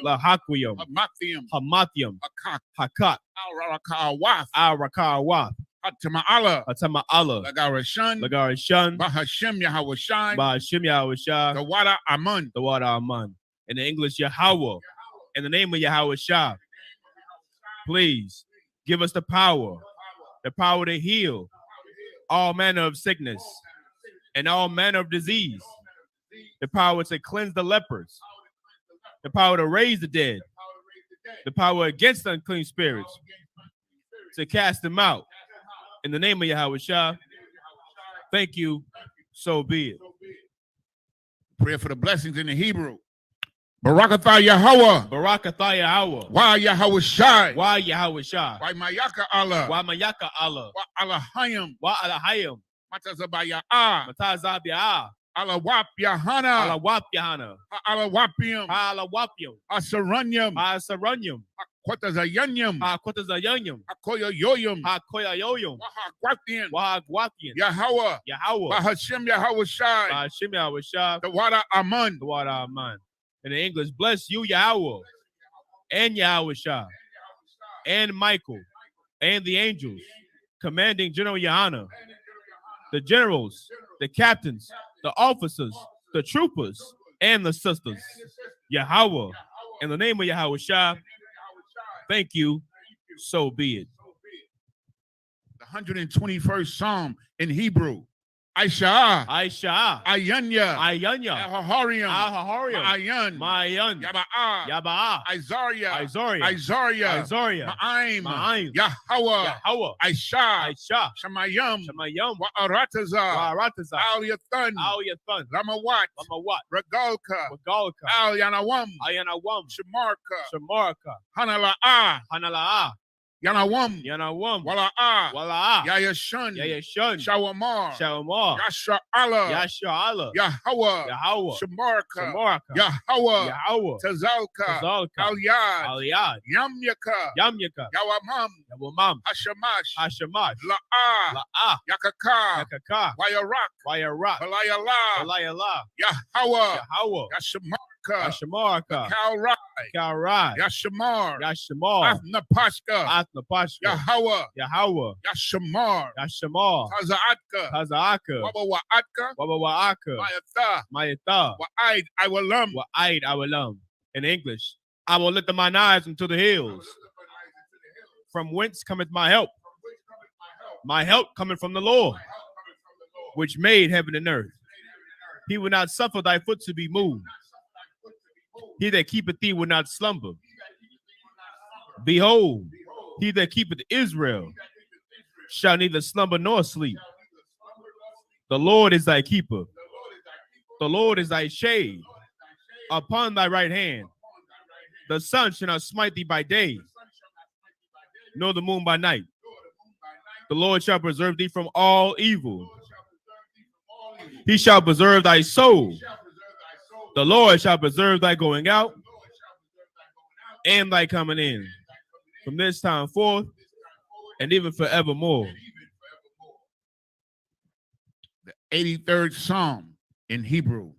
Lahaquium, Hamathium, Hakat, Al-Rakawaf, Hatama'Allah, Lagarishan, Bahashim Yahawashai, Ba'ashim Yahushua, the Wada Amun. In the English, Yahweh. In the name of Yahushua, please give us the power to heal all manner of sickness and all manner of disease, the power to cleanse the lepers, the power to raise the dead, the power against unclean spirits, to cast them out. In the name of Yahushua, thank you, so be it. Prayer for the blessings in the Hebrew. Barakatha Yahweh. Barakatha Yahweh. Why Yahweh Shai. Why Yahweh Shai. Why Mayaka Allah. Why Mayaka Allah. Why Alahayim. Why Alahayim. Matazabaya. Matazabia. Alawap Yahana. Alawap Yahana. Alawapium. Alawapium. Asaranyam. Asaranyam. Quatazayanyam. Quatazayanyam. Hakoya Yoyum. Hakoya Yoyum. Wahagwatian. Wahagwatian. Yahweh. Yahweh. Bahashim Yahweh Shai. Bahashim Yahweh Shai. The Wada Amun. The Wada Amun. In the English, bless you, Yahweh, and Yahweh Shai, and Michael, and the angels, commanding General Yahana, the generals, the captains, the officers, the troopers, and the sisters. Yahweh, in the name of Yahweh Shai, thank you, so be it. The 121st Psalm in Hebrew. Aisha, Ayanya, Ahaharium, Ma'ayan, Yaba'a, Isaiah, Ma'aim, Yahweh, Aisha, Shamayam, Wa'arataza, Al Yathan, Lamawat, Regalka, Al Yanawam, Shamarka, Hanala'a, Yanawam, Wala'a, Yayashun, Shawamar, Yasha Allah, Yahweh, Shamarka, Yahweh, Tazalka, Al-Yad, Yamyaka, Yawamam, Hashamash, La'a, Yakaka, Wayarak, Balayala, Yahweh, Yashamarka, Kalrai, Yashamar, Athnapashka, Yahweh, Yashamar, Taza'aka, Wabawa'aka, Mayatha, Wa'aid Awalam. In English, I will lift up mine eyes unto the hills. From whence cometh my help? My help cometh from the Lord, which made heaven and earth. He will not suffer thy foot to be moved. He that keepeth thee will not slumber. Behold, he that keepeth Israel shall neither slumber nor sleep. The Lord is thy keeper. The Lord is thy shade upon thy right hand. The sun shall not smite thee by day, nor the moon by night. The Lord shall preserve thee from all evil. He shall preserve thy soul. The Lord shall preserve thy going out and thy coming in from this time forth and even forevermore. The 83rd Psalm in Hebrew.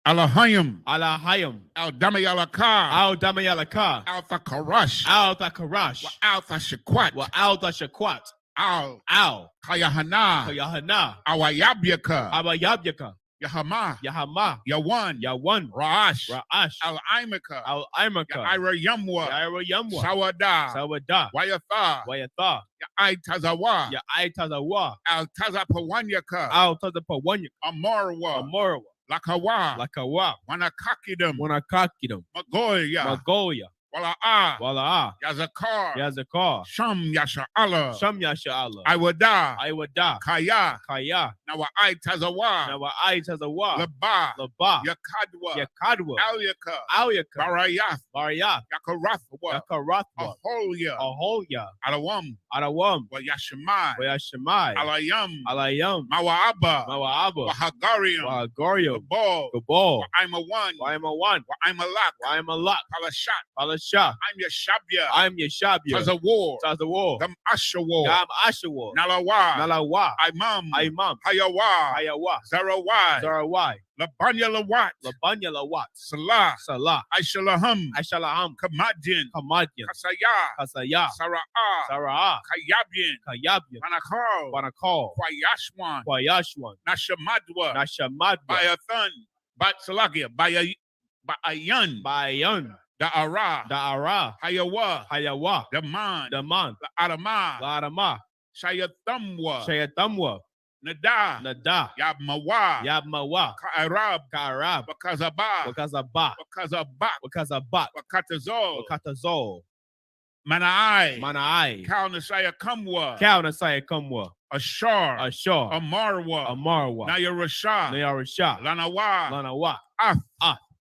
Alahayim, Al-Damayalaka, Al-Thakarash, Al-Thashakwat, Al Kayahana, Awayabyaka, Yahama, Yawan, Ra'ash, Al-Imaka, Ira Yamwa, Sawada, Wayatha, Ya'ai Tazawa, Al-Tazapawanyaka, Amarwa, Lakawa, Wanakakidam, Magoya, Wala'a, Yazakar, Sham Yasha Allah, Iwada, Kaya, Nawa'ai Tazawa, Laba, Yakadwa, Alyaka, Barayath, Yakarathwa, Aholia, Alawam, Wayashimai, Alayam, Mawa'aba, Wahagarium, Gabal, Wa'aimawan, Wa'aimalak, Palashat, Shah. I'm Yeshabia. I'm Yeshabia. Tazawar. Tazawar. Gam Ashawar. Gam Ashawar. Nalawa. Nalawa. Imam. Imam. Hayawa. Hayawa. Zarawai. Zarawai. Labanya Lawat. Labanya Lawat. Salah. Salah. Aishalaham. Aishalaham. Kamadin. Kamadyan. Kasaya. Kasaya. Sara'ah. Sara'ah. Kayabian. Kayabyan. Banakal. Banakal. Kwayashwan. Kwayashwan. Nashamadwa. Nashamadwa. Bayathan. Batsalagia. Bayan. Bayan. Da'ara. Da'ara. Hayawa. Hayawa. Daman. Daman. La'arama. La'arama. Shayatamwa. Shayatamwa. Nada. Nada. Yabmawa. Yabmawa. Ka'arab. Ka'arab. Bakazaba. Wakazaba. Bakazabat. Wakazabat. Bakatazol. Wakatazol. Manai. Manai. Kaunasaya Kamwa. Kaunasaya Kamwa. Ashar. Ashar. Amarwa. Amarwa. Nayarasha. Nayarasha. Lanawa. Lanawa. Af.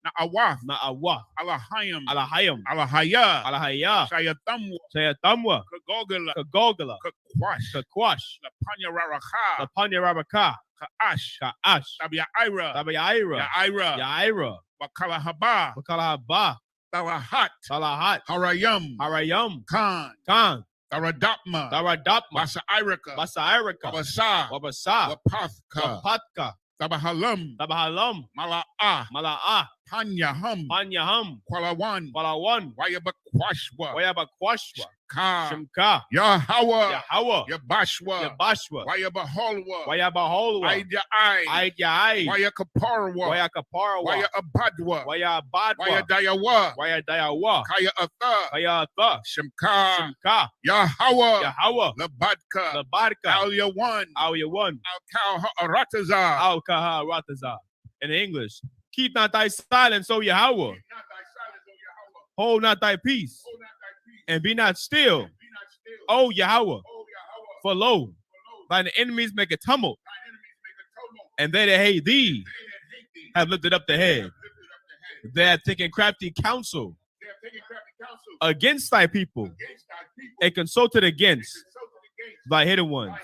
Na'awaf. Na'awa. Alahayam. Alahayam. Alahaya. Alahaya. Shayatamwa. Shayatamwa. Kagogala. Kagogala. Kakwash. Kakwash. Lapanya Raraka. Lapanya Rabaka. Ka'ash. Ka'ash. Tabia Ira. Tabayaira. Ya'ira. Yaira. Wakalahaba. Wakalahaba. Talahat. Salahat. Harayam. Harayam. Khan. Khan. Taradapma. Taradapma. Basa Irika. Basairika. Wabasa. Wabasa. Wapathka. Wapatka. Tabahalam. Tabahalam. Mala'ah. Mala'ah. Panyaham. Panyaham. Kwalawan. Walawan. Wayabakwashwa. Wayabakwashwa. Ka. Shimka. Yahawa. Yahawa. Yabashwa. Yabashwa. Wayabaholwa. Wayabaholwa. Aidyaai. Aidyaai. Wayakaparwa. Wayakaparwa. Wayabadwa. Wayabadwa. Wayadayawa. Wayadayawa. Kaya Atha. Kayatha. Shimka. Shimka. Yahawa. Yahawa. Labadka. Labadka. Alyawan. Alyawan. Al-Kal Arataza. Al-Kaha Rataza. In English, keep not thy silence, O Yahweh. Hold not thy peace. And be not still, O Yahweh. For lo, thine enemies make a tumult. And they that hate thee have lifted up the head. They have taken crafty counsel against thy people and consulted against thy hidden ones.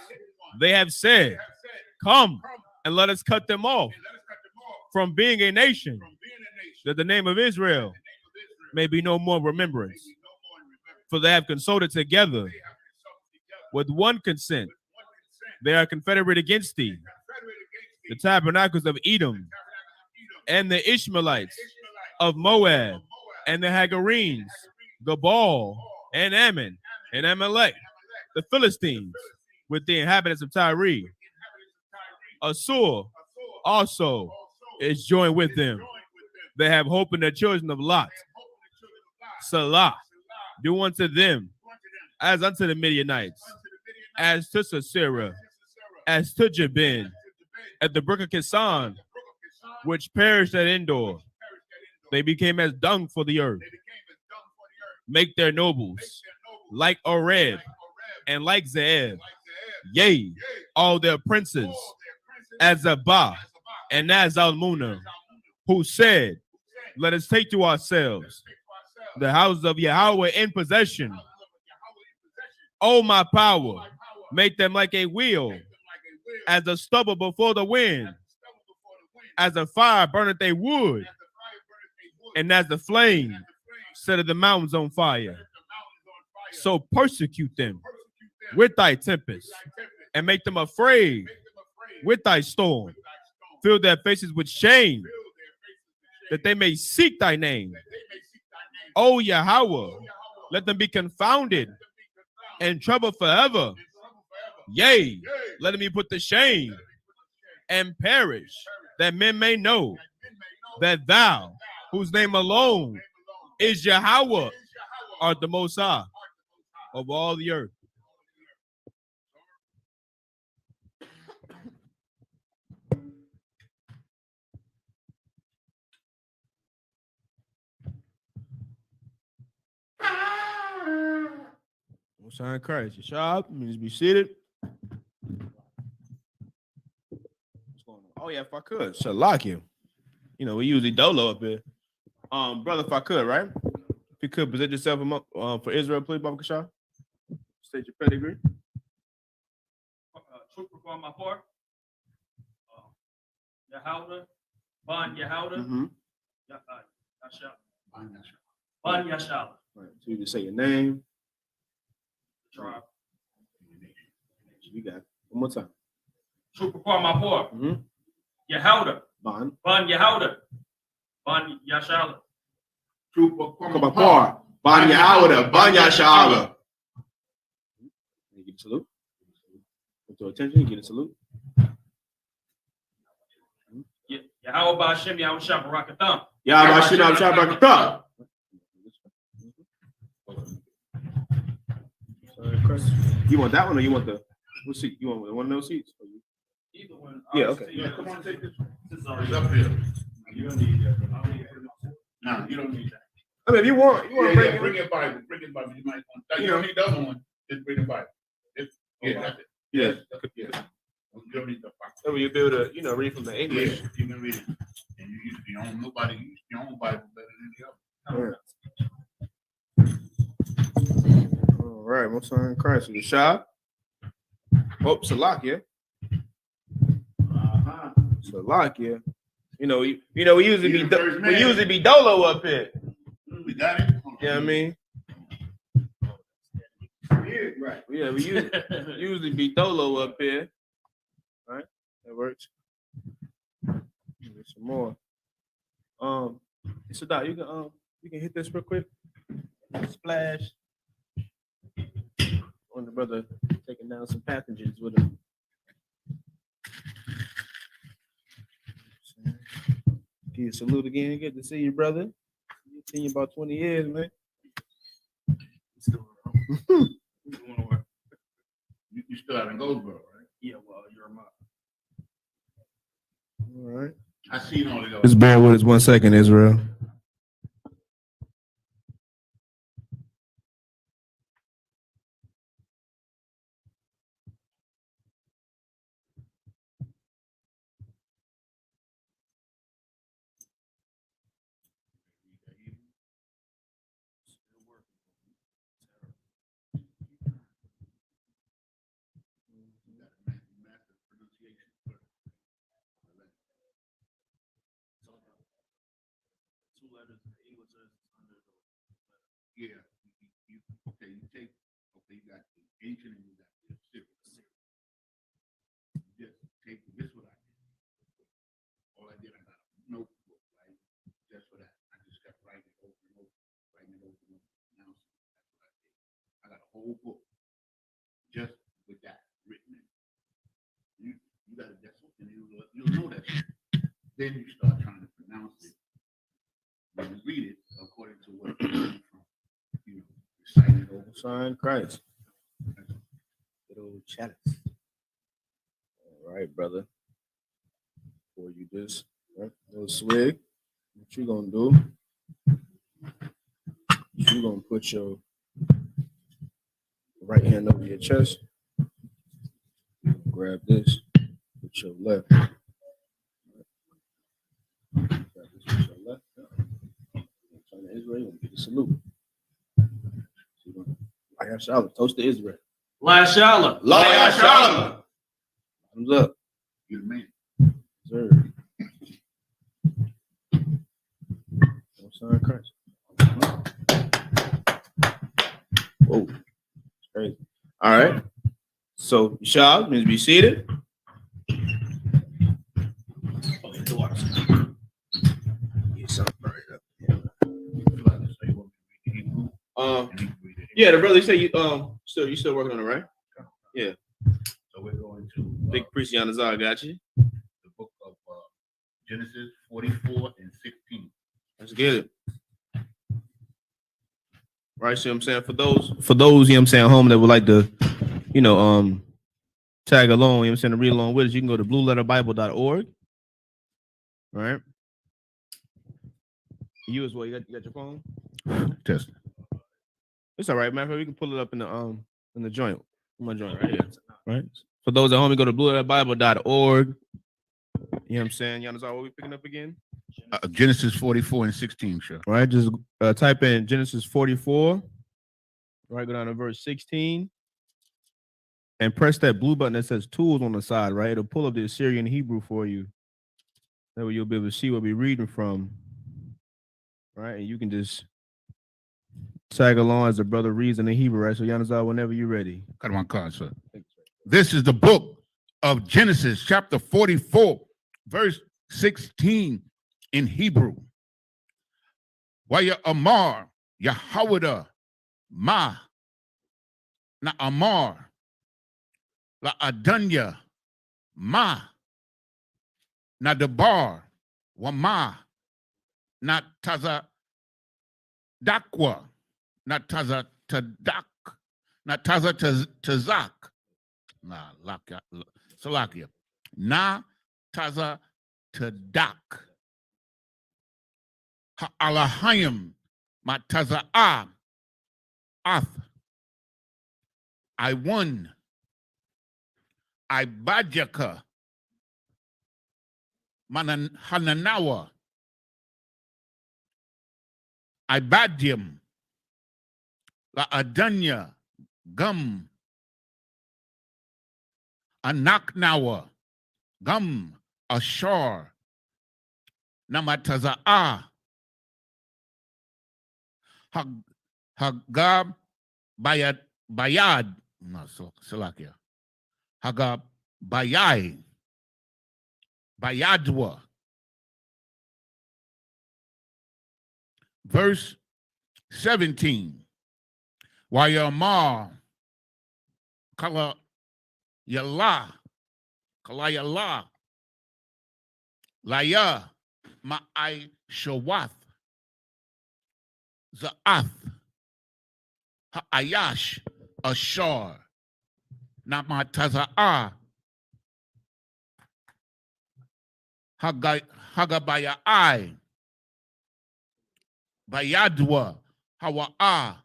They have said, come and let us cut them off from being a nation, that the name of Israel may be no more remembrance. For they have consulted together with one consent. They are confederate against thee, the tabernacles of Edom, and the Ishmaelites of Moab, and the Hagarenes, Gabal, and Ammon, and Amalek, the Philistines, with the inhabitants of Tyre. Assur also is joined with them. They have hope in the children of Lot. Salah, do unto them as unto the Midianites, as to Sisera, as to Jabin, at the brook of Kisan, which perished at Endor. They became as dung for the earth. Make their nobles like Oreb and like Zeeb. Yea, all their princes, as Zabah and as Almunah, who said, let us take to ourselves the house of Yahweh in possession. O my power, make them like a wheel, as the stubble before the wind, as a fire burneth a wood, and as the flame setteth the mountains on fire. So persecute them with thy tempest, and make them afraid with thy storm. Fill their faces with shame, that they may seek thy name. O Yahweh, let them be confounded and troubled forever. Yea, let them be put to shame and perish, that men may know that thou, whose name alone is Yahweh, art the Most High of all the earth. Most High in Christ. You sharp. You just be seated. What's going on? Oh yeah, if I could, should lock you. You know, we usually dolo up here. Brother, if I could, right? If you could present yourself for Israel, please, Baba Kashar. State your pedigree. Troop perform my part. Yahweh, Ban Yahweh, Mm-hmm. Ban Yashala. Right. So you just say your name. Tribe. You got it. One more time. Trooper Kwamapur. Mm-hmm. Yehuda. Bon. Ban Yehuda. Ban Yashala. Trooper Kwamapur. Bon Yehuda. Bon Yashala. You get a salute. Put your attention. You get a salute. Yahweh Ba'Shem Yahweh Shabbarakatham. Yahweh Hashem Yahweh Shabbarakatham. You want that one or you want the what seat? You want one of those seats? Either one. Yeah, okay. Yeah, come on, take this one. This is It's already up here. You don't need that. No, you don't need that. I mean, if you want Yeah, to bring your Bible. Bring your Bible. You might want. You don't need the other one. Just bring the Bible. Yeah, that's it. Yeah. Yeah. You don't need the Bible. So you'll be able to, read from the English. Yeah, you can read it. And you don't nobody use your own Bible better than the other. All right, my son Christ. You shot. Oh, Salakia. Salakia. We usually be dolo up here. We got it. You know what I mean? Yeah, right. Yeah, we usually be dolo up here. Right? That works. Get some more. So Doc, you can hit this real quick. Splash. On the brother taking down some pathogens with him. Give you a salute again. Good to see you, brother. Seen you about 20 years, man. You still out in Goldsboro, right? Yeah, well, you're a mob. All right. I seen all of those. Just bear with us 1 second, Israel. Yeah. You got the ancient and you got the Syrian. Just take this what I did. All I did, I got a notebook, right? Just for that. I just kept writing it over and over, Now, that's what I did. I got a whole book just with that written in. You got to just, and you'll know that. Then you start trying to pronounce it. When you read it according to what you learn from, recite it over. Son Christ. Good old chalice. All right, brother. Before you just little swig, what you gonna do? You gonna put your right hand over your chest. Grab this. Put your left. Grab this with your left. Turn to Israel. You're gonna get a salute. Like Shalom. Toast to Israel. Lashala. Shalom. Thumbs up. You're the man. Sir. Son Christ. Whoa. It's crazy. All right. So, Shah, means be seated. Yeah, the brother said you still working on it, right? Yeah. So we're going to Big priest Yanazar got you. the book of Genesis 44 and 16. Let's get it. Right, see what I'm saying? For those, you know what I'm saying, home that would like to, tag along, you know what I'm saying, to read along with us, you can go to blueletterbible.org. Right. You as well, you got your phone? Test. It's all right, matter of fact, we can pull it up in the joint. My joint right here. Right. For those at home, you go to blueletterbible.org. You know what I'm saying? Yanazar, what we picking up again? Genesis 44 and 16, sure. All right, just type in Genesis 44. Right, go down to verse 16. And press that blue button that says tools on the side, right? It'll pull up the Assyrian Hebrew for you. That way you'll be able to see what we're reading from. Right, and you can just Tag along as a brother reads in the Hebrew, right? So Yanazar, whenever you're ready. Got one card, sir. This is the book of Genesis, chapter 44, verse 16 in Hebrew. Waya Amar, Yahawada, Ma, Na Amar, La Adanya, Ma, Na Debar, Wama, Na Taza Dakwa, Na Taza Tadak, Na Taza Tazak, Na Lakia, Salakia, Na Taza Tadak, Ha'alahayim, Ma Taza Ath, I won, I Bajaka, Hananawa, I Badim, La Adanya, Gum, Anaknawa, Gum, Ashar, Namataza'a, Hagab, Bayad, no, Salakia, Hagab, Bayai, Bayadwa. Verse 17. Wayamar, Kala Yala, Kalayala, Laya, Ma'ai Shawath, Za'ath, Ha'ayash, Ashar, Namataza'a, Hagabayai, Bayadwa, Hawa'a,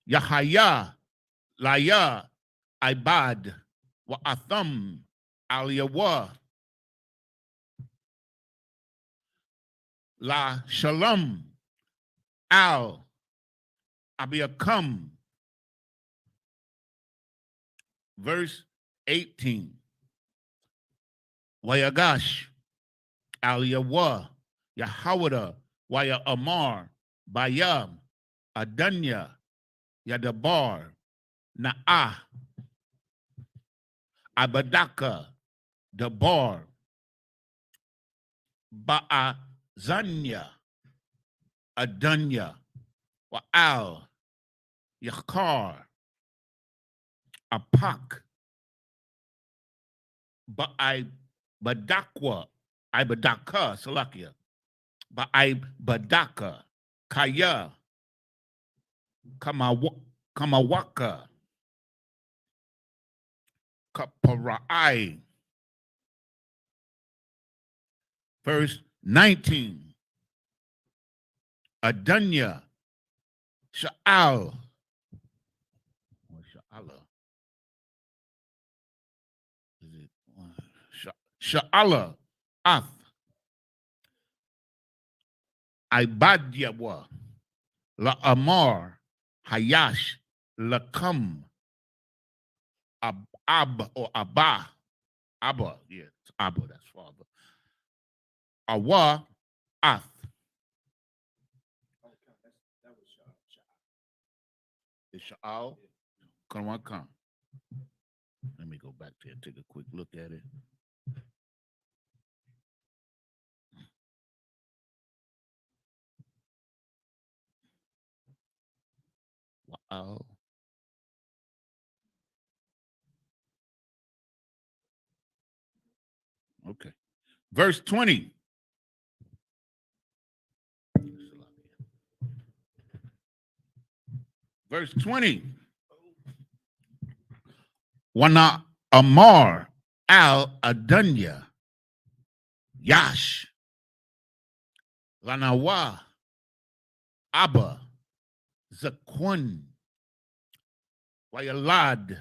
Yahaya, Laya, Ibad, Wa'atham, Aliyawa, La Shalom, Al, Abiakam. Verse 18. Wayagash, Aliyawa, Yahawada, Waya Amar, Bayam, Adanya, Yadabar, Na'ah, Abadaka, Dabar, Ba'azanya, Adanya, Wa'al, Yakar, Apak, Badakwa, Ibadaka, Salakia, Badaka, Kaya, Kamawaka, Kaparai. Verse 19. Adanya, Sha'al, Sha'ala. Is it Sha'ala, Ath, Ibadyawa, La Amar, Hayash, Lakam, Ab or Abba, yeah, it's Abba, that's father. Awa, Ath. Is Sha'al? Come on, come. Let me go back there and take a quick look at it. Wow. Okay. Verse 20. Verse 20. Wana Amar al Adanya Yash Lanawa Abba Zakwun Wayalad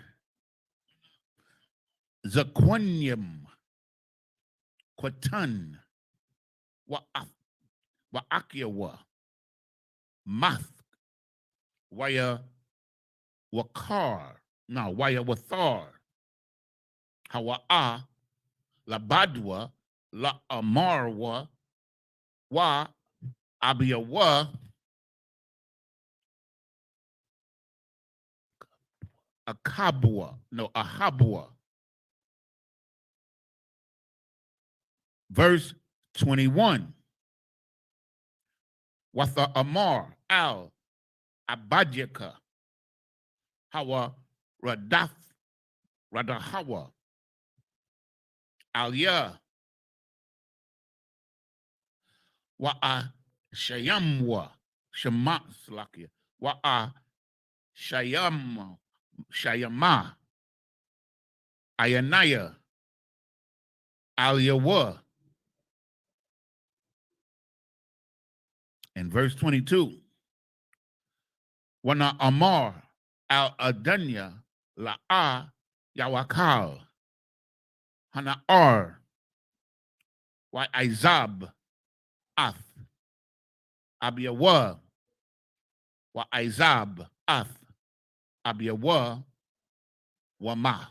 Zakwunyim Kwatan Wa'akyawa Math Waya Wakar now Waya Wathar Hawa'a Labadwa La Amarwa Wa Abiyawa Ahabua. Verse 21. Watha Amar al Abadjaka Hawa Radahawa Alya Wa'a Shayamwa Shama Slakia Wa'a Shayama Ayanaya Alyawa. In verse 22, Wana Amar al Adanya La'a Yawakal Hana Ar Wa Izab Ath Abiyawa Wa Izab Ath Abiyawa Wama.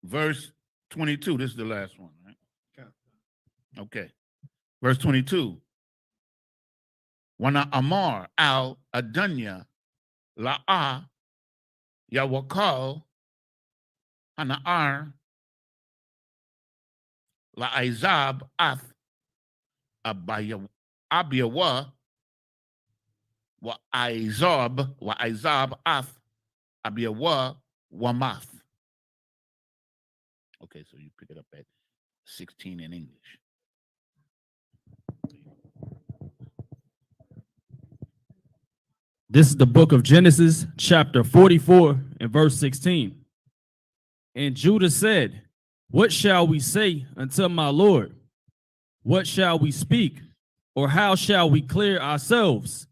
Verse 22, this is the last one, right? Okay. Verse 22. Wana Amar al Adanya La'a Yawakal Hana'ar La'izab Ath Abiyawa Wa Izab Ath Abiyawa Wamath. Okay, so you pick it up at 16 in English. This is the book of Genesis, chapter 44 and verse 16. And Judah said, what shall we say unto my Lord? What shall we speak? Or how shall we clear ourselves?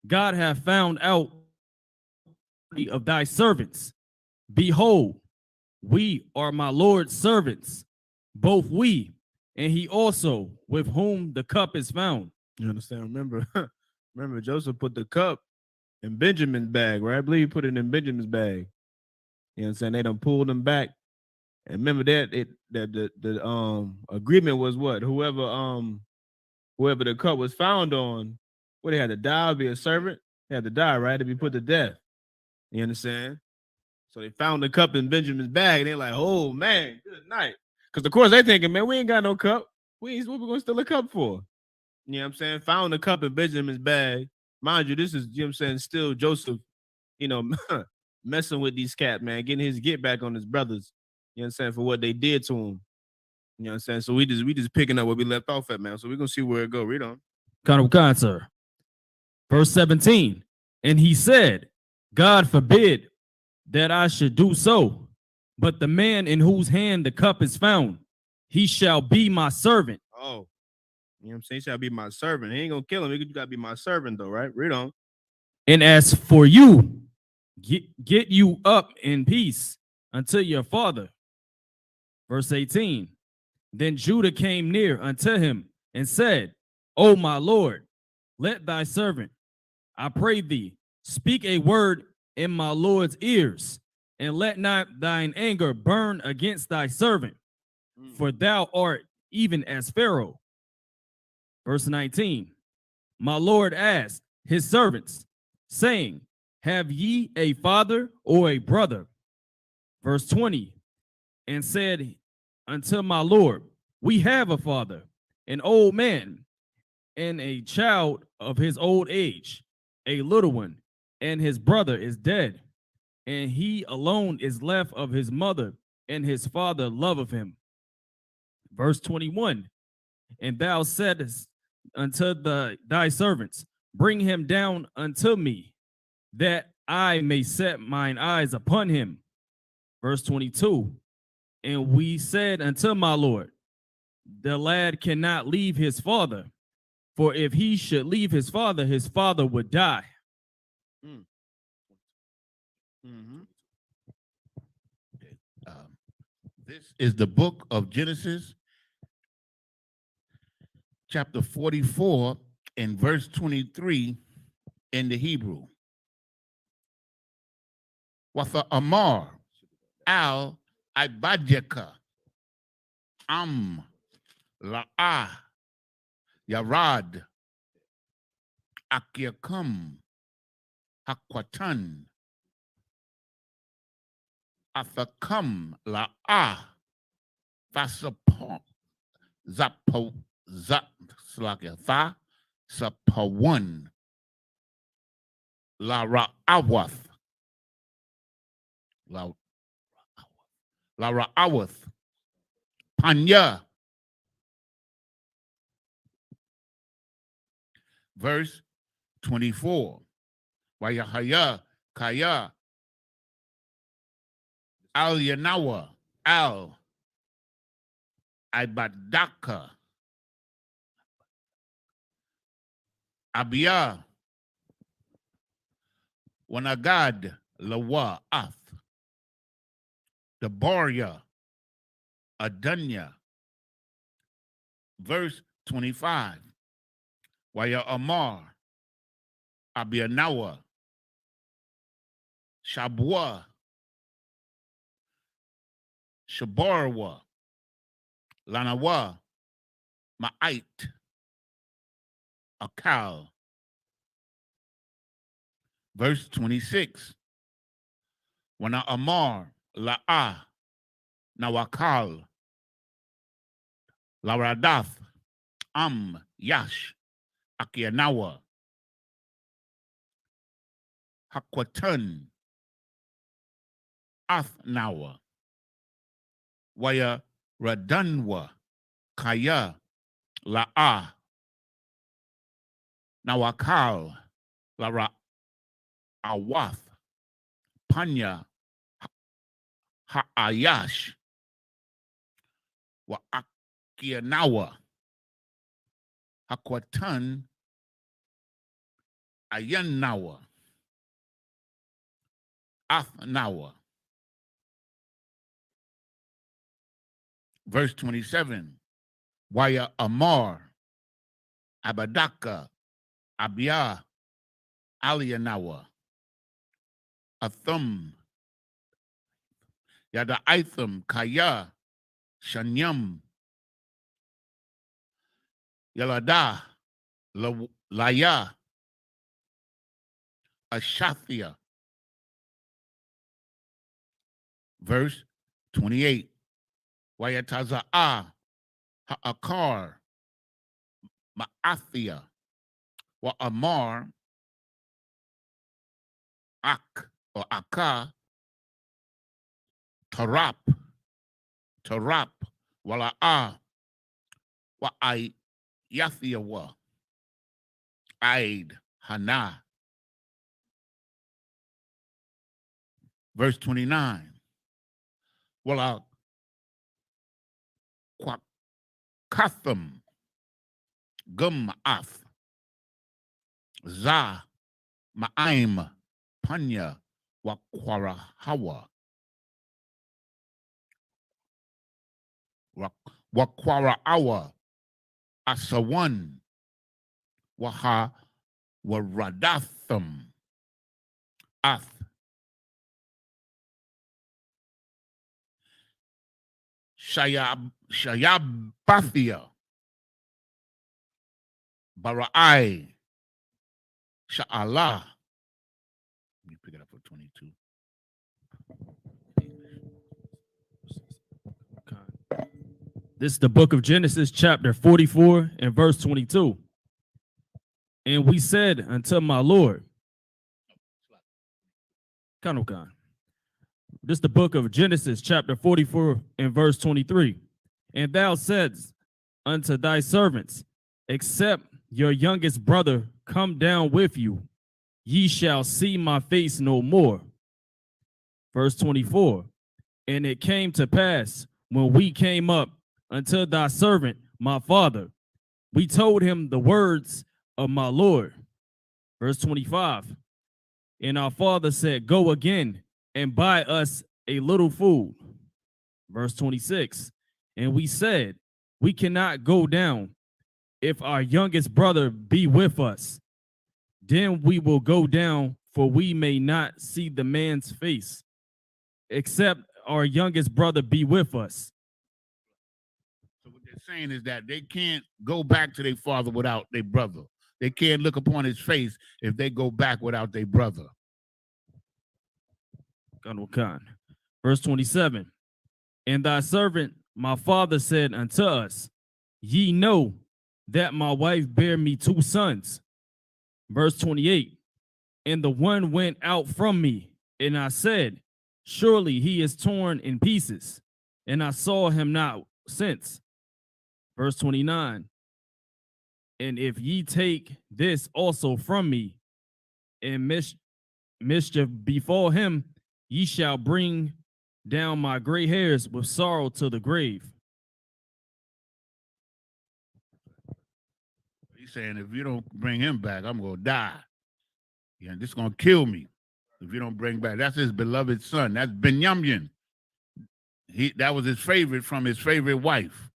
God hath found out of thy servants. Behold, we are my Lord's servants, both we, and he also with whom the cup is found. You understand? Remember, Joseph put the cup in Benjamin's bag, right? I believe he put it in Benjamin's bag. You know what I'm saying? They done pulled him back. And remember that the agreement was what? Whoever the cup was found on, what, they had to die or be a servant? They had to die, right? To be put to death. You understand? So they found the cup in Benjamin's bag, and they're like, oh man, good night. Because of course they thinking, man, we ain't got no cup. What we gonna steal a cup for? You know what I'm saying? Found the cup in Benjamin's bag. Mind you, this is, you know what I'm saying, still Joseph, you know, messing with these cats, man, getting his get back on his brothers, you know what I'm saying, for what they did to him. You know what I'm saying? So we just picking up where we left off at, man. So we're gonna see where it go. Read on. Kind, sir. Verse 17. And he said, God forbid that I should do so, but the man in whose hand the cup is found, he shall be my servant. Oh, you know what I'm saying? He shall be my servant. He ain't gonna kill him. You gotta be my servant, though, right? Read on. And as for you, get you up in peace unto your father. Verse 18. Then Judah came near unto him and said, O my Lord, let thy servant, I pray thee, speak a word in my Lord's ears, and let not thine anger burn against thy servant, for thou art even as Pharaoh. Verse 19. My Lord asked his servants, saying, have ye a father or a brother? Verse 20. And said unto my Lord, we have a father, an old man, and a child of his old age, a little one, and his brother is dead, and he alone is left of his mother, and his father loveth him. Verse 21. And thou saidest unto thy servants, bring him down unto me, that I may set mine eyes upon him. Verse 22. And we said unto my Lord, the lad cannot leave his father, for if he should leave his father would die. This is the book of Genesis, chapter 44, and verse 23 in the Hebrew. Watha Amar al Ibadjeka, La'a, Yarad, Akiakum, Hakwatan, Athakam, La'a, Fasapon, Zapo, Zap, Slakia, Fa, Sapawan, Lara Awath, Lara Awath, Panya. Verse 24. Wayahaya, Kaya, Al Yanawa, Al Ibadaka, Abia, Wanagad, Lawa, Ath, Debaria, Adunya. Verse 25. Waya Amar, Abianawa, Shabwa, Shabarwa, Lanawa, Ma'ait, Akal. Verse 26. Wana Amar, La'a, Nawakal, Laradath, Yash, Akianawa, Hakwatan, Athnawa, Waya Radanwa, Kaya, La'a, Nawakal, Lara Awath, Panya, Ha'ayash, Wa Akianawa, Hakwatan, Ayanawa, Athnawa. Verse 27. Waya Amar, Abadaka, Abia, Alianawa, Athum, Yada Itham, Kaya, Shanyam, Yalada, Laya, Ashathia. Verse 28. Wayataza'a, Ha'akar, Ma'athia, Wa Amar, Ak, or Aka, Tarap, Wala'a, Wa Yathia wa, Aid, Hana. Verse 29. Wala Katham, Gum'ath, Za, Ma'aim, Panya, Wakwarahawa, Wakwaraawa, Asawan, Waha, Waradatham, Ath, Shayabathia, Bara'ai, Sha'ala. Let me pick it up for 22. This is the book of Genesis, chapter 44 and verse 22. And we said unto my Lord, Kanokan. This is the book of Genesis, chapter 44 and verse 23. And thou saidst unto thy servants, except your youngest brother come down with you, ye shall see my face no more. Verse 24. And it came to pass, when we came up unto thy servant, my father, we told him the words of my Lord. Verse 25. And our father said, go again and buy us a little food. Verse 26. And we said, we cannot go down if our youngest brother be with us. Then we will go down, for we may not see the man's face, except our youngest brother be with us. So what they're saying is that they can't go back to their father without their brother. They can't look upon his face if they go back without their brother. Verse 27. And thy servant, my father, said unto us, ye know that my wife bare me 2 sons. Verse 28. And the one went out from me, and I said, surely he is torn in pieces, and I saw him not since. Verse 29. And if ye take this also from me, and mischief befall him, ye shall bring down my gray hairs with sorrow to the grave. He's saying, if you don't bring him back, I'm going to die. Yeah, this is going to kill me if you don't bring back. That's his beloved son. That's Benjamin. That was his favorite from his favorite wife.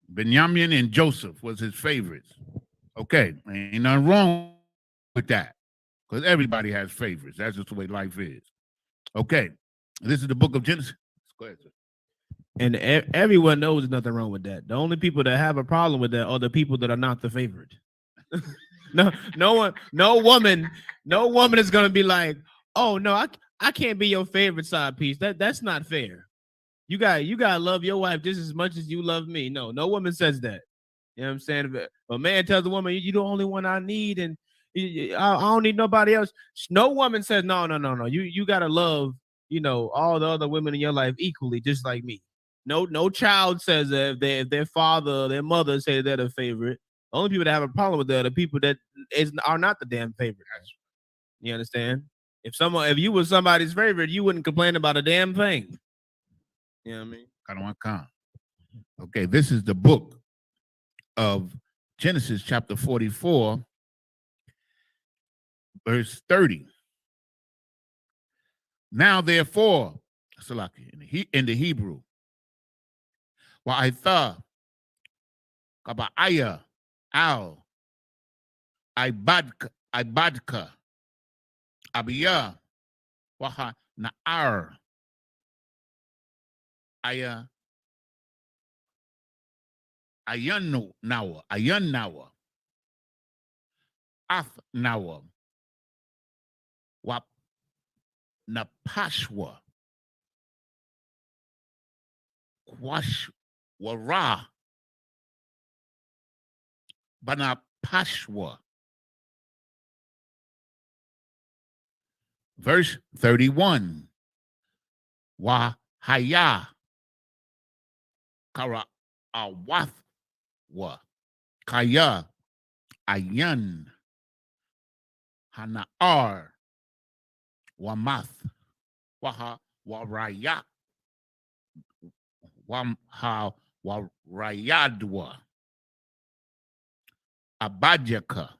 Benjamin and Joseph was his favorites. Okay, ain't nothing wrong with that because everybody has favorites. That's just the way life is. Okay, this is the book of Genesis. Go ahead, sir. And everyone knows there's nothing wrong with that. The only people that have a problem with that are the people that are not the favorite. No woman is gonna be like, oh no, I can't be your favorite side piece. That's not fair. You gotta love your wife just as much as you love me. No woman says that. You know what I'm saying? If a man tells a woman, you're the only one I need, and I don't need nobody else. No woman says, no. You gotta love, all the other women in your life equally, just like me. No child says that if their father or their mother say they're the favorite. The only people that have a problem with that are the people that are not the damn favorite. You understand? If you were somebody's favorite, you wouldn't complain about a damn thing. You know what I mean? Okay, this is the book of Genesis chapter 44, verse 30. Now, therefore, in the Hebrew, wa'aitha, kaba'aya, al, ibadka, abiya, waha, na'ar, aya, ayan nawa, ath nawa, wap napashwa, kwashwara, banapashwa. Verse 31. Wahaya kara awathwa kaya ayan hanaar wamath waha waraya wamha warayadwa abajaka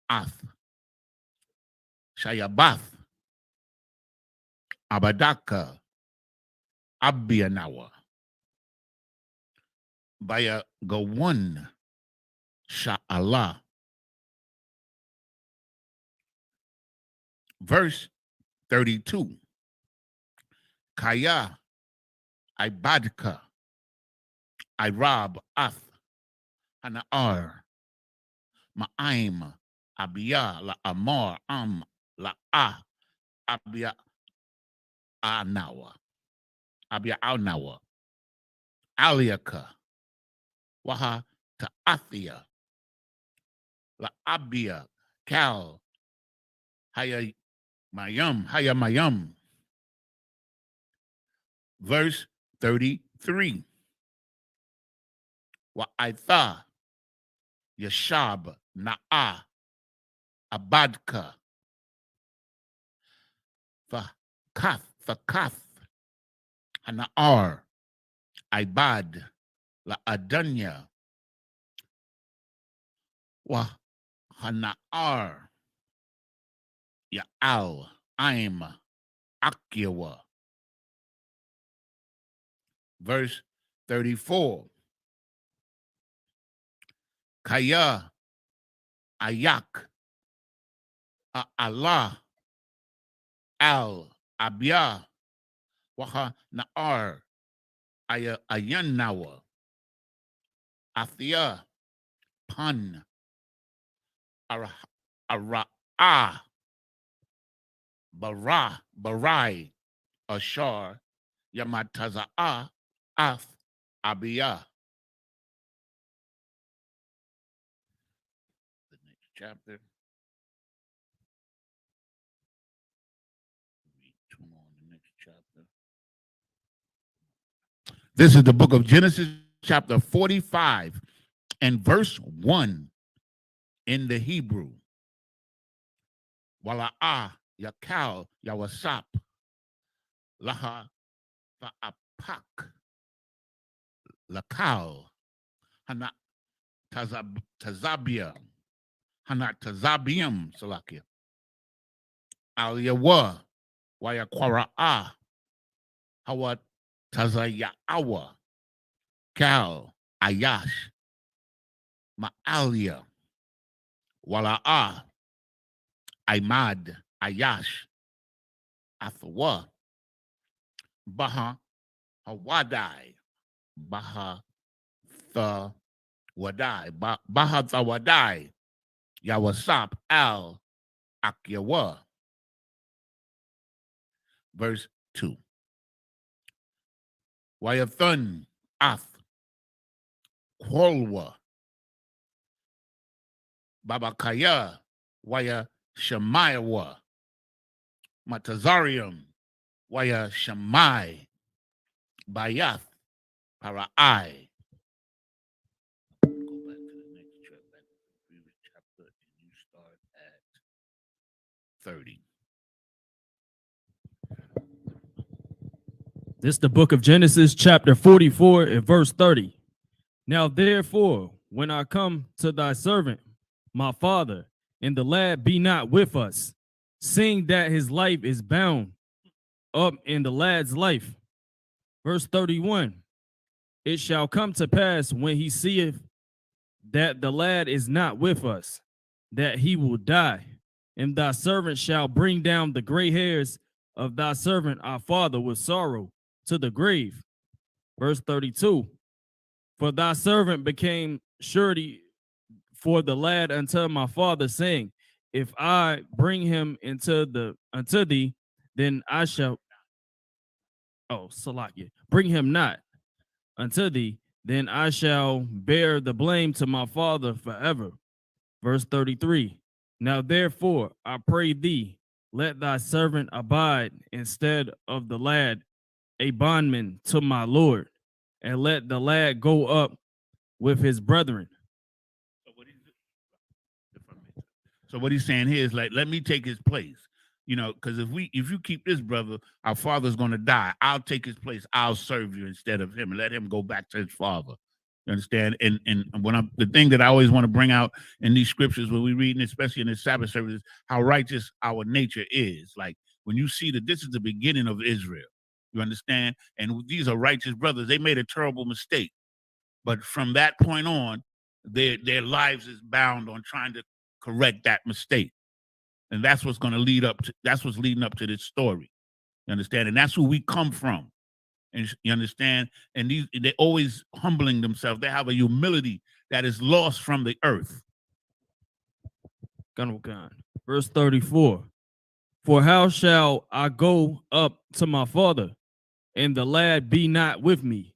ath shayabath abadaka abianawa baya gawan sha'ala. Verse 32. Kaya ibadka irab ath hanaar ma'aim abia la amar la abia anawa aliaka waha ta'athia la abia kal haya mayam. Verse 33. Wa'aitha yashab na'a abadka fakath hanaar ibad la adanya wa hanaar ya'al aim akyawa. Verse 34. Kaya ayak Allah al abia Waha Naar, Ayan Nawa, Athia, Pan, Ara'a, Barai, Ashar, Yamataza'a, Ath, Abiyah. The next chapter. Read two more in the next chapter. This is the book of Genesis, chapter 45, and verse 1 in the Hebrew. Wala'ah, Yakal, Yawasap, Laha, Fa'apak, Lakal, Hana Tazabia, Hana Tazabium, Salakia, Al Yawa, Wayakwara'a, Hawat Tazayawa, Kal, Ayash, Ma'alia, Wala'ah, Imad, Ayash, Athawa, Baha, Hawadai, Baha, the Wadai, Baha, the Wadai, Yawasap, Al, Akyawa. Verse 2. Wayathun, Ath, Kwolwa, Babakaya, Waya Shemayawa, Matazarium, Waya Shemai, Bayath, Para'ai. Go back to the next chapter, and you start at 30. This is the book of Genesis, chapter 44, and verse 30. Now, therefore, when I come to thy servant, my father, and the lad be not with us, seeing that his life is bound up in the lad's life. Verse 31. It shall come to pass when he seeth that the lad is not with us, that he will die, and thy servant shall bring down the gray hairs of thy servant our father with sorrow to the grave. Verse 32. For thy servant became surety for the lad unto my father, saying, if I bring him unto thee, then I shall, Salakia, bring him not unto thee, then I shall bear the blame to my father forever. Verse 33. Now therefore, I pray thee, let thy servant abide instead of the lad, a bondman to my Lord, and let the lad go up with his brethren. So what he's saying here is like, let me take his place, because if you keep this brother, our father's going to die. I'll take his place. I'll serve you instead of him, and let him go back to his father. You understand? And when the thing that I always want to bring out in these scriptures when we read, and especially in the Sabbath service, is how righteous our nature is. Like when you see that this is the beginning of Israel, you understand? And these are righteous brothers. They made a terrible mistake, but from that point on, their lives is bound on trying to correct that mistake. And that's what's going to lead up to, that's what's leading up to this story. You understand? And that's who we come from. And you understand? And they're always humbling themselves. They have a humility that is lost from the earth. Verse 34. For how shall I go up to my father, and the lad be not with me,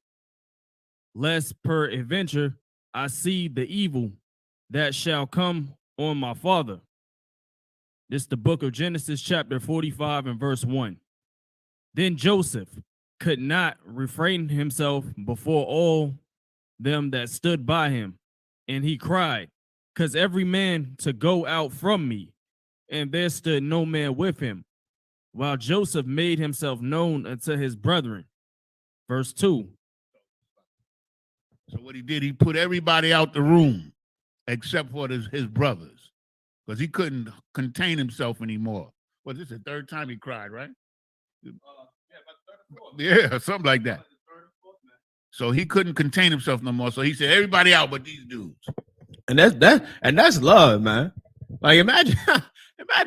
lest peradventure I see the evil that shall come on my father. This is the book of Genesis, chapter 45, and verse 1. Then Joseph could not refrain himself before all them that stood by him, and he cried, cause every man to go out from me, and there stood no man with him, while Joseph made himself known unto his brethren. Verse 2. So what he did, he put everybody out the room except for his brothers, because he couldn't contain himself anymore. Was this the third time he cried, right? Yeah, something like that. So he couldn't contain himself no more. So he said, everybody out but these dudes. And that's love, man. Like imagine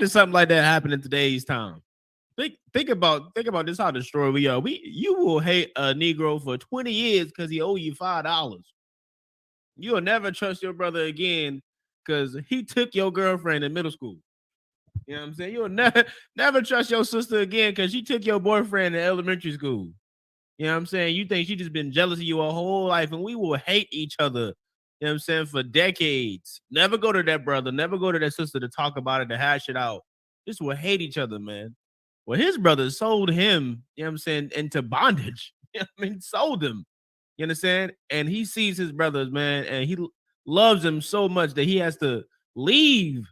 something like that happened in today's time. Think about this how destroyed we are. You will hate a Negro for 20 years because he owe you $5. You'll never trust your brother again because he took your girlfriend in middle school. You know what I'm saying? You'll never trust your sister again because she took your boyfriend in elementary school. You know what I'm saying? You think she just been jealous of you her whole life, and we will hate each other, you know what I'm saying, for decades. Never go to that brother, never go to that sister to talk about it, to hash it out. Just will hate each other, man. Well, his brother sold him, you know what I'm saying, into bondage. You know what I mean, sold him. You understand? And he sees his brothers, man, and he loves them so much that he has to leave.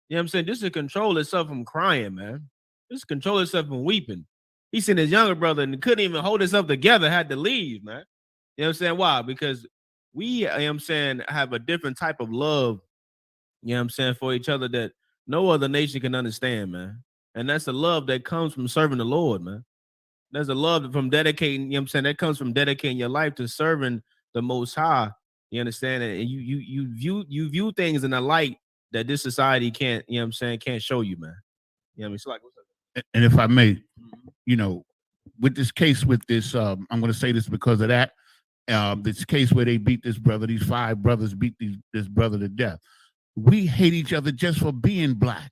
You know what I'm saying? Just to control himself from crying, man. Just control himself from weeping. He seen his younger brother and couldn't even hold himself together, had to leave, man. You know what I'm saying? Why? Because we, you know what I'm saying, have a different type of love, you know what I'm saying, for each other that no other nation can understand, man. And that's the love that comes from serving the Lord, man. There's a love from dedicating, you know what I'm saying, that comes from dedicating your life to serving the Most High. You understand? And you view things in a light that this society can't, you know what I'm saying, can't show you, man. You know what I mean? So like, what's up? And if I may, you know, with this case, with this, I'm going to say this because of that. This case where they beat this brother, these 5 brothers beat this brother to death. We hate each other just for being black.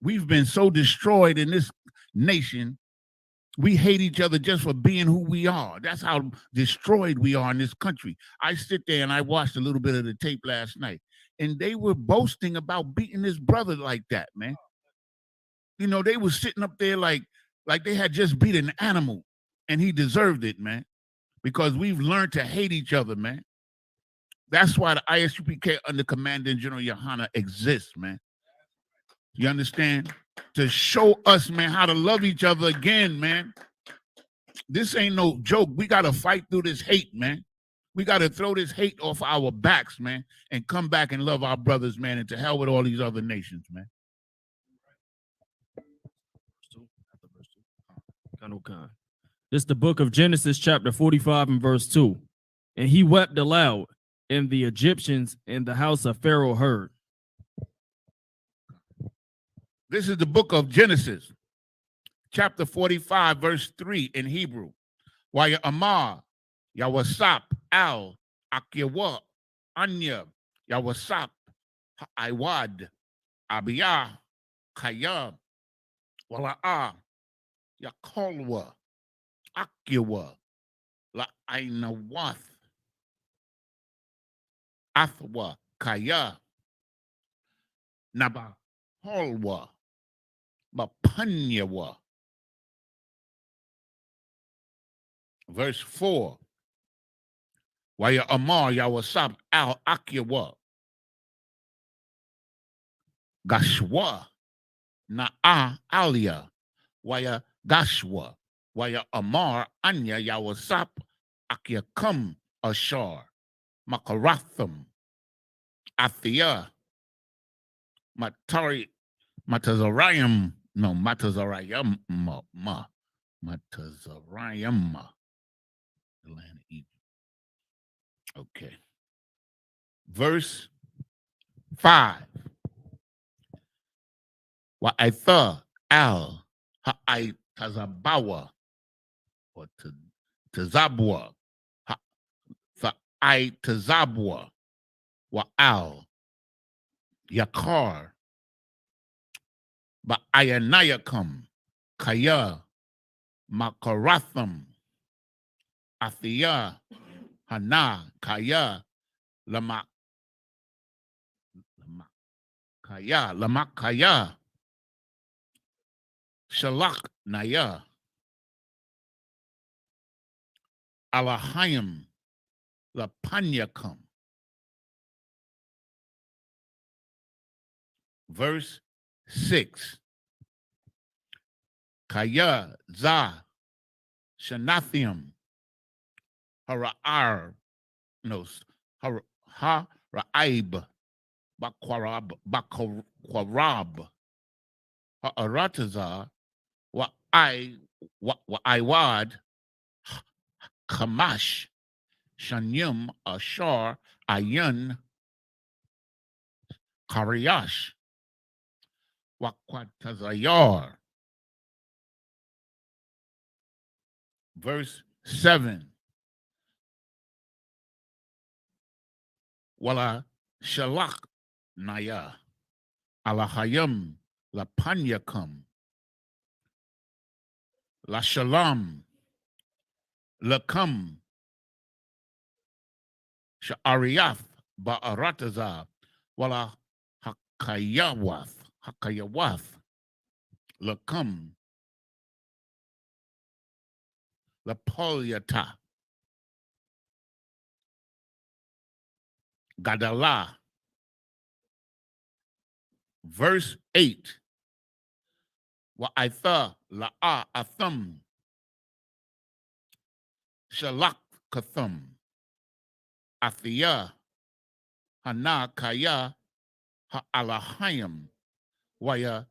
We've been so destroyed in this nation. We hate each other just for being who we are. That's how destroyed we are in this country. I sit there and I watched a little bit of the tape last night, and they were boasting about beating this brother like that, man. You know, they were sitting up there like they had just beat an animal, and he deserved it, man, because we've learned to hate each other, man. That's why the ISUPK under Commandant General Yohana exists, man. You understand? To show us, man, how to love each other again, man. This ain't no joke. We got to fight through this hate, man. We got to throw this hate off our backs, man, and come back and love our brothers, man, and to hell with all these other nations, man. This is the book of Genesis, chapter 45 and verse 2. And he wept aloud, and the Egyptians in the house of Pharaoh heard. This is the book of Genesis, chapter 45, verse 3 in Hebrew. Waya Amar, Yawasap, Al, Akyawa, Anya, Yawasap, Iwad, Abiyah, Kayab, Wala'a, Yakolwa, Akyawa, La Ainawath, Athwa, Kaya, Naba, Holwa, Mapanyawa. Verse 4. Waya Amar Yawasab Al Akyawa. Gashwa Na'a Alia. Waya Gashwa. Waya Amar Anya Yawasap Akyakam Ashar. Makaratham. Athia. Matazarayam. No, Matazarayam. Matazarayam. The land of Egypt. Okay. Verse 5. Wa'atha al ha'aitazabawa or tazabwa ha'aitazabwa wa'al yakar ba'ayanayakam kaya makaratham Athia, Hana, Kaya, Lamak Kaya, Shalak, Naya, Alahayim, Lapanyakam. Verse 6. Kaya, Za, Shanathium. Hara'ar, no, Hara'aib, Bakwarab, Ha'aratazar, Wa'aiwad, Kamash, Shanyum, Ashar, Ayan, Kariyash, Wakwatazayar, verse 7. Wala shalak naya alahayam la panyakam la shalom lakam sha'ariyath ba'arataza wala hakayawath lakam la polyata gadala. Verse 8. Wa aitha la'a atham shalak katham athia hana kaya ha'alahayam waya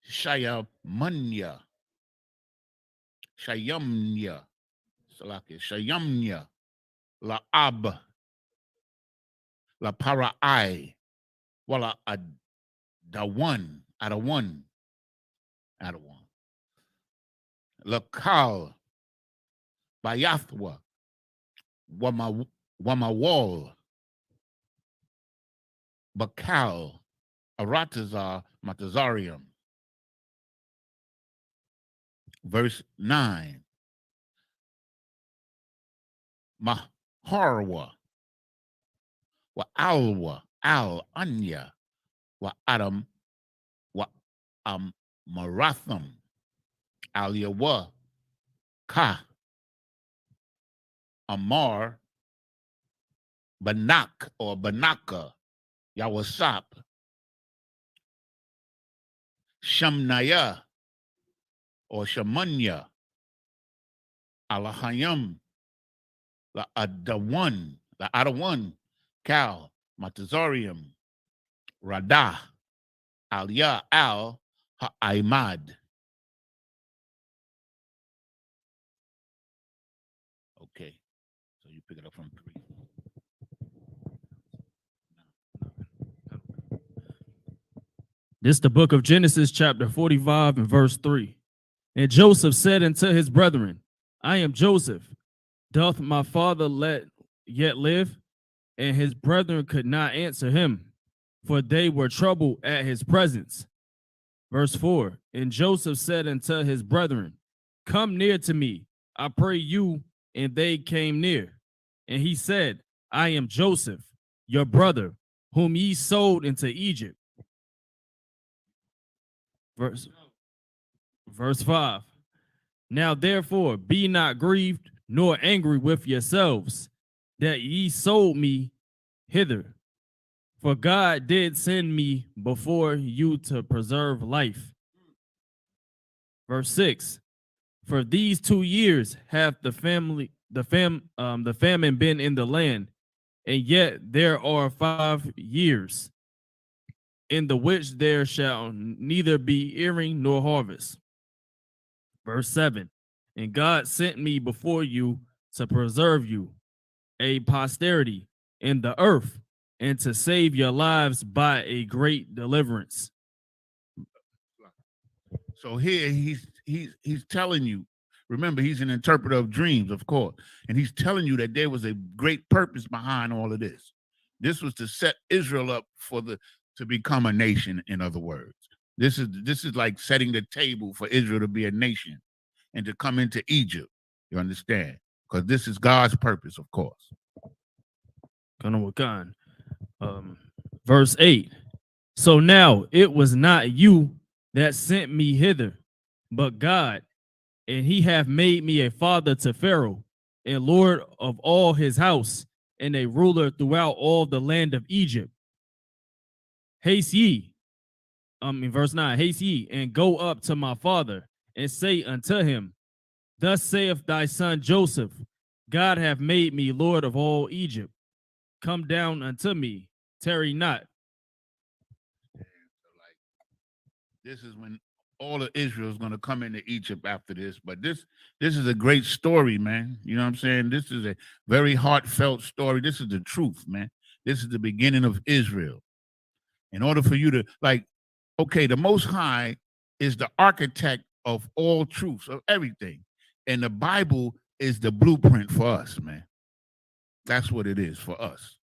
shayamanya shayamnya la ab la para'ai wala adawan la kal bayathwa wamawal bakal aratazar matazarium. Verse 9. Maharwa wa alwa al anya wa adam wa maratham aliyawa ka amar banak or banaka yawasap shamnaya or shamanya alahayam la adawan kal matazarium radah Aliyah al ha'aimad. Okay, so you pick it up from 3. This is the book of Genesis, chapter 45 and verse 3. And Joseph said unto his brethren, I am Joseph. Doth my father yet live? And his brethren could not answer him, for they were troubled at his presence. Verse 4. And Joseph said unto his brethren, Come near to me, I pray you. And they came near. And he said, I am Joseph, your brother, whom ye sold into Egypt. Verse 5. Now therefore be not grieved nor angry with yourselves that ye sold me hither. For God did send me before you to preserve life. Verse 6. For these 2 years hath the famine been in the land, and yet there are 5 years in the which there shall neither be earing nor harvest. Verse 7. And God sent me before you to preserve you, a posterity in the earth, and to save your lives by a great deliverance. So here he's telling you, remember, he's an interpreter of dreams, of course, and he's telling you that there was a great purpose behind all of this. This was to set Israel up to become a nation, in other words. This is like setting the table for Israel to be a nation and to come into Egypt. You understand? Because this is God's purpose, of course. Verse 8. So now it was not you that sent me hither, but God, and he hath made me a father to Pharaoh, and lord of all his house, and a ruler throughout all the land of Egypt. Haste ye, verse 9, haste ye, and go up to my father, and say unto him, Thus saith thy son Joseph, God hath made me lord of all Egypt. Come down unto me, tarry not. This is when all of Israel is going to come into Egypt after this. But this is a great story, man. You know what I'm saying? This is a very heartfelt story. This is the truth, man. This is the beginning of Israel. In order for you to, the Most High is the architect of all truths, of everything. And the Bible is the blueprint for us, man. That's what it is for us.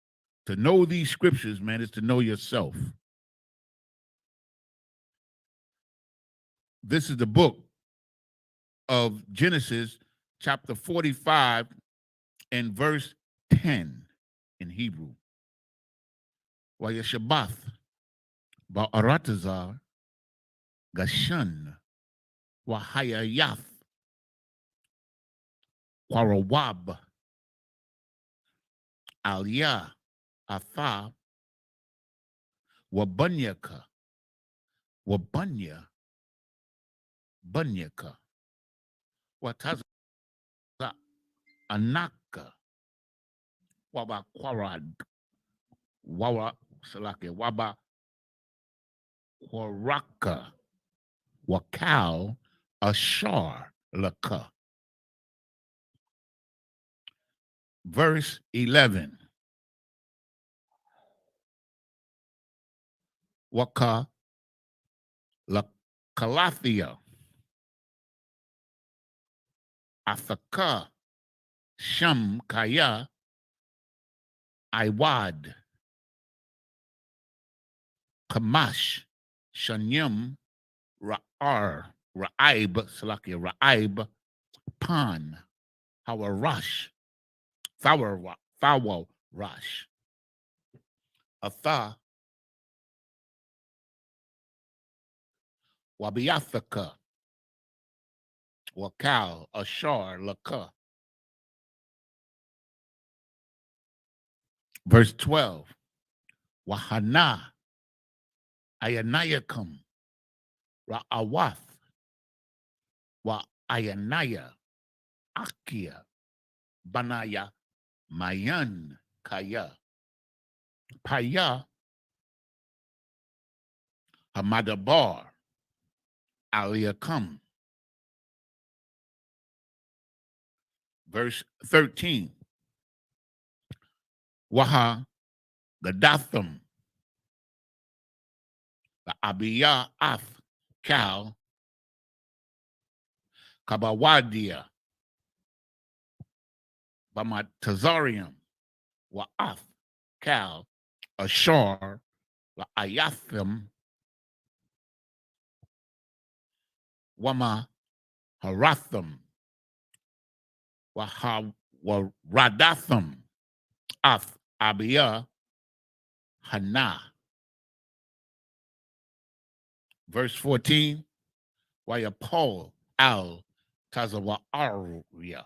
To know these scriptures, man, is to know yourself. This is the book of Genesis, chapter 45 and verse 10 in Hebrew. Wayeshabath ba'aratazar gashan wahayayath kwarawab aliyah atha wabanyaka wabanya banyaka wataza anaka waba kwarad wawa salake waba kwaraka wakal ashar laka. Verse 11. Waka la kalathia athaka sham kaya iwad kamash shanyam ra'aib salaki ra'aib pan hawarash Thawar Rash. Atha Wabiathaka Wakal Ashar Laka. Verse 12. Wahana Ayanayakam Ra'awath Wa Ayanaya Akia Banaya Mayan Kaya Paya Hamadabar Aliyakam. Verse 13. Waha Gadatham the Abiyah Ath Kal Kabawadia Bamatazarium Wa'ath Kal Ashar La'ayathim Wama Haratham Waradatham Ath Abiyah Hana. Verse 14. Wayapol Al Tazawaria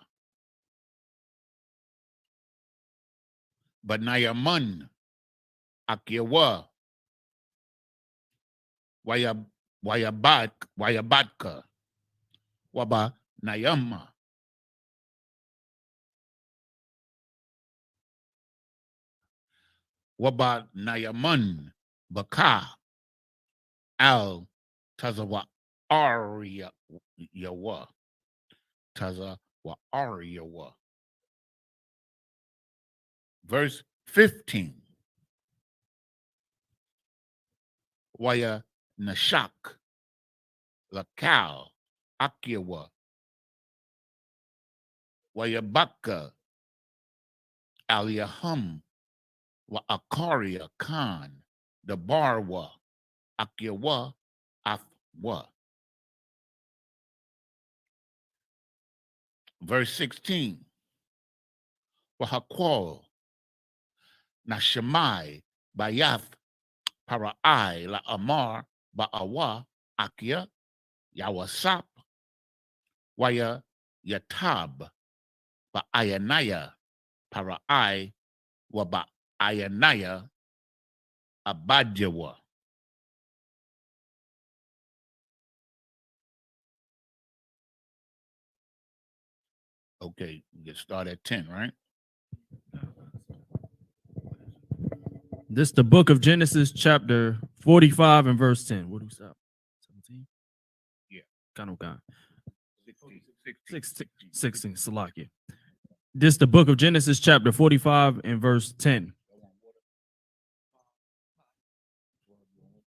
Banayaman Akiwa Wayabatka Waba Nayama Waba Nayaman Baka Al Tazawa Aria Yawa Tazawa Ariyawa. Verse 15. Waya Nashak Lakal Akiwa Waya Baka Aliyahum Wa Akaria Khan the Barwa Akiwa Afwa. Verse 16. Wahakwal Nashemai Bayath Para'ai La Amar Ba'awa Akia Yawasap Waya Yatab Ba'ayanaya Para'ai Wa Ba'ayanaya Abadjawa. Okay, we get started at 10, right? This the book of Genesis, chapter 45 and verse 10. What do we stop? 17? Yeah. Kind of God. 16. 16, Salakia. This the book of Genesis, chapter 45 and verse 10.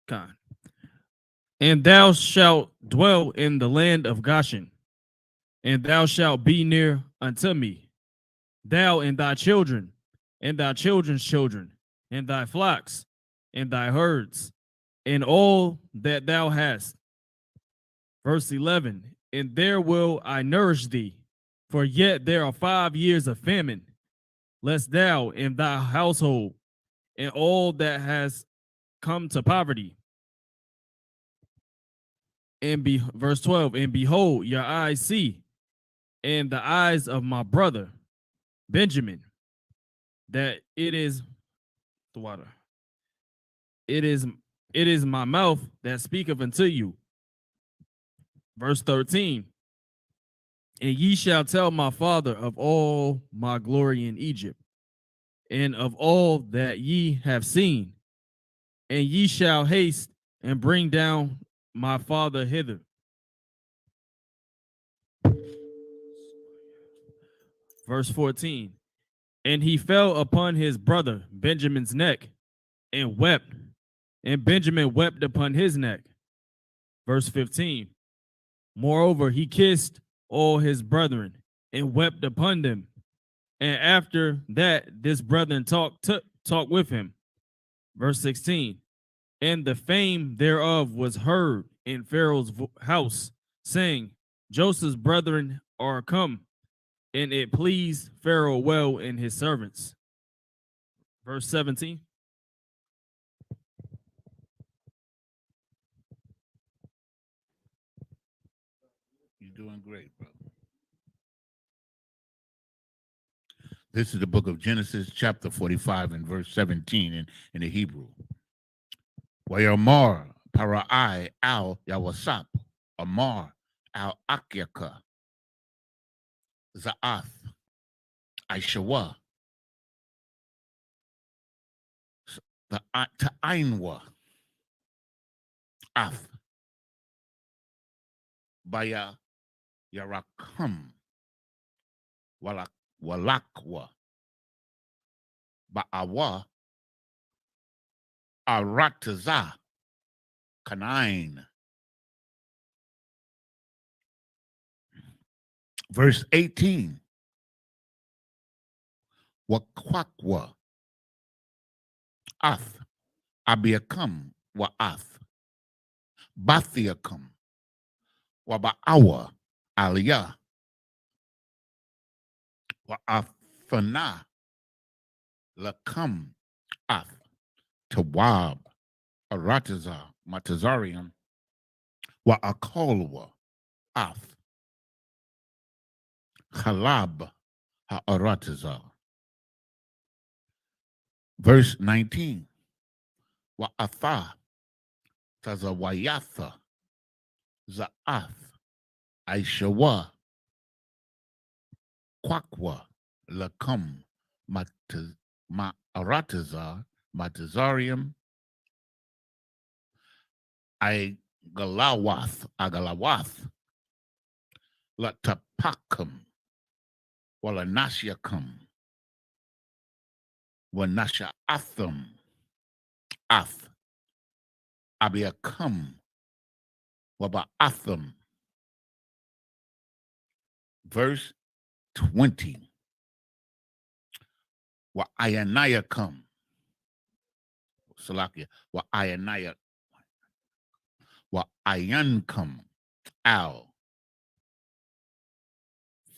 God. And thou shalt dwell in the land of Goshen, and thou shalt be near unto me, thou and thy children, and thy children's children, and thy flocks, and thy herds, and all that thou hast. Verse 11, and there will I nourish thee, for yet there are 5 years of famine, lest thou and thy household and all that has come to poverty. And be verse 12, and behold, your eyes see, and the eyes of my brother Benjamin, that it is the water. It is my mouth that speaketh unto you. Verse 13. And ye shall tell my father of all my glory in Egypt, and of all that ye have seen, and ye shall haste and bring down my father hither. Verse 14. And he fell upon his brother Benjamin's neck and wept, and Benjamin wept upon his neck. Verse 15. Moreover, he kissed all his brethren and wept upon them. And after that, this brethren talked with him. Verse 16. And the fame thereof was heard in Pharaoh's house, saying, Joseph's brethren are come, and it pleased Pharaoh well in his servants. Verse 17. You're doing great, brother. This is the book of Genesis, chapter 45, and verse 17 in the Hebrew. Wayamar parai al yawasap, amar al akyaka, za'ath, aishawa, the ta'ainwa, ath, baya yarakam, walakwa, ba'awa, arataza, kanain. Verse 18. Wakwakwa, ath, abiakam, wa'ath, bathiakam, waba'awa, aliyah, wa'afana, lakam, ath, tawab, arataza, matazarium, wa'akolwa, ath, chalab, ha'arataza. Verse 19. Wa'atha, tazawayatha, za'ath, aishawa, kwakwa, lakam, ma'arataza, matazarium, agalawath, latapakam, walanashiakam, wanasha'atham, ath, abiakam, waba'atham. Verse 20. Wa'ayanayakam, Salakia, wa'ayankam, al,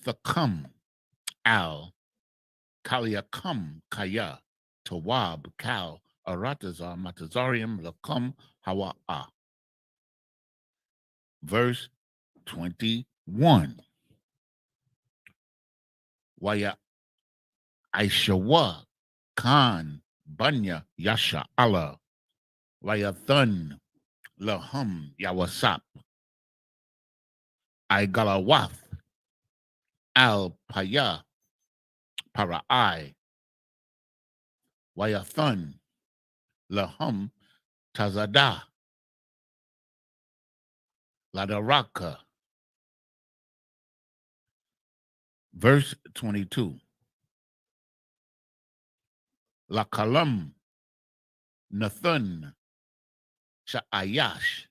thakam, al, kaliakam, kaya, tawab, kal, arataza, matazarium, lakam, hawa'a. Verse 21. Waya Aishawa Khan Banya Yasha Allah Wayathan Lahum Yawasap Igalawath Al Paya Para'i Wayathan Lahum Tazada Ladaraka. Verse 22. Lakalam Nathan Sha'ayash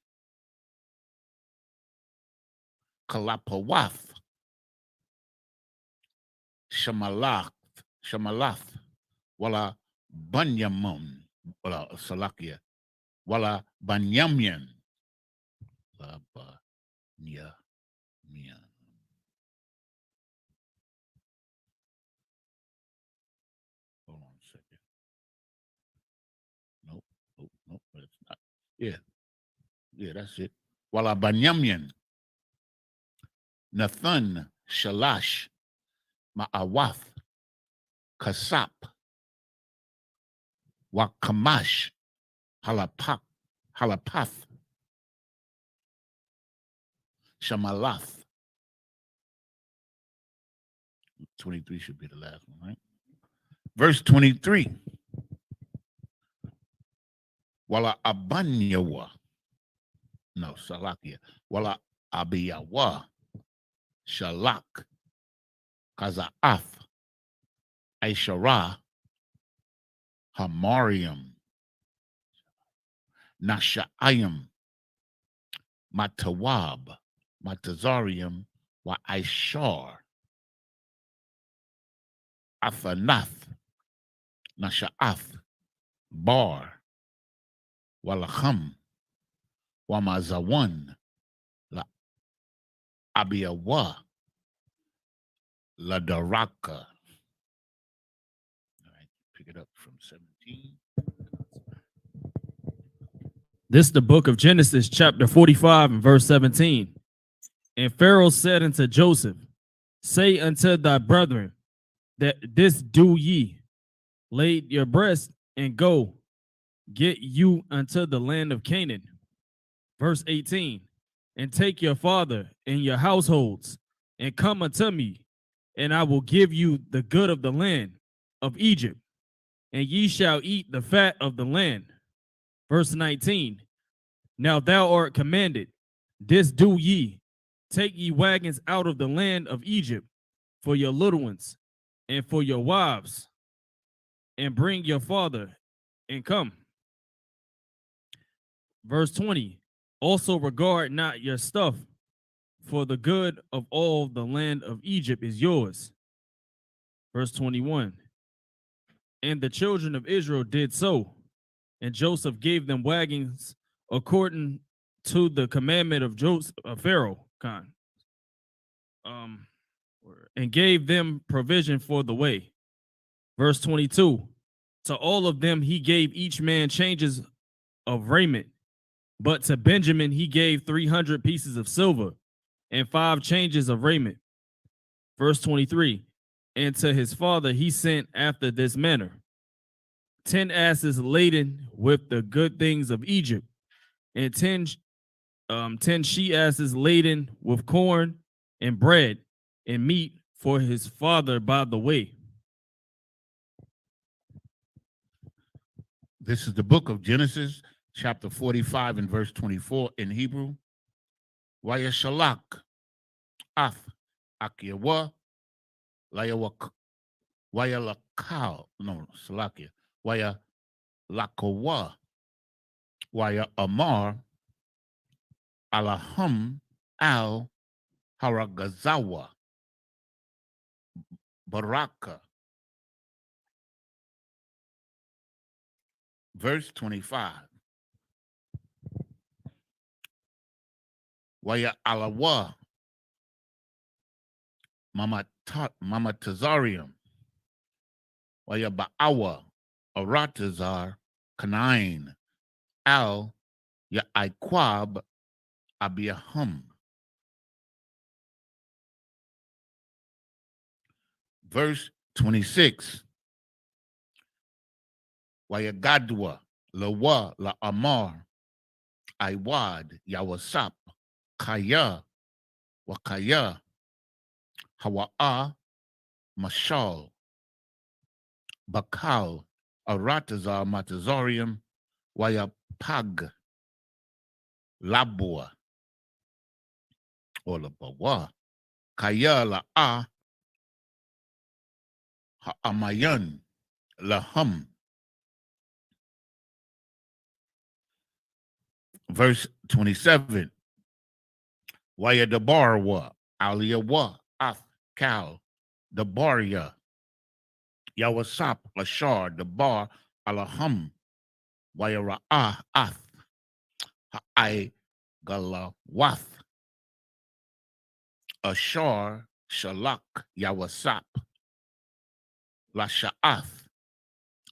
Kalapawath Shamalath, wala Banyamun, wala Salakia, wala Banyamin, la Banya. Hold on a second. Nope, but it's not. Yeah, that's it. Wala Banyamin, Nathan, Shalash, Ma'awath, Kasap, Wakamash, Halapath, Shamalath. 23 should be the last one, right? Verse 23. Wala Abanyawa. No, Salakia. Wala Abiyawa. Shalak. Kaza'ath. Aishara. Hamarium. Nasha'ayim. Matawab. Matazarium. Wa Aishar. Athanath. Nasha'ath. Bar. Walacham. Wamazawan. La Abiyawa. La Daraka. All right, pick it up from 17. This is the book of Genesis, chapter 45 and verse 17. And Pharaoh said unto Joseph, say unto thy brethren, that this do ye, lay your breast and go, get you unto the land of Canaan. Verse 18, and take your father and your households, and come unto me, and I will give you the good of the land of Egypt, and ye shall eat the fat of the land. Verse 19, now thou art commanded, this do ye, take ye wagons out of the land of Egypt for your little ones and for your wives, and bring your father and come. Verse 20, also regard not your stuff, for the good of all the land of Egypt is yours. Verse 21, and the children of Israel did so, and Joseph gave them wagons according to the commandment of Pharaoh, and gave them provision for the way. Verse 22, to all of them he gave each man changes of raiment, but to Benjamin he gave 300 pieces of silver and 5 changes of raiment. Verse 23, and to his father he sent after this manner, 10 asses laden with the good things of Egypt, and 10 she-asses laden with corn and bread and meat for his father by the way. This is the book of Genesis, chapter 45 and verse 24 in Hebrew. Wayashalak, Ath, Akiyawa, Wayalakal, no, Salakia, Wayalakawa, Waya Amar, Alahum, Al, Haragazawa, Baraka. Verse 25. Waya Alawa, Mama Tazarium, Waya Ba'awa, Aratazar, Kanain, Al, Ya'aikwab, Abiyahum. Verse 26. Wayagadwa, Lawa, La Amar, Iwad, Yawasap, Kaya, Wakaya, Hawa'a, Mashal, Bakal, Aratazar, Matazorium, Wayapag, Labua, or Labawa, Kaya, La'a, Ha'amayan, Lahum. Verse 27. Wayadabarwa, Aliyawa, Ath, Kal, the Baria, Yawasap, Lashar, the Bar, Alaham, Wayara'ah, Ath, Ha'ai, Galawath, Ashar, Shalak, Yawasap, Lasha'ath,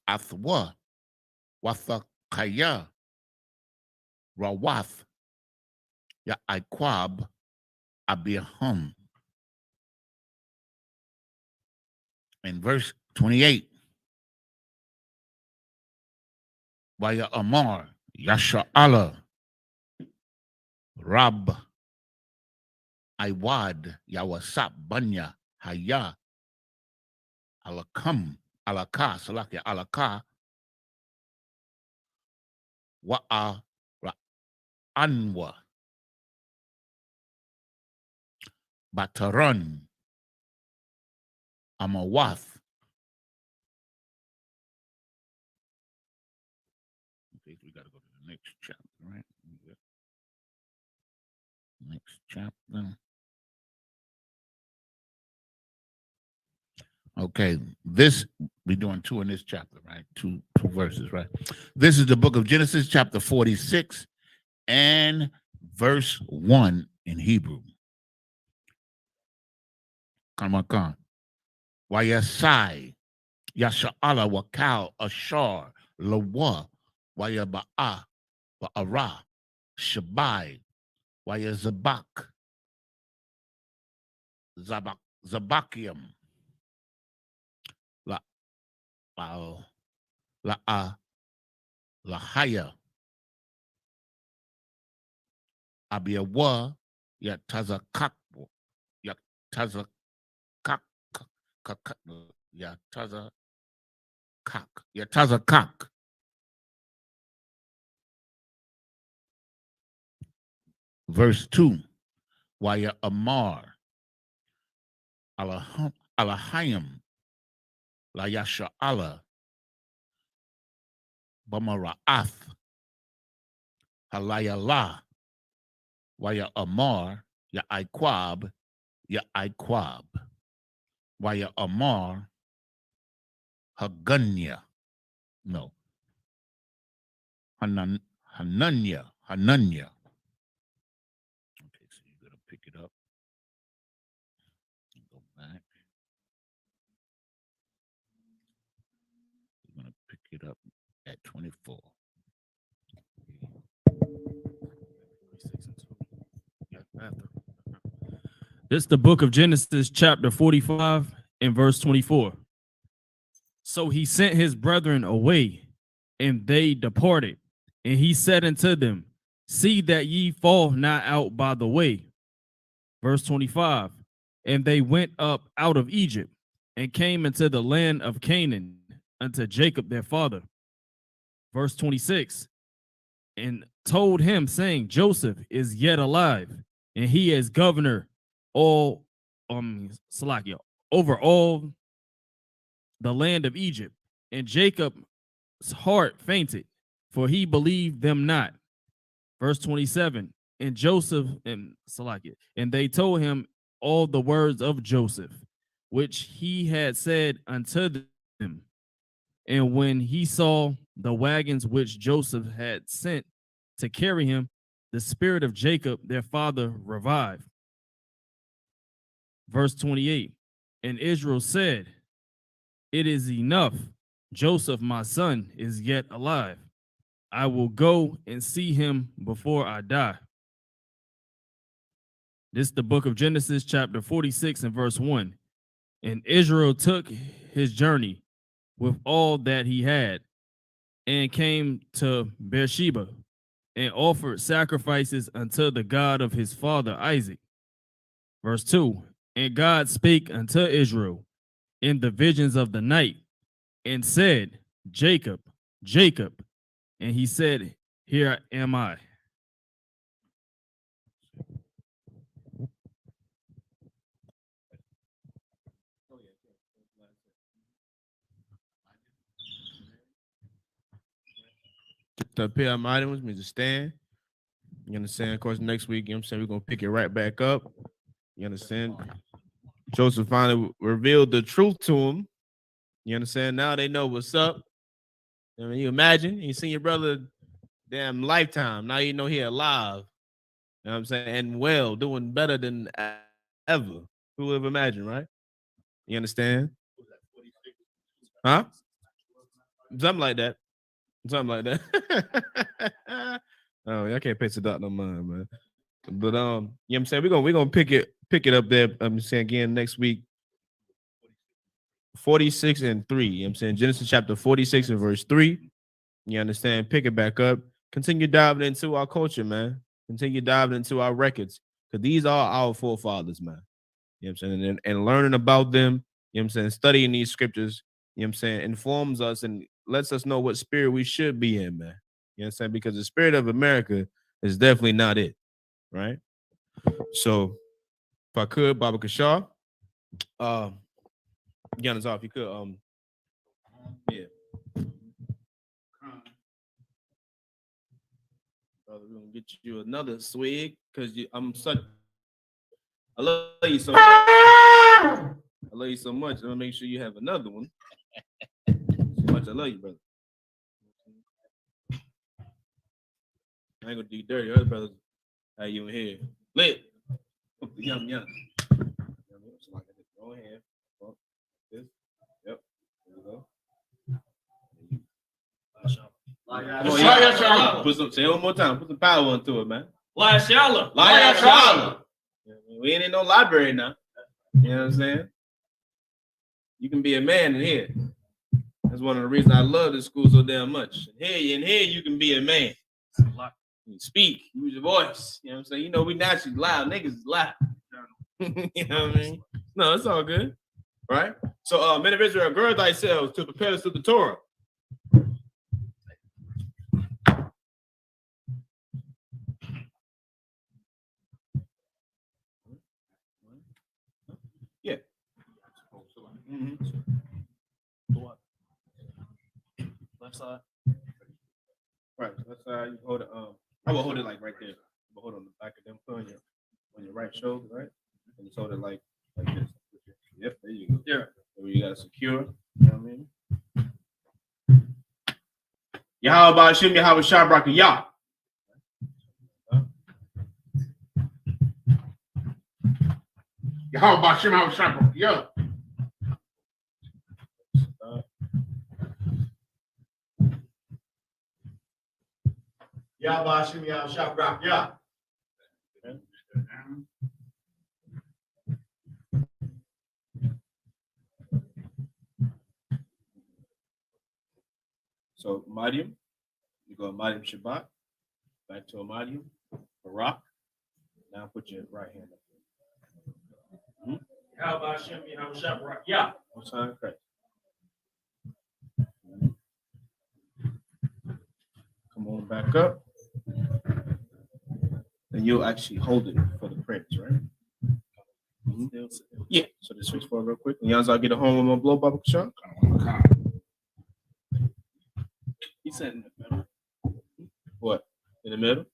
Athwa, Wathakaya, Rawath, Ya'aikwab, Abiham. In verse 28, Waya Amar, Yasha'ala, Rab, Iwad, Yawasap, Banya, Haya, Alakam, Alaka, Salakia, Alaka, Wa'a, Anwa, Bataran, Amawath. Okay, we got to go to the next chapter, right? Next chapter. Okay, this we're doing two in this chapter, right? Two verses, right? This is the book of Genesis, chapter 46, and verse 1 in Hebrew. Come on. Wayasai, Yasha'ala, Wakal, Ashar, Lawa, Wayaba'a, Ba'ara, Shabai, Wayazabak, Zabakium, Lahaya, Abiyawa, Yatazakak, Yatazakak, Yatazakak. Verse 2, Waya Amar, Alahayim, Layasha Allah, Bamara'ath, Halayala, Waya Amar, Ya'aikwab, Waya Amar, Hagunya, no, Hananya. Okay, so you're gonna pick it up. Go back. You're gonna pick it up at 24. This is the book of Genesis, chapter 45, and verse 24. So he sent his brethren away, and they departed. And he said unto them, see that ye fall not out by the way. Verse 25. And they went up out of Egypt, and came into the land of Canaan, unto Jacob their father. Verse 26. And told him, saying, Joseph is yet alive, and he is governor over all the land of Egypt. And Jacob's heart fainted, for he believed them not. Verse 27. And Joseph and they told him all the words of Joseph, which he had said unto them. And when he saw the wagons which Joseph had sent to carry him, the spirit of Jacob their father revived. Verse 28. And Israel said, it is enough. Joseph, my son, is yet alive. I will go and see him before I die. This is the book of Genesis, chapter 46, and verse 1. And Israel took his journey with all that he had, and came to Beersheba, and offered sacrifices unto the God of his father Isaac. Verse 2. And God spake unto Israel in the visions of the night, and said, Jacob, Jacob. And he said, here am I. The pair of items means to stand. You understand? Of course, next week, you know what I'm saying, we're gonna pick it right back up. You understand? Joseph finally revealed the truth to him. You understand? Now they know what's up. I mean, you imagine you seen your brother damn lifetime. Now you know he alive. You know what I'm saying? And well, doing better than ever. Who would have imagined, right? You understand? Huh? Something like that. Something like that. Oh, I can't pay Sadat no mind, man. But you know what I'm saying? We're gonna pick it up there. I'm saying again next week. 46 and 3. You know what I'm saying? Genesis chapter 46 and verse 3. You understand? Pick it back up. Continue diving into our culture, man. Continue diving into our records. Because these are our forefathers, man. You know what I'm saying? And learning about them, you know what I'm saying? Studying these scriptures, you know what I'm saying, informs us and lets us know what spirit we should be in, man. You know what I'm saying? Because the spirit of America is definitely not it, right? So, if I could, Baba Kashar, Giannis off, you could, yeah. Brother, we're gonna get you another swig because I'm such. I love you so much. I love you so much. I'm gonna make sure you have another one. So much I love you, brother. I ain't gonna do you dirty. Other brothers, how you in here? Lit. Yum. Go ahead. This. Yep. There we go. Come on, yeah. Put some. Say it one more time. Put some power into it, man. Shala. We ain't in no library now. You know what I'm saying? You can be a man in here. That's one of the reasons I love this school so damn much. In here, you can be a man. You speak, use your voice. You know what I'm saying? You know, we naturally loud. Niggas is loud. You know what I mean? No, it's all good. Right? So, men of Israel, gird thyself to prepare us to the Torah. Yeah. Left side. Right. Left side. You hold it. I will hold it like right there. But hold on the back of them. Put on your right shoulder, right? And just hold it like this. Yep. There you go. Yeah. Where you gotta secure. You know what I mean? Yahweh Ba'ashim Yahweh Shabrak Yah. Yahweh Ba'ashim Yahweh Shabrak Yah. Yahweh Hashem Yahweh Shabrak Yah. So Mariam, you go Mariam Shabbat, back to a Mariam, Barak. Now put your right hand up. Yahweh Hashem Yahweh Shabrak Yah. One time, correct. Come on back up. And you'll actually hold it for the prayers, right? Mm-hmm. Yeah. So just switch forward real quick. And y'all, I'll get a home with my blow Baba Kashar. He said in the middle. What? In the middle?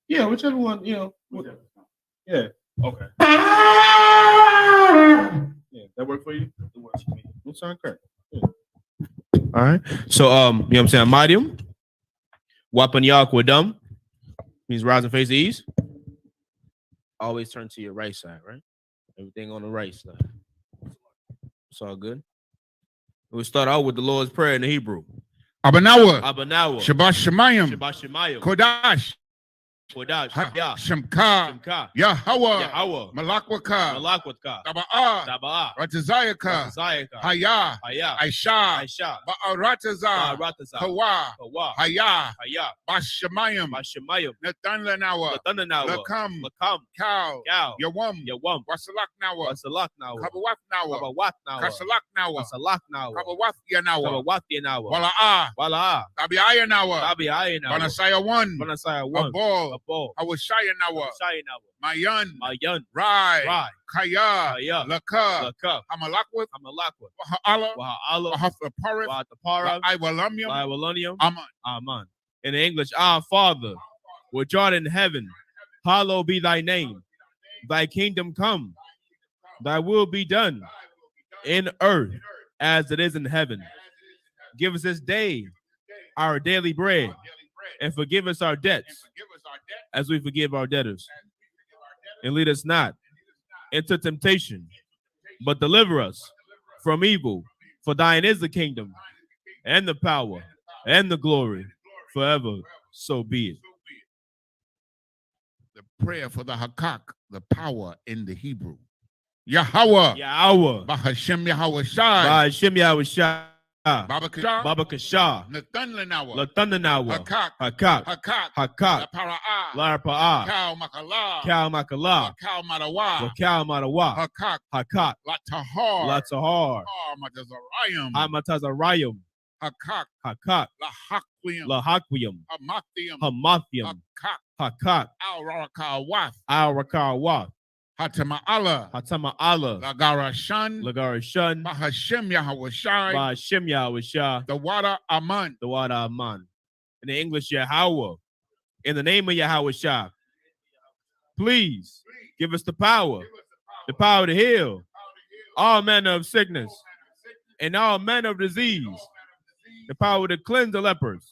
Yeah, whichever one, you know. Yeah. Okay. Yeah, that work for you? It works for me. That sound correct. Yeah. All right. So you know what I'm saying? Medium. Wapan Yakwadum means rise and face the east. Always turn to your right side, right? Everything on the right side. It's all good. We'll start out with the Lord's Prayer in the Hebrew. Abanawa. Shabbat Shemayim. Shemayim. Kodash. Kodash. Shemka. Yahweh. Malakwaka. Malakwaka. Taba'ah. Ratazayaka. Haya. Aisha. Ba'arataza. Kawa. Haya. Bashemayim. Nathan Lanawa. Lakam. Cow. Yawam. Wasalak Nawa. Kabawaf Nawa. Kasalak Nawa. Kabawaf Yanawa. Wala'ah. Tabi'aya Nawa. Banasaya 1. Awashaya Nawa. Mayan. Rai. Kaya. Laka. Hamalakwat. Ha'ala. Hafaparif. Iwalamium. Amen. In English, our Father, which art in heaven, hallowed be thy name. Thy kingdom come. Thy will be done in earth as it is in heaven. Give us this day our daily bread, and forgive us our debts as we forgive our debtors. And lead us not into temptation, but deliver us from evil. For thine is the kingdom, and the power, and the glory, forever. So be it. The prayer for the Hakak, the power in the Hebrew. Yahweh. Yahweh. Bahashem Yahweh Shai. Bahashem Yahweh Shai. Baba Kashah. Baba Kashah. Nathan Lenawa. Latandanawa. Hakak. Hakak. Hakak. Hakak. Lapara'a. Larpa'a. Kal Makala. Kal Makala. Kal Madawa. Wakal Madawa. Hakak. Hakak. Latahar. Latahar. Matazarayim. Hamatazarayim. Hakak. Hakak. Lahakwium. Lahakwiyam. Hamathium. Hamathium. Hakak. Hakak. Al-Rakawaf. Al-Rakawa. Hatama'ala. Hatama'ala. Lagarashan. Lagarashan. Bahashem Yahweh Shai. Bahashem Yahweh Shah. The water Aman. The water Aman. In the English, Yahweh. In the name of Yahweh Shah. Please give us the power to heal all manner of sickness and all manner of disease, the power to cleanse the lepers,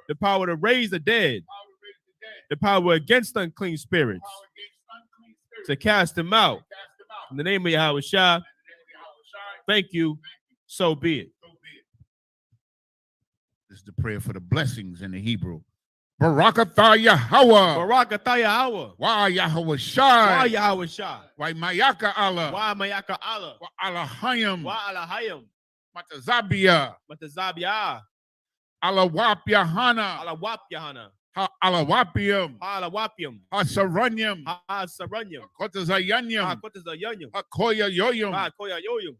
the power to raise the dead, the power against unclean spirits, to cast them out. In the name of Yahweh Shah, thank you, so be it. This is the prayer for the blessings in the Hebrew. Barakatah Yahweh. Barakatah Yahweh. Why Yahweh Why Shai. Yahweh Shah? Why Mayaka Allah. Why Mayaka Allah? Why Alahayim. Why Alahayim? Matazabia. Matazabia. Alawap Yahana. Alawap Yahana. Alawapium. Alawapium. Hasaranyam. Saranyam. Kotazayanyam. Kotazayanyam. Hakoya Yoyum. Koya Yoyum.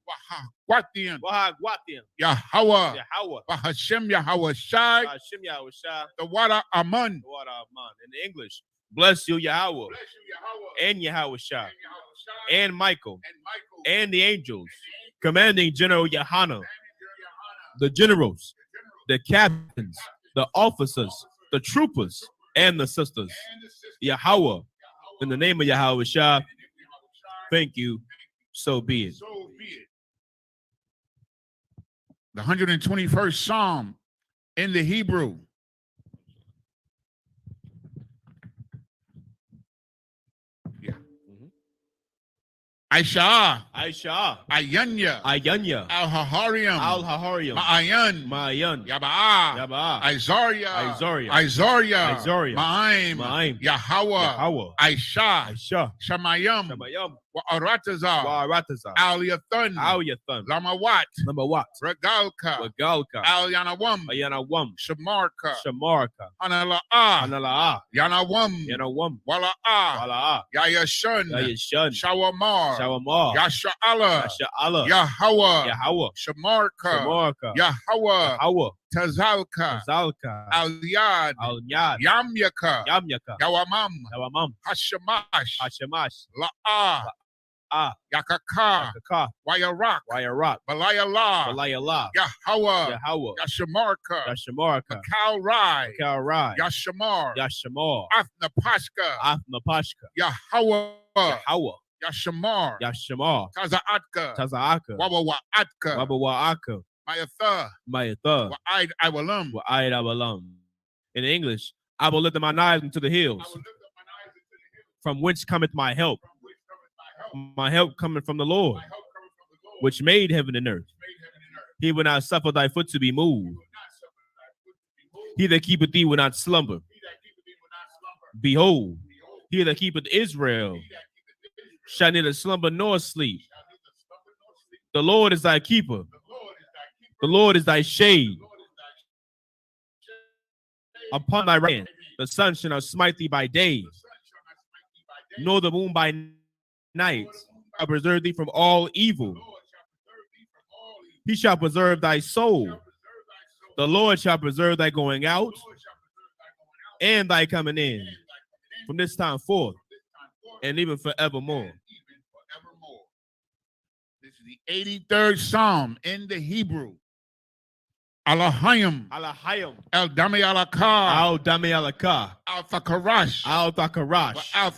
Wahagwatian. Wahagwatian. Yahweh. Yahweh. Bahashem Yahweh Shai. Hashem Yahweh Shah. The water Aman. The water Aman. In the English, bless you, Yahweh. And Yahweh Shah. And Michael. And the angels. Commanding General Yahana. The generals. The captains. The officers. The troopers. And the sisters. Yahweh. In the name of Yahweh Shah. Thank you. So be it. The 121st Psalm in the Hebrew. Yeah. Aisha. Aisha. Ayanya. Ayanya. Al-Hahariam. Al-Hahariam. Ma'ayan. Ma'ayan. Yaba'a. Yaba'a. Izaria. Izaria. Izaria. Izaria. Ma'aim. Ma'aim. Yahweh. Yahweh. Aisha. Aisha. Shamayam. Shamayam. Wa'aratazar. Wa'aratazar. Al-Yathan. Al-Yathan. Lamawat. Number what? Regalka. Wagalka. Al-Yanawam. Ayanawam. Shamarka. Shamarka. Anala'a. Anala'a. Yanawam. Yanawam. Wala'a. Wala'a. Yayashun. Yayishun. Shawamar. Shawamar. Yasha'ala. Yasha'ala. Yahweh. Yahweh. Shamarka. Shamarka. Yahweh. Yahweh. Tazalka. Zalka. Al-Yad. Al-Yad. Yamyaka. Yamyaka. Yawamam. Yawamam. Hashamash. Hashemash. La'a. Yakaka. Yakaka. Wayarak. Wayarak. Balayala. Balayala. Yahweh. Yahweh. Yashamarka. Yashamarka. Kalrai. Kalrai. Yashamar. Yashamar. Athnapashka. Athnapashka. Yahweh. Yahweh. Yashamar. Yashamar. Tazaatka. Tazaaka. Wawawaatka. Wabawaaka. Mayatha. Mayatha. Wa'aid Iwalam. Wa'aid Abalam. In English, I will lift up my eyes into the hills. From whence cometh my help? My help cometh from the Lord, which made heaven and earth. He will not suffer thy foot to be moved. He that keepeth thee will not slumber. Behold, he that keepeth Israel shall neither slumber nor sleep. The Lord is thy keeper. The Lord is thy shade upon thy right hand. The sun shall not smite thee by day, nor the moon by night. I preserve thee from all evil. He shall preserve thy soul. The Lord shall preserve thy going out and thy coming in from this time forth and even forevermore. This is the 83rd Psalm in the Hebrew. Alahayim. Alahayim. El Dami Alaka. Al Dami Alaka. Al Thakarash. Al Thakarash. Al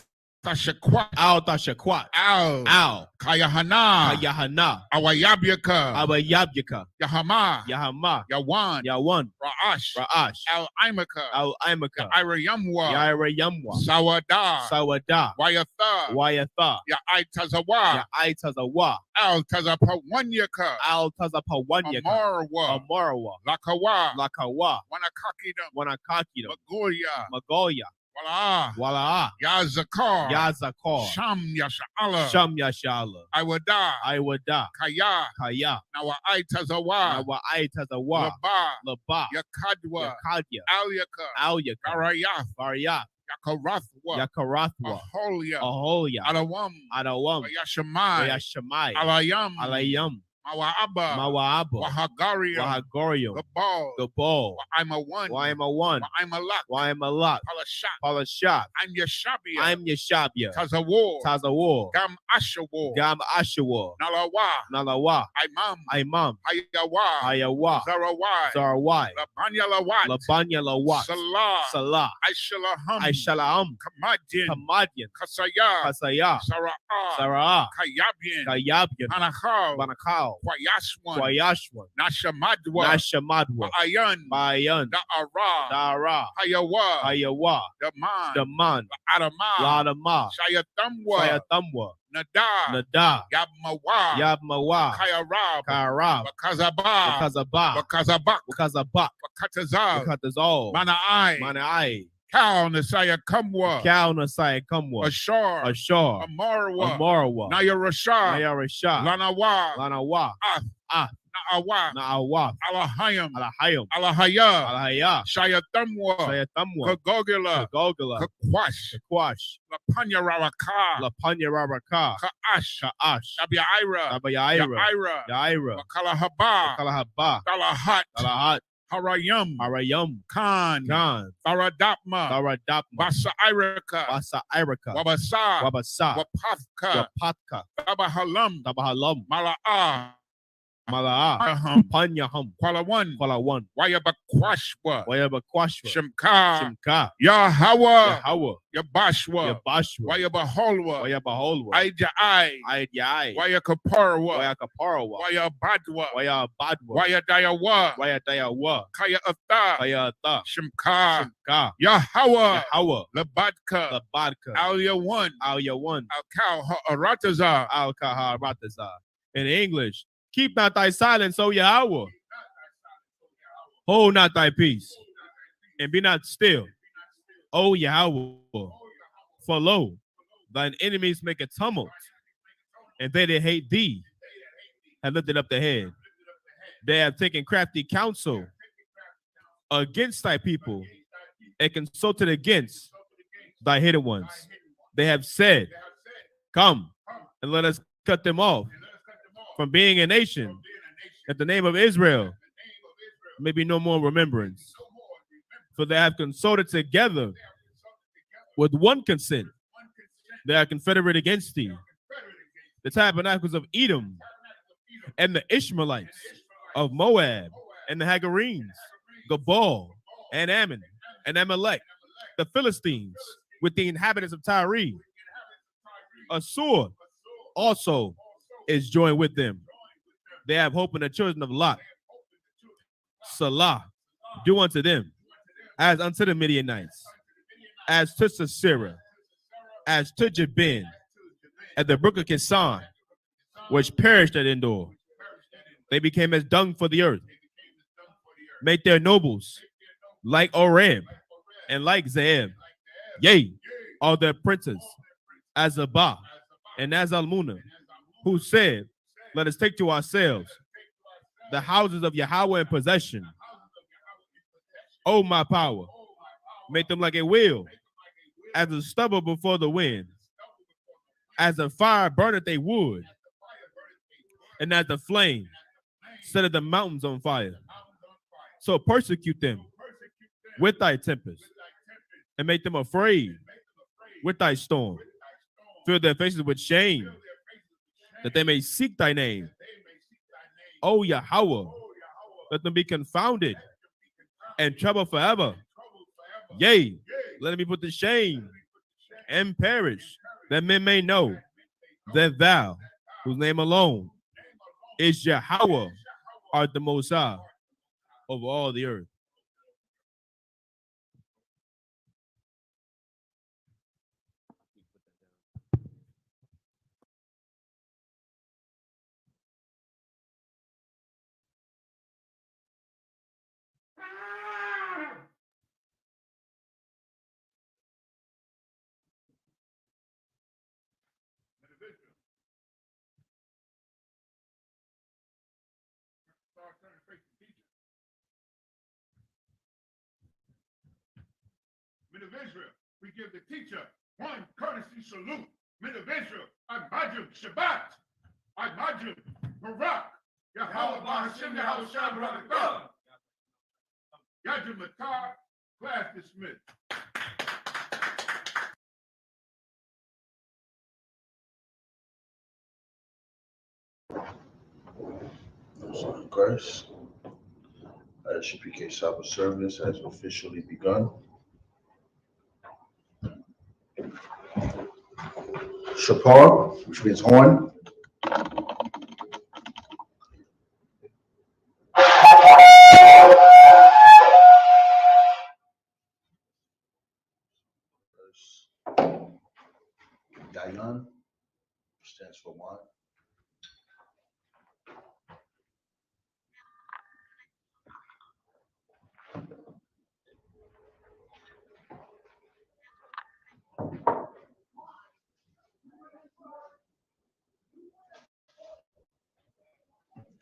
Tashakwat. Al Tashakwat, Al. Al Kayahana. Kayahana, Awayabyaka. Abayabyaka, Yahama. Yahama, Yawan. Yawan, Ra'ash. Ra'ash, Al Imaka. Al Imaka, Irayamwa. Yaira Yamwa, Sawada. Sawada, Wayatha. Wayatha, Ya Aitazawa. Yaitazawa, Al Tazapawanyaka. Al Tazapawanyaka, Amarwa. Amarawa, Lakawa. Lakawa, Wanakakidam. Wanakakidam, Magoya. Magoya, Wala. Wala'a, Yazakar. Yazakar, Sham Yasha'ala. Sham Yashala, Iwada. Iwada, Kaya. Kaya, Nawa Aitazawa. Nawa Aitazawa, Laba. Laba, Yakadwa. Yakadya, Alyaka. Alyaka, Garayath. Varya, Yakarathwa. Yakarathwa, Aholia. Aholia, Alawam. Adawam, Yashamai. Yashamai, Alayam. Alayam, Mawaaba. Mawa'aba, Wahagarium. Wahagorium, Gabal. Gabal, I'm a one. Waimawan, I'm a lot. Waimalak, Palashat. Palashat, I'm Yashabia. I'm Yeshabia, Tazawar. Tazawar, Gam Ashawar. Gam Ashawar, Nalawa. Nalawa, Imam. Imam, Hayawa. Hayawa, Zarawai. Zarawai, Labanya Lawat. Labanya Lawat, Salah. Salah, Aishalaham. Aishalaham, Kamadin. Kamadian, Kasaya. Kasaya, Sara'ah. Sarah, Kayabian. Kayabian, Panachal. Banakal, Kwayashwan. Kwayashwan, Nashamadwa. Nashamadwa, Ayan. Bayan, Da'ara. Dara, Hayawa. Hayawa, Daman. Daman, Adama. Ladama, Shayatamwa. Sayatamwa, Nada. Nada, Yabmawa. Yabmawa, Kayarab. Karab, Bakazaba. Kazaba, Bakazabak. Kazabak, Bakatazal. Katazal, Mana'ai. Manai, Kal Nasaya Kamwa. Kal Nasai Kamwa, Ashar. Ashar, Amarwa. Amarwa, Naya Rashah. Nayarasha, Lanawa. Lanawa, Na'awa. Na'awa, Alahayam. Alahayam, Alahaya. Alahaya, Shayatamwa. Sayatamwa, Kagogila. Kagogala, Kakwash. Kakwash, Lapanya Rawaka. Lapanya Rabaka, Ka'ash. Ka'ash, Shabiaira. Abayaira, Yaira. Yaira, Makalahaba. Kalahaba, Dalahat. Alahat, Harayam. Arayam, Khan. Khan, Faradapma. Daradapma, Basa Iraka. Basa Iraka, Wabasa. Wabasa, Wapathka. Wapatka, Tabahalam. Tabahalam, Mala'ah. Mala'a, Aham. Panyaham, Kwalawan. Kwalawan, Wayabakwashwa. Wayabakwashwa, Shimka. Shimka, Yahawa. Yahawa, Yabashwa. Yabashwa, Wayabaholwa. Wayabaholwa, Aija'ai. Ayadiyai, Wayakaparwa. Wayakaparawa, Wayabadwa. Wayabadwa, Wayadayawa. Wayadayawa, Kaya Atha. Kayata, Shimka. Shimka, Yahawa. Yahawa, Labadka. Labadka, Alyawan. Al-Yawan, Al-Kal Ha'arataza. Al-Kaharataza. In English, keep not thy silence, O Yahweh. Hold not thy peace, and be not still, O Yahweh. For lo, thine enemies make a tumult, and they that hate thee have lifted up the head. They have taken crafty counsel against thy people, and consulted against thy hidden ones. They have said, come, and let us cut them off from being a nation, that the name of Israel may be no more remembrance. For they have consulted together with one consent. They are confederate against thee. The tabernacles of Edom and the Ishmaelites of Moab and the Hagarenes, Gabal and Ammon and Amalek, the Philistines with the inhabitants of Tyre. Assur also is joined with them. They have hope in the children of Lot. Salah, do unto them as unto the Midianites, as to Sisera, as to Jabin, at the brook of Kison, which perished at Endor. They became as dung for the earth. Make their nobles like Oreb and like Zeeb. Yea, all their princes, as Abah and as Almunah, who said, let us take to ourselves the houses of Yahweh in possession. Oh, my power, make them like a wheel, as a stubble before the wind, as a fire burneth a wood, and as the flame setteth the mountains on fire. So persecute them with thy tempest, and make them afraid with thy storm. Fill their faces with shame, that they may seek thy name. O Yahweh, let them be confounded and troubled forever. Yea, let them be put to shame and perish. that men may know that thou, whose name alone is Yahweh, art the Most High over all the earth. Men of Israel, we give the teacher one courtesy salute. Men of Israel, Imagine Shabbat, Imagine Barak, Yahweh Hashem, Yahweh Shabbat, Yajim Matar, class dismissed. Christ. SPK Sabbath Service has officially begun. Shapar, which means horn. Dayan stands for wine.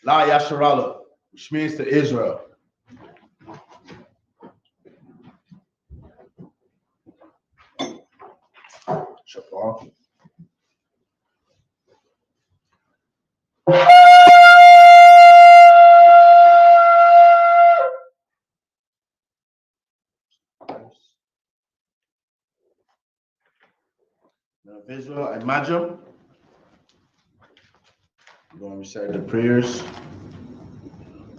La Yasharala, which means to Israel. Shapar. Men of Israel, Imagine. We're going to recite the prayers,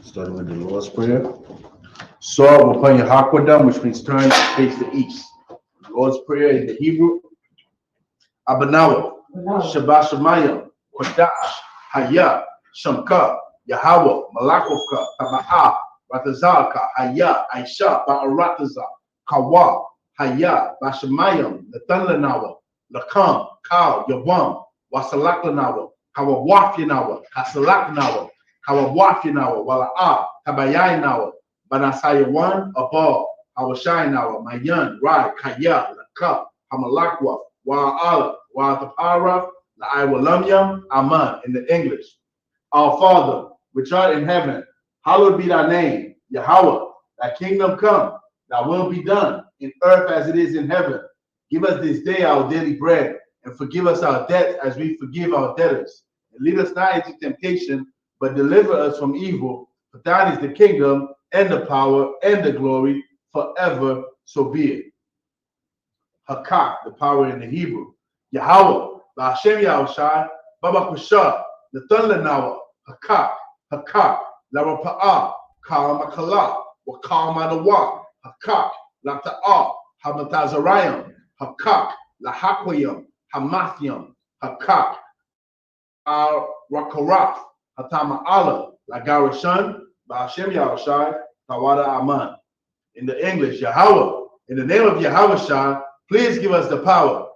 starting with the Lord's Prayer. Saw upon your Hakwadam, which means turn and face the east. The Lord's Prayer in the Hebrew. Abanawa, Shabbat Shemayim, Kodash, Haya, Shamka, Yahweh, Malakovka, Taba'a, Ratazaka, Haya, Aisha, Ba'arataza, Kawa, Haya, Bashamayim, Natanlanawa, Lakam, Kal, Yawam, Wasalaklanawa, Kawawafyanawa, Kasalaknawa, Kawawafyanawa, Wala'a, Tabayayanawa, Banasayawan, Abal, Hawashayanawa, Mayan, Rai, Kaya, Laka, Hamalakwa, Wa'ala, Wa'atapara, La'iwalamya, Aman, in the English. Our Father, which art in heaven, hallowed be thy name, Yahweh, thy kingdom come, thy will be done, in earth as it is in heaven. Give us this day our daily bread, and forgive us our debts as we forgive our debtors. And lead us not into temptation, but deliver us from evil. For thine is the kingdom, and the power, and the glory, forever, so be it. Hakak, the power in the Hebrew. Yahweh, Ba'ashem Yahushai, Baba Kusha, Natan Lanawa, Hakak, Hakak, Larapa'ah, Karamakala, Wakamadawa, Hakak, Lata'ah, Hamatazarayam, Hakak, Lahakwayam, Hamathiam, Hakak, Rakaraf, Hatama Allah, Lagarashan, Ba'ashem Yahushai, Tawada Aman. In the English, Yahweh, in the name of Yahushai, please give us the power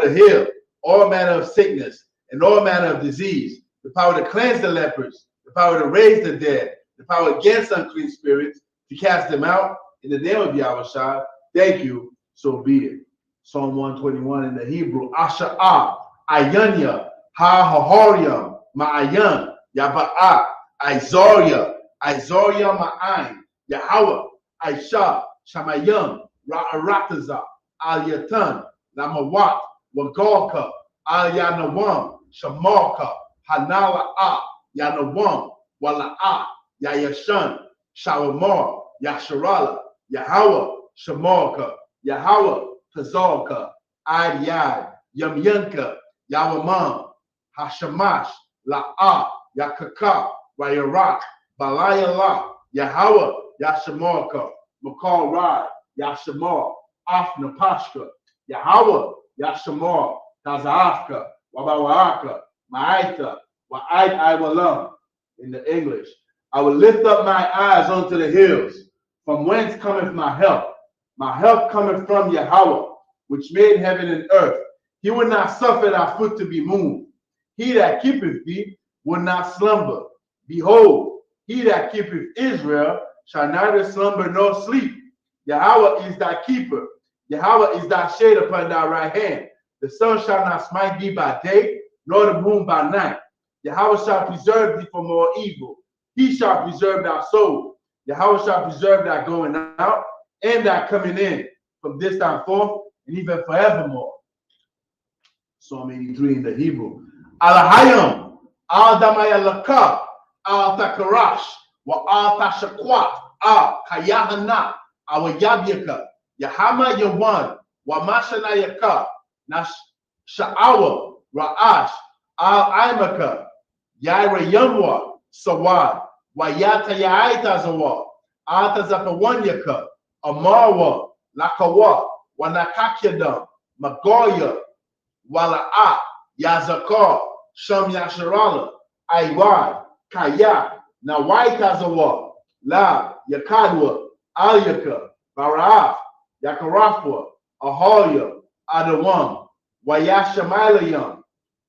to heal all manner of sickness and all manner of disease, the power to cleanse the lepers, the power to raise the dead, the power against unclean spirits, to cast them out. In the name of Yahushua, thank you, so be it. Psalm 121 in the Hebrew, Asha'ah, Ayanya, Ha-Hahoryam, Ma'ayan, Yaba'a, Izoria, Ma'ain, Yahweh, Aisha, Shamayam, Ra'arataza, Al-Yatan, Lamawat, Wagalka, Al-Yanawam, Shamarka, Hanala'a, Yanawam, Wala'a, Yayashan, Shawamar, Yasharala, Yahweh, Shamarka, Yahweh, Tazalka, Adiyad, Yamyanka, Yawamam, Hashamash, La'a, Yakaka, Rayarak, Balayala, Yahweh, Yashamarka, Makal Rai, Yashamar, Afna Pashka, Yahweh, Yashamar, Tazaafka, Wabawaaka, Ma'aita, Wa'ait Iwalam in the English. I will lift up my eyes unto the hills, from whence cometh my help. My help cometh from Yahweh, which made heaven and earth. He will not suffer thy foot to be moved. He that keepeth thee will not slumber. Behold, he that keepeth Israel shall neither slumber nor sleep. Yahweh is thy keeper. Yahweh is thy shade upon thy right hand. The sun shall not smite thee by day, nor the moon by night. Yahweh shall preserve thee from all evil. He shall preserve thy soul. Yahweh shall preserve thy going out and thy coming in from this time forth and even forevermore. Psalm 83 in the Hebrew. Alahayim, al damaya lakab, al takarash, wa al tashakwat, al kayahana, al yabyaka, Yahama yawan, wa mashana yakab, nash sha'awa, ra'ash, al aimaka, yaira yamwa, sawad, wa yata yaita zawad, ata zakawanyaka, amarwa, lakawa, wa nakakyadam, magoya, Wala'a, Yazakar, Sham Yasharala, Aiwad, Kaya, Nawaitazawa, La, Yakadwa, Alyaka, Bara'af, Yakarafwa, Aholia, Adawam, Wayashamalayam,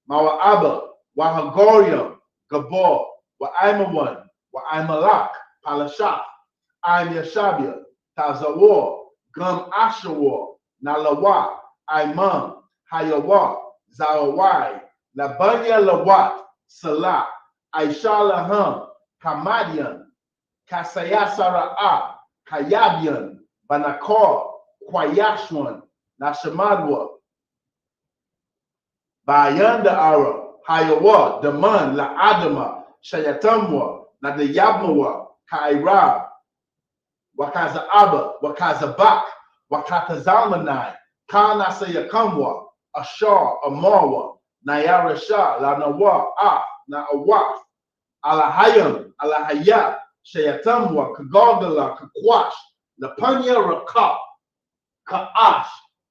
Mawa'aba, Wahagoriam, Gabor, Wa'aimawan, Wa'aimalak, Palashaf, Aim Yashabia, Tazawar, Gum Ashawar, Nalawa, Aiman, Hayawa, Zawai, Labanya Lawat, Salah, Aisha Laham, Kamadian, Kasayasara'a, Kayabian, Banakor, Kwayashwan, Nashamadwa, Bayanda Ara, Hayawa, Daman, La Adama, Shayatamwa, Nadayabmawa, Kaira, Wakaza Abba, Wakaza Bak, Wakata Zalmanai, Kana Sayakamwa, Ashar, Amarwa, Nayara Shah, La Nawa, Naawaf, Alahayam, Alahaya, Shayatamwa, Kagogala, Kakwash, Lapanya Raka, Kaash,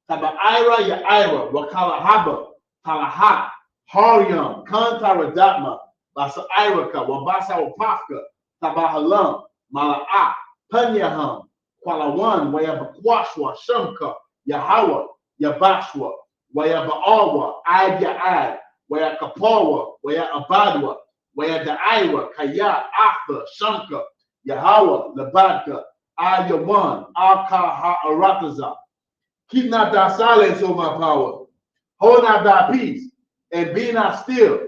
Tabaira Yaira, Wakalahaba, Talahat, Haryam, Kantara Datma, Basa Iraka, Wabasa Wapafka, Tabahalam, Mala'a, Panyaham, Kwalawan, Wayabakwashwa, Shamka, Yahawa, Yabashwa, Waya Ba'awa, Aya Ya'ad, Waya Kapawa, Waya Abadwa, Waya Da'ira, Kaya, Afa, Shamka, Yahawa, Labadka, Ayawan, Alka Arataza. Keep not thy silence, O my power. Hold not thy peace, and be not still,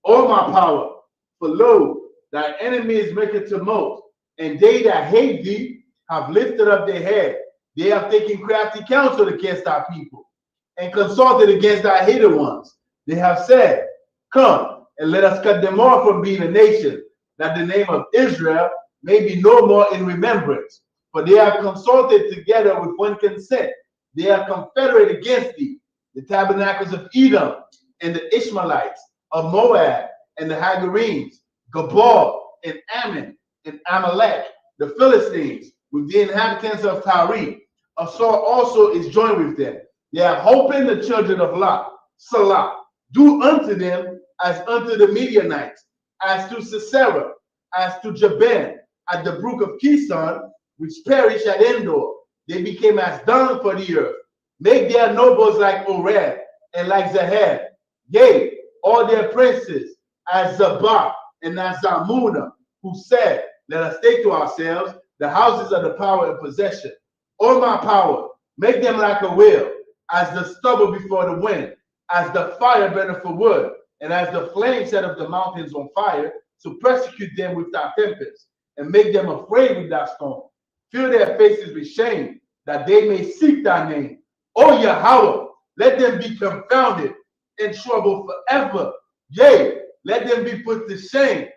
O my power. For lo, thy enemies make a tumult, and they that hate thee have lifted up their head. They have taken crafty counsel against thy people, and consulted against thy hated ones. They have said, come, and let us cut them off from being a nation, that the name of Israel may be no more in remembrance. For they have consulted together with one consent. They are confederate against thee, the tabernacles of Edom, and the Ishmaelites, of Moab, and the Hagarenes, Gabor, and Ammon, and Amalek, the Philistines, with the inhabitants of Tyre. Asar also is joined with them. They have hope in the children of Lot. Salah, do unto them as unto the Midianites, as to Sisera, as to Jabin, at the brook of Kison, which perished at Endor. They became as dung for the earth. Make their nobles like Oreb and like Zahab. Yea, all their princes as Zabah and as Zamuna, who said, let us take to ourselves the houses of the power and possession. O my power, make them like a wheel, as the stubble before the wind, as the fire burneth for wood, and as the flame set of the mountains on fire, to persecute them with thy tempest, and make them afraid with thy storm. Fill their faces with shame, that they may seek thy name. O Yahweh, let them be confounded and troubled forever. Yea, let them be put to shame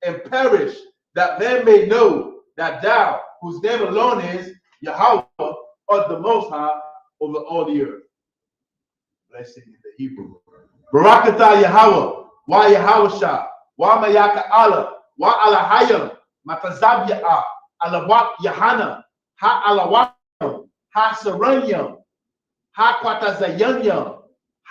and perish, that men may know that thou, whose name alone is Yahweh, art the Most High over all the earth. Blessed is the Hebrew. Barakatah Yahweh, wa Yahweh Shah, wa Mayaka Allah, wa Alahayim, Matazabya'a, Alawak Yahana, Ha Alawak, Ha Saranyam, Ha Kwatazayanyam,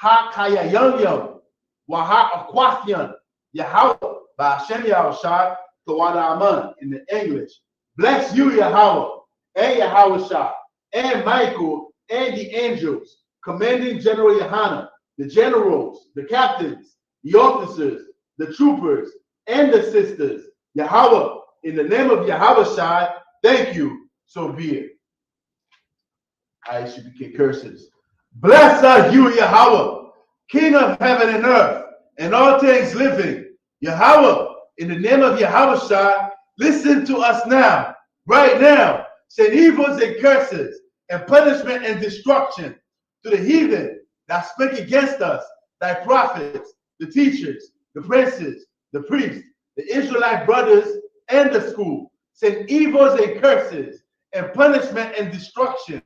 Ha Kaya Yum, Waha Aquathian, Yahweh, by Hashem Yahushai, Tawada Aman in the English. Bless you, Yahweh, and Yahweh Shah, and Michael, and the angels, commanding General Yohanan, the generals, the captains, the officers, the troopers, and the sisters. Yahweh, in the name of Yahweh Shai, thank you, so be it. I should be curses. Bless us, you, Yahweh, King of heaven and earth, and all things living. Yahweh, in the name of Yahweh Shai, listen to us now, right now. Send evils and curses, and punishment and destruction to the heathen that speak against us, thy prophets, the teachers, the princes, the priests, the Israelite brothers, and the school. Send evils and curses, and punishment and destruction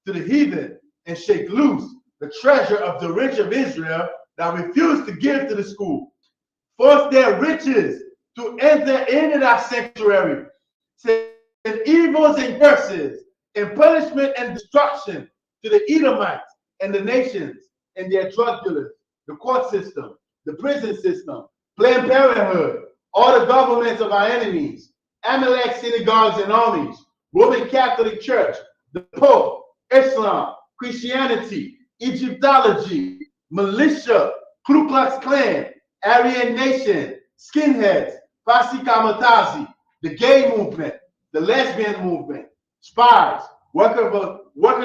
to the heathen, and shake loose the treasure of the rich of Israel that refuse to give to the school. Force their riches to enter into that sanctuary. Send evils and curses, and punishment and destruction to the Edomites and the nations and their drug dealers, the court system, the prison system, Planned Parenthood, all the governments of our enemies, Amalek synagogues and armies, Roman Catholic Church, the Pope, Islam, Christianity, Egyptology, militia, Ku Klux Klan, Aryan Nation, skinheads, Pasi Kamatazi, the gay movement, the lesbian movement, spies, workers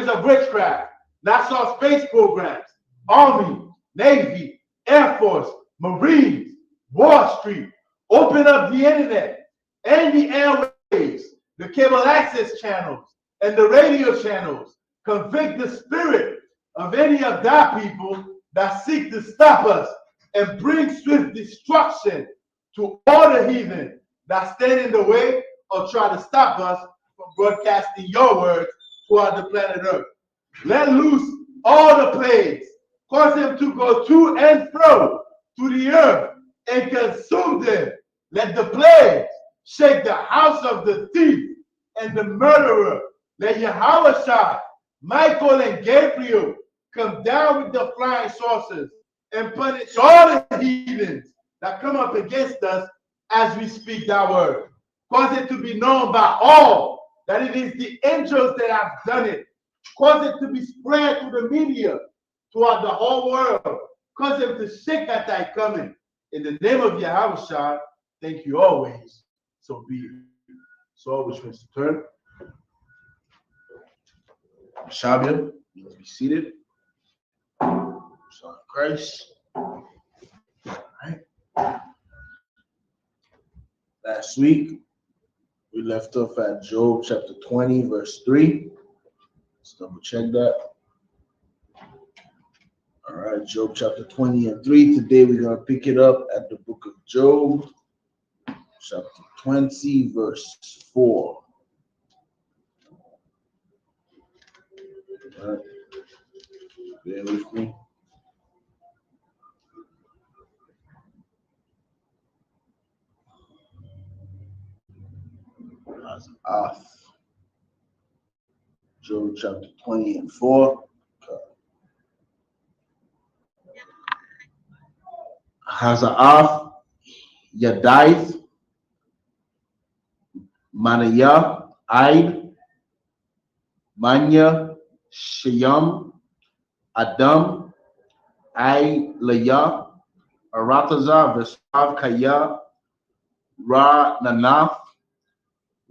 of witchcraft, NASA space programs, Army, Navy, Air Force, Marines, Wall Street, open up the internet and the airwaves, the cable access channels, and the radio channels. Convict the spirit of any of thy people that seek to stop us, and bring swift destruction to all the heathen that stand in the way or try to stop us from broadcasting your words throughout the planet Earth. Let loose all the plagues, cause them to go to and fro to the earth and consume them. Let the plagues shake the house of the thief and the murderer. Let Yahweh Shai, Michael, and Gabriel come down with the flying saucers and punish all the heathens that come up against us as we speak that word. Cause it to be known by all that it is the angels that have done it. Cause it to be spread through the media throughout the whole world. Cause them to shake at thy coming. In the name of Yahweh Shai, thank you always. So be it. So which means to turn. Shabbat, let's be seated. Son of Christ. All right. Last week, we left off at Job chapter 20, verse 3. Let's double check that. All right, Job chapter 20 and 3. Today, we're going to pick it up at the book of Job, chapter 20, verse 4. All right. Bear with me. That's off. Job chapter 20 and 4. Haza'af, Yadaith, Manayah, Aid, Manya, Shayam, Adam, Layah, Aratazah, Vesav, Kaya, Ra, Nanaf,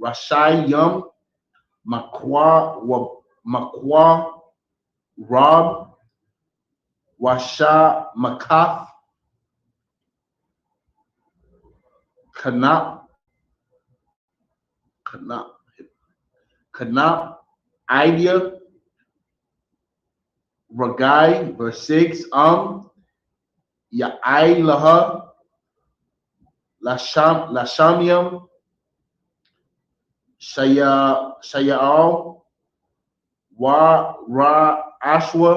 Rashayam, Makwa, Rob, Washa, Makath, Kanap, Idea, Ragai, verse 6, Ya'ai Laha, Lashamiam, Shaya'al, Ra Ashwa,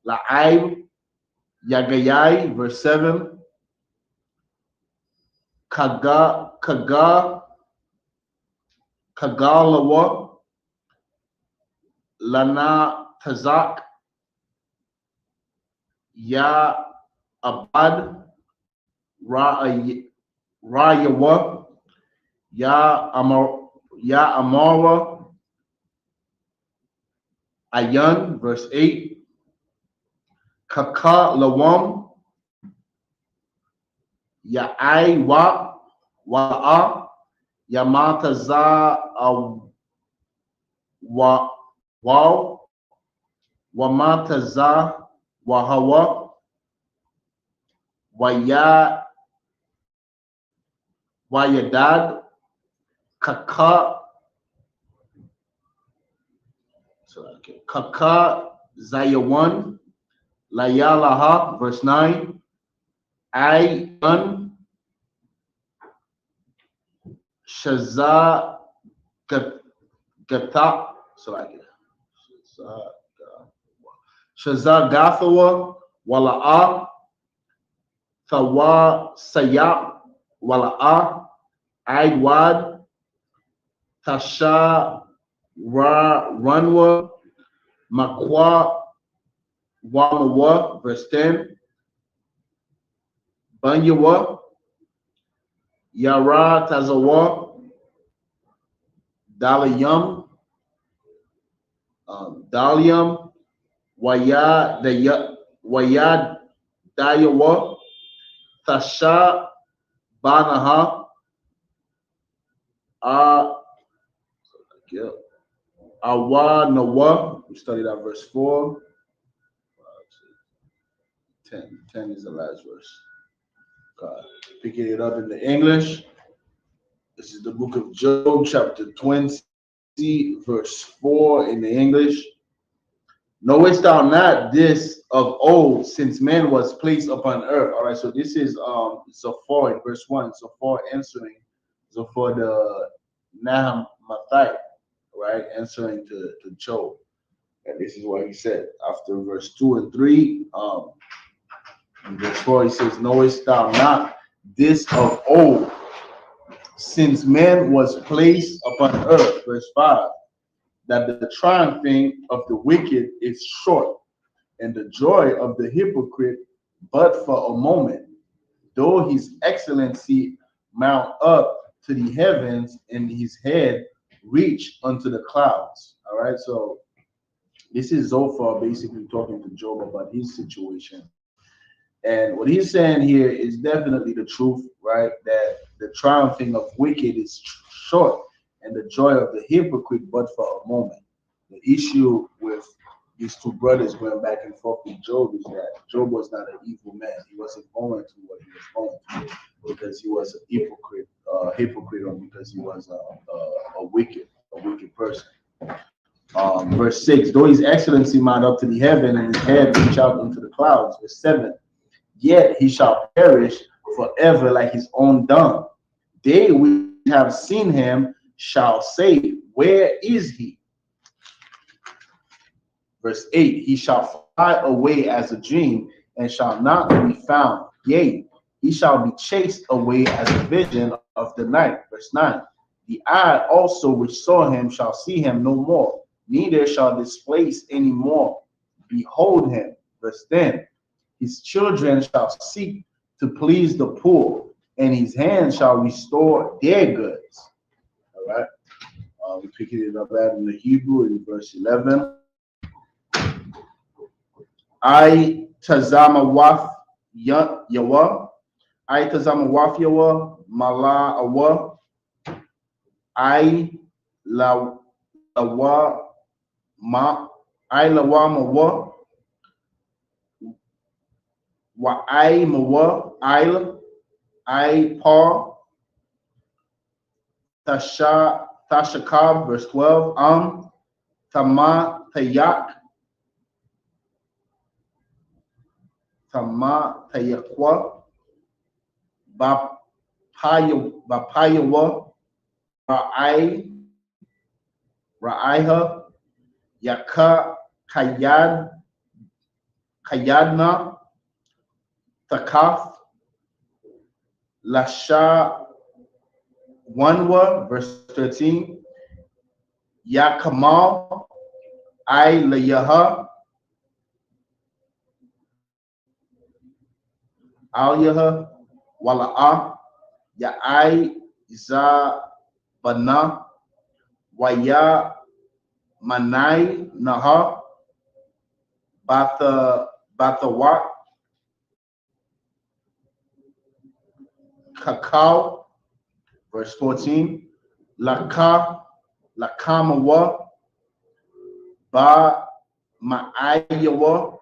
La'aib, Yagayai, verse 7, Kagalawa, Lana Tazak, Ya Abad, Rayawa, Ya Amara, Ayan, verse 8, Kaka Lawam, Ya'ai Wa'a, Yamata Za Waw, Wamata Za Wahawa, Wayadad, Kaka, Kaka Zayawan, Layalaha, verse 9, Ayan, Shaza Gata, Shaza Gathawa, Wala'a, Thawa Sayap, Wala'a, Aidwad, Tasha Ranwa, Makwa Wamawa, verse 10, Banyawa, Yara Tazawa, Dalayam, Daliam, Wayad Dayawa, Tasha Banaha, Awa Nawa. We studied that verse 4. 10 is the last verse. Picking it up in the English. This is the book of Job, chapter 20, verse 4 in the English. Knowest thou not this of old, since man was placed upon earth? All right, so this is Zophar in verse 1. Zophar answering Zophar the Nahamathite, right? Answering to Job. And this is what he said after verse 2 and 3. In verse 4, he says, knowest thou not this of old, since man was placed upon earth? Verse 5, that the triumphing of the wicked is short, and the joy of the hypocrite but for a moment, though his excellency mount up to the heavens and his head reach unto the clouds. All right, so this is Zophar basically talking to Job about his situation. And what he's saying here is definitely the truth, right? That the triumphing of wicked is short, and the joy of the hypocrite but for a moment. The issue with these two brothers going back and forth with Job is that Job was not an evil man. He wasn't going through what he was going through because he was a hypocrite, or because he was a wicked person. Verse 6, though his excellency mount up to the heaven and his head reach out into the clouds. Verse 7, yet he shall perish forever like his own dung. They which have seen him shall say, where is he? Verse 8, he shall fly away as a dream and shall not be found. Yea, he shall be chased away as a vision of the night. Verse 9, the eye also which saw him shall see him no more, neither shall displace any more behold him. Verse 10, his children shall seek to please the poor, and his hand shall restore their goods. All right. We're picking it up in the Hebrew in verse 11. I tazama yawa, I tazama waf yawa, mala awa, I lawa ma, I lawa mawa, wa I mawa, I pa, tashakab, verse 12, tama tayak, Tama Tayakwa, Bapayawa, Ra'aiha, Yaka Kayadna, Takaf, Lasha Wanwa, verse 13, Yakamal, I Layaha, Aliyaha, Wala'ah, Ya'ai, Za, Bana, Waya, Manai, Naha, Bathawat, Kakao, verse 14, Lakamawa, Ba Ma'ayawa,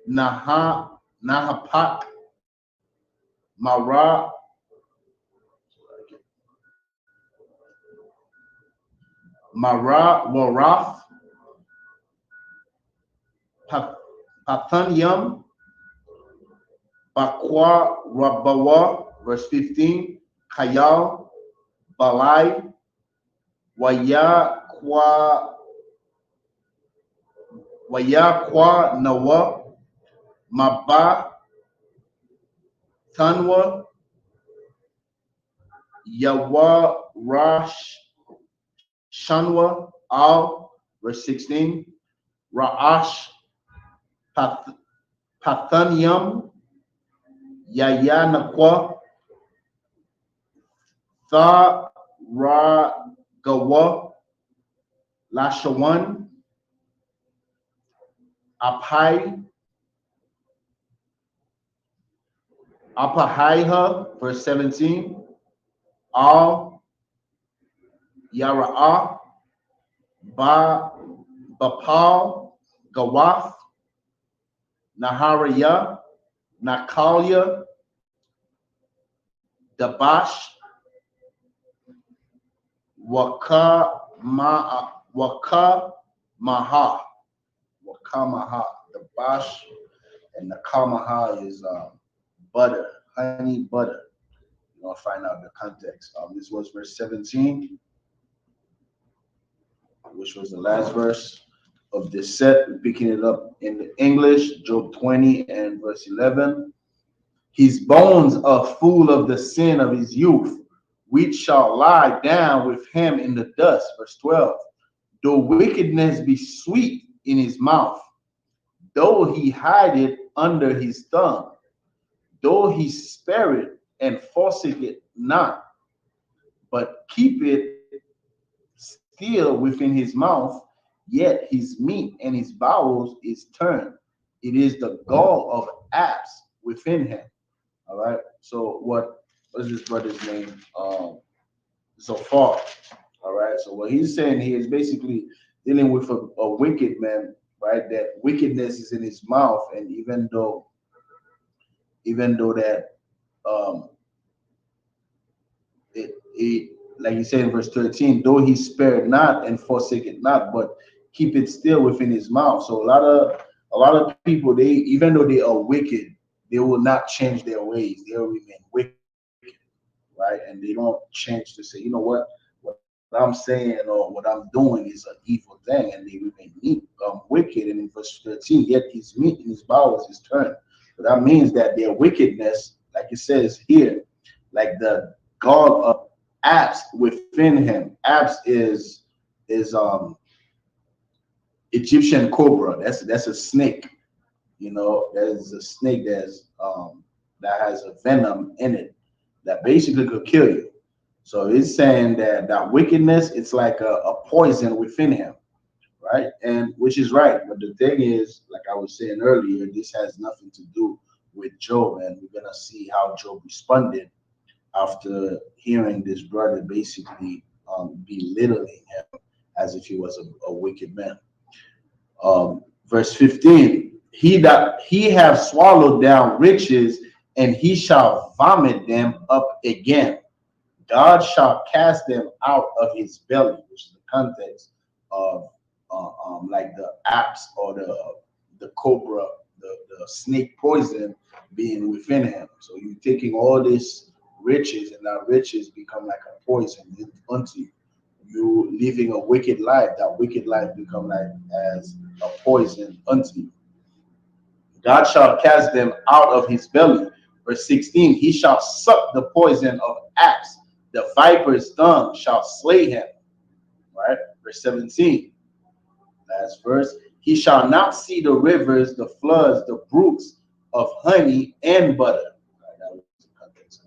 Nahapat, Mara, Warath, Pathanium, Bakwa Rabawa, verse 15, Kayal, Balai, Waya Nawa, Maba, Tanwa, Yawa Rash, Shanwa, Al, verse 16, Ra'ash, Pathanium, Yayanaqua, Tha Ragawa, Lashawan, Apahaiha, verse 17, Al, Yara'ah, Bapal, Gawath, Nahariya, Nakalia, Dabash, Wakamaha, Dabash, and Nakamaha is butter, honey butter. You're gonna find out the context. This was verse 17, which was the last verse of this set. We're picking it up in the English, Job 20 and verse 11. His bones are full of the sin of his youth, which shall lie down with him in the dust. Verse 12. Though wickedness be sweet in his mouth, though he hide it under his tongue, though he spare it and forsake it not, but keep it still within his mouth, yet his meat and his bowels is turned. It is the gall of apes within him. All right. So what is this brother's name? Zophar. All right. So what he's saying here is basically dealing with a wicked man, right? That wickedness is in his mouth, and even though that it like you say in verse 13, though he spared not and forsake it not, but keep it still within his mouth. So a lot of people, they, even though they are wicked, they will not change their ways. They will remain wicked, right? And they don't change to say, you know what I'm saying or what I'm doing is an evil thing, and they remain wicked. And in verse 13, yet his meat and his bowels is turned. So that means that their wickedness, like it says here, like the God of apes within him. Apes is Egyptian cobra. That's a snake. You know, there's a snake that has a venom in it that basically could kill you. So it's saying that wickedness, it's like a poison within him, right? And which is right. But the thing is, like I was saying earlier, this has nothing to do with Job, and we're gonna see how Job responded after hearing this brother basically belittling him as if he was a wicked man. Verse 15, he have swallowed down riches, and he shall vomit them up again. God shall cast them out of his belly, which is the context of like the apes or the cobra, the snake poison being within him. So you're taking all this riches, and that riches become like a poison unto you. You living a wicked life, that wicked life become like as a poison unto you. God shall cast them out of his belly. Verse 16, he shall suck the poison of apes. The viper's tongue shall slay him. Right? Verse 17, last verse. He shall not see the rivers, the floods, the brooks of honey and butter.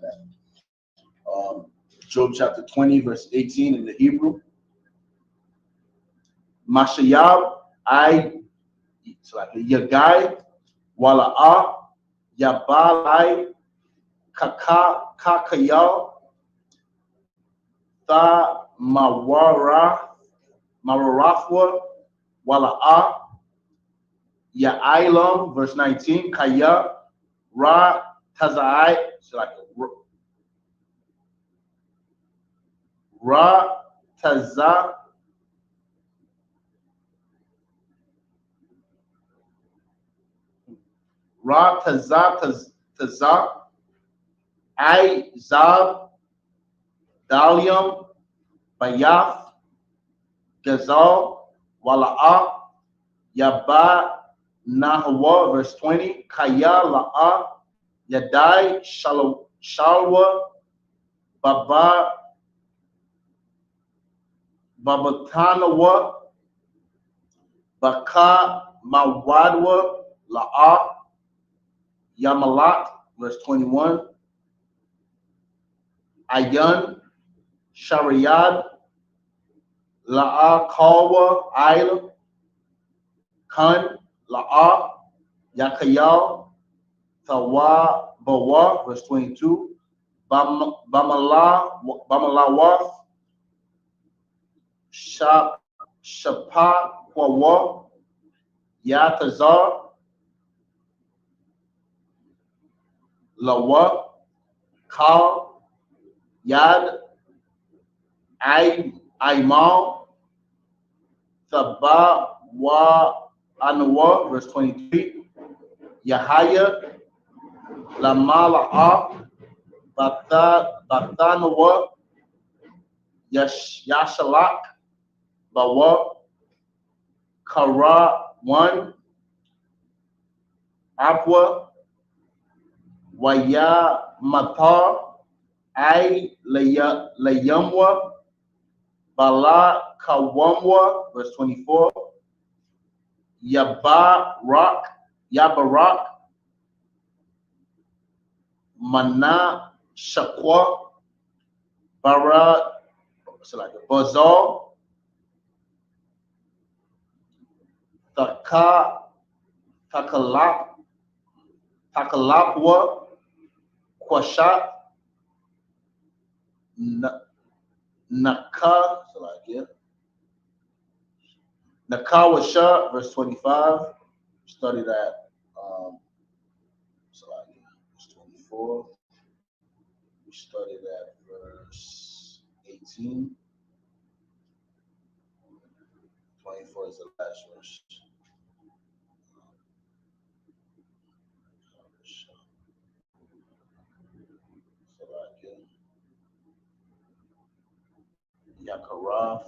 that. Job chapter 20, verse 18 in the Hebrew. Mashayab, it's like Yagai, Wala'ah, Yabalai, Kakayal, Tha Mawarafwa, Wala'ah, Ya'ilam, verse 19, Kaya, Ra Tazai, it's like Ra Taza, Ra Taza, I Zab, Dalium, Bayath, Gazal, Wala'ah, Yaba Nahwa, verse 20, Kaya La'ah, Yadai, Shalwa, Babatanawa, Baka Mawadwa, La'ah, Yamalat, verse 21, Ayan, Shariad, La'ah, Kalwa, Isla, Khan, La'ah, Yakayal, Tawa, Bawa, verse 22, Bamalawath, Shapa, Kwawa, Yatazar, Lawa, Kal, Yad, Aimal, Thaba, Wa, Anawa, verse 23, Yahaya, Lamala'ah, Bathanawa, Yashalak, Bawa, Kara, 1, Apwa, Waya Matar, I Layamwa, Bala Kawamwa, verse 24, Yabarak, Mana Shakwa, Bara, Bazal, Takalapwa, Kwashat, Nakawasha, verse 25. Study that. Verse 24. We studied at verse 18. 24 is the last verse. Yakaraf.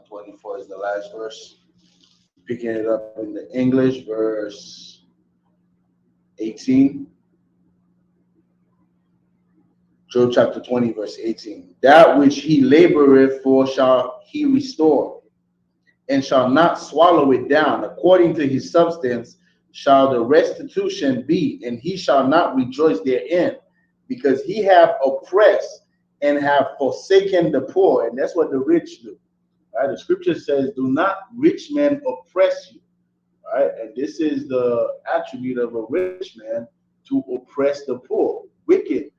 24 is the last verse. Picking it up in the English, verse 18. Job chapter 20, verse 18. That which he laboreth for shall he restore, and shall not swallow it down. According to his substance shall the restitution be, and he shall not rejoice therein, because he have oppressed and have forsaken the poor. And that's what the rich do. Right? The scripture says, do not rich men oppress you. Right? And this is the attribute of a rich man, to oppress the poor. Wicked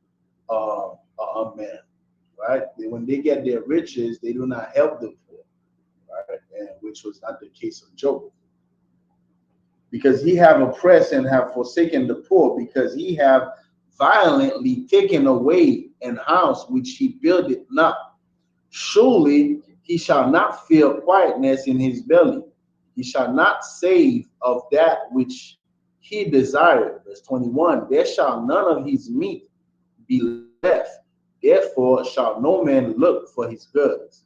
man. Right? When they get their riches, they do not help the poor. Right? And which was not the case of Job. Because he have oppressed and have forsaken the poor, because he have violently taken away an house which he builded not. Surely he shall not feel quietness in his belly. He shall not save of that which he desired. Verse 21, there shall none of his meat be left. Therefore shall no man look for his goods.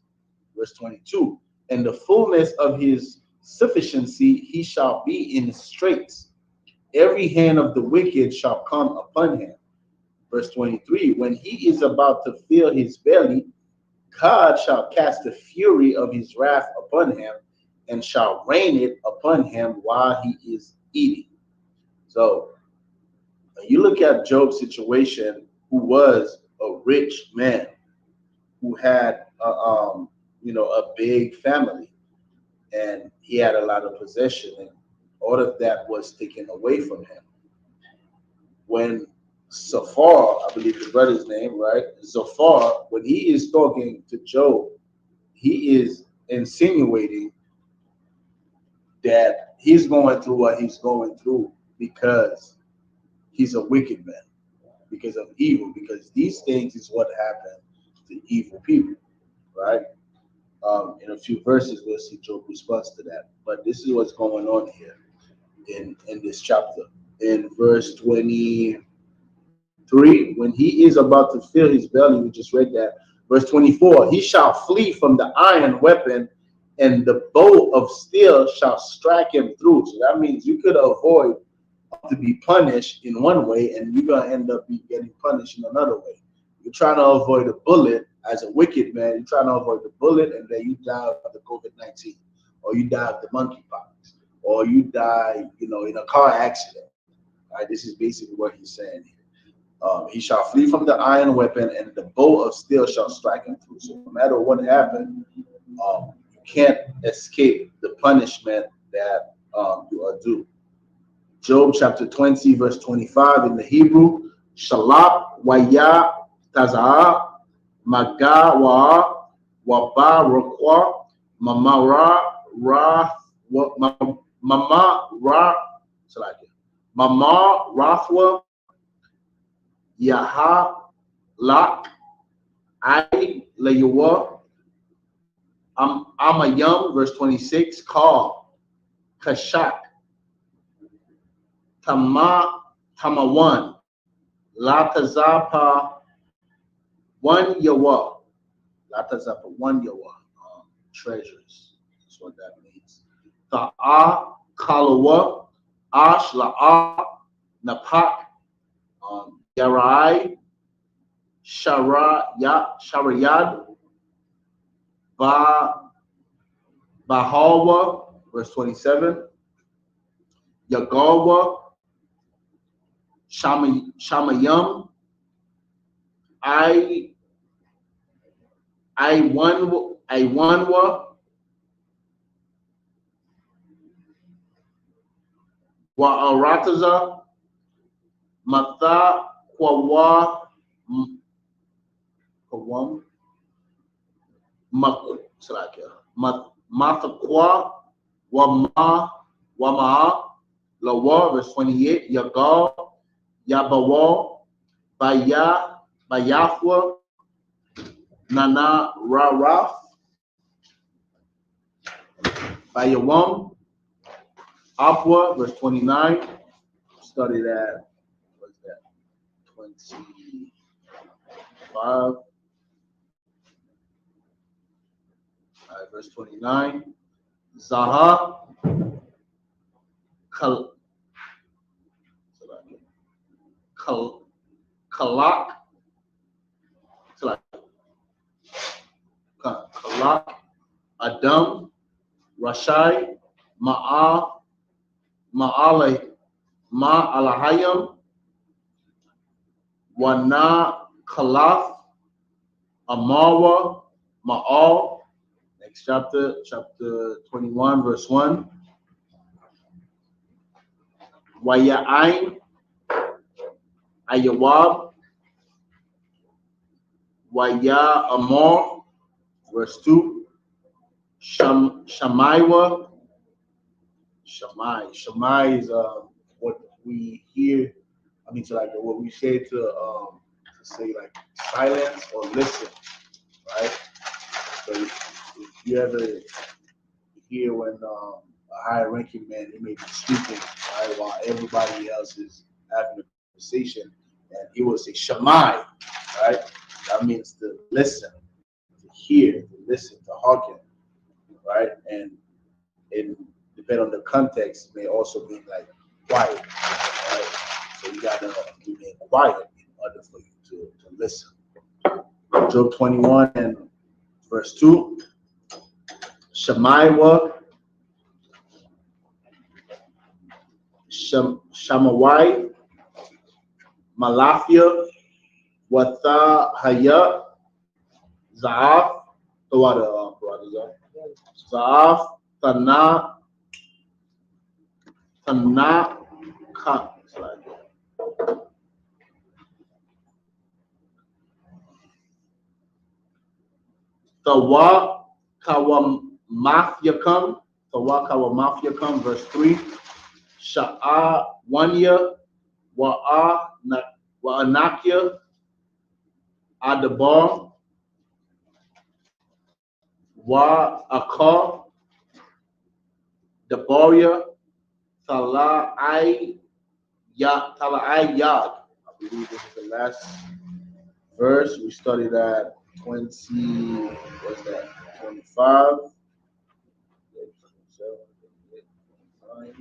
Verse 22, and the fullness of his sufficiency he shall be in straits. Every hand of the wicked shall come upon him. Verse 23, when he is about to fill his belly, God shall cast the fury of his wrath upon him, and shall rain it upon him while he is eating. So You look at Job's situation, who was a rich man, who had a big family, and he had a lot of possession, and all of that was taken away from him. When Safar, I believe the brother's name, right? Zafar, when he is talking to Job, he is insinuating that he's going through what he's going through because he's a wicked man, because of evil, because these things is what happen to evil people, right? In a few verses, we'll see Job responds to that. But this is what's going on here in this chapter. In verse 23, when he is about to fill his belly, we just read that. Verse 24, he shall flee from the iron weapon, and the bow of steel shall strike him through. So that means you could avoid to be punished in one way, and you're going to end up getting punished in another way. You're trying to avoid a bullet as a wicked man. You're trying to avoid the bullet, and then you die of the COVID-19, or you die of the monkeypox, or you die, in a car accident. All right, this is basically what he's saying here. He shall flee from the iron weapon, and the bow of steel shall strike him through. So no matter what happened, you can't escape the punishment that you are due. Job chapter 20, verse 25 in the Hebrew, Shalap waya tazaa maga wa waba rokwa mama rathwa yaha lak I layua amayam, verse 26, call kashak Tamawan, Latazapa, one Yawa, treasures. That's what that means. Ta'a, Kalawa, Ash, La'a, Napak, Yarai, Sharayad, Bahawa, verse 27, Yagawa, Shamayam, Iwanwa, Wa'arataza, Matha, Kwawa, Mathakwa, Wama, Lawa, verse 28, Yagal, Yabawa, Bayafwa, Nana Raraf, Bayawam, Apwa, verse 29. Study that. What's that? 25. Verse 29. Zaha, Kalak, Adam, Rashai, Ma'alahayam, Wana Kalaf, Amawa, Ma'al. Next chapter 21, verse 1. Waya'ain, Ayawab, Waya Amor, verse 2. Shamaiwa. Shamai is what we hear. What we say to say like silence or listen, right? So if you ever hear when a high-ranking man, he may be speaking, right, while everybody else is having a conversation, and he will say Shamai, right? That means to listen, to hear, to listen, to hearken, right? And depending on the context, may also mean like quiet, right? So you gotta remain quiet in order for you to listen. Job 21 and verse 2. Shamaiwa, Shamawai, Malafia, Watha Haya, Zaaf, Zaaf, Tana, Tawa Kawa Mafia come, verse 3. Sha'a Wanya Wa'anakia Adabar Wa'akar Dabaria Tala'ai Yad. I believe this is the last verse. We studied at 20, what's that? 25. All right.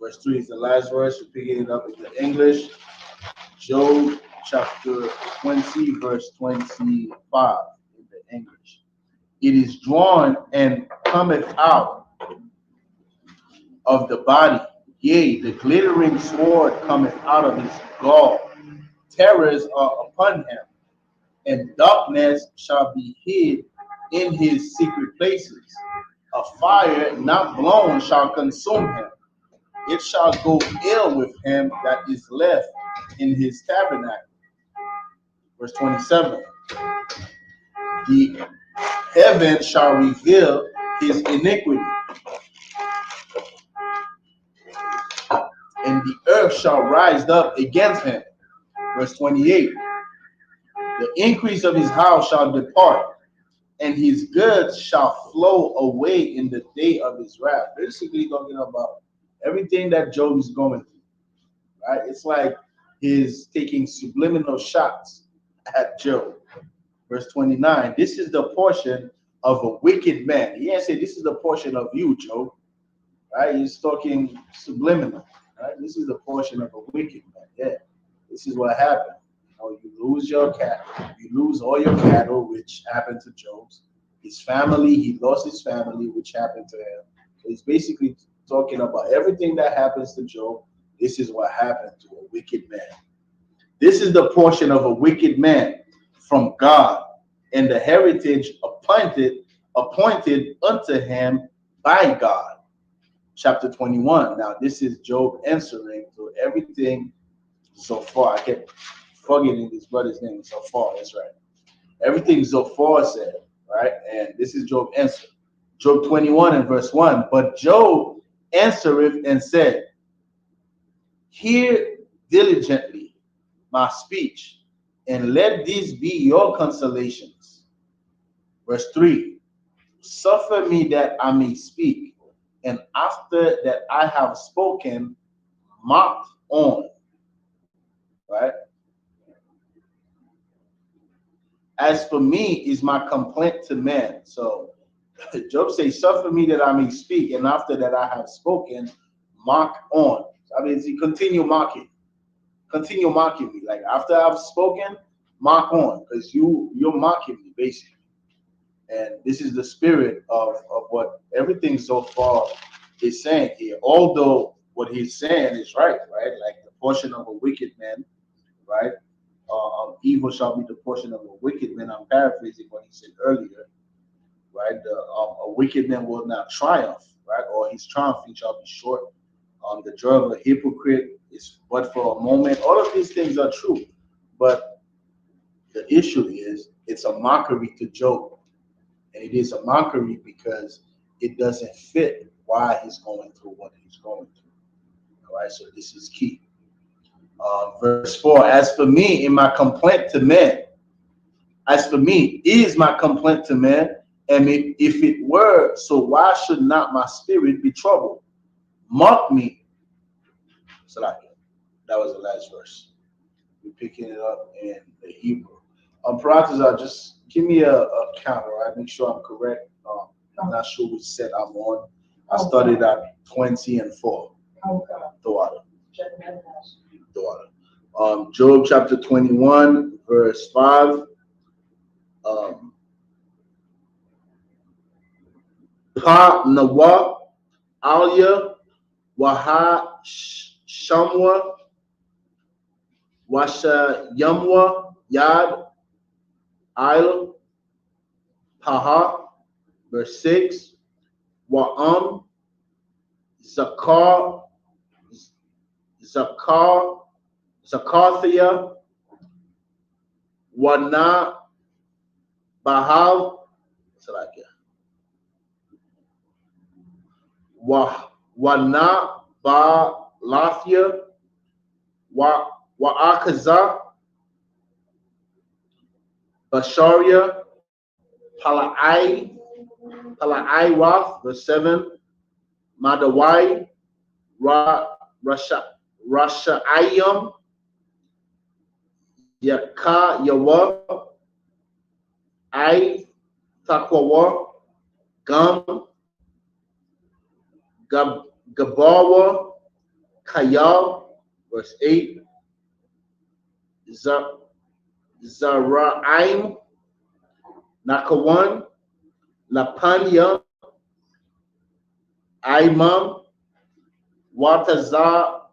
Verse 3 is the last verse. We're picking it up in the English. Job chapter 20, verse 25 in the English. It is drawn and cometh out of the body. Yea, the glittering sword cometh out of his gall. Terrors are upon him, and darkness shall be hid in his secret places. A fire not blown shall consume him. It shall go ill with him that is left in his tabernacle. Verse 27. The heaven shall reveal his iniquity, and the earth shall rise up against him. Verse 28. The increase of his house shall depart, and his goods shall flow away in the day of his wrath. Basically talking about everything that Job is going through, right? It's like he's taking subliminal shots at Job. Verse 29, this is the portion of a wicked man. He ain't say this is the portion of you, Job, right? He's talking subliminal, right? This is the portion of a wicked man. Yeah, this is what happened. You lose your cattle, you lose all your cattle, which happened to Job's. His family, he lost his family, which happened to him. So he's basically talking about everything that happens to Job. This is what happened to a wicked man. This is the portion of a wicked man from God, and the heritage appointed unto him by God. Chapter 21. Now, this is Job answering to everything Zophar. I kept forgetting this brother's name, Zophar. That's right. Everything Zophar said, right? And this is Job answer. Job 21 and verse 1. But Job answereth and said, hear diligently my speech, and let these be your consolations. Verse 3. Suffer me that I may speak, and after that I have spoken, mocked on. Right? As for me is my complaint to man. So Job says, suffer me that I may speak, and after that I have spoken, mock on. I mean, he continue mocking me. Like after I've spoken, mock on, because you're mocking me basically. And this is the spirit of what everything so far is saying here. Although what he's saying is right? Like the portion of a wicked man, right? Evil shall be the portion of a wicked man. I'm paraphrasing what he said earlier, right? A wicked man will not triumph, right? Or his triumphing shall be short. The joy of a hypocrite is but for a moment. All of these things are true, but the issue is it's a mockery to Job, and it is a mockery because it doesn't fit why he's going through what he's going through. All right, so this is key. Verse 4, as for me, in my complaint to men, as for me, is my complaint to men, and if it were, so why should not my spirit be troubled? Mock me. So that was the last verse. We're picking it up in the Hebrew. Pratas, just give me a count, all right? Make sure I'm correct. I'm not sure which set I'm on. I started at 20 and 4. Daughter. Job chapter 21, verse 5. Ha Nawa Alia Waha Shamwa, Washa Yamwa, Yad, Il, Paha, verse 6, Wa'am, Zakar, Zakarthia, Wana, Bahal, what's it like here? Wana, Ba, Lathia, Wa'akaza, Basharia, Pala'ai, verse 7, Madawai, Rasha'ayam, Yaka Yawa, I Takwawa, Gum, Gabawa, Kayal, verse 8, Zaraim, Nakawan, Lapanya, Imam, Wataza,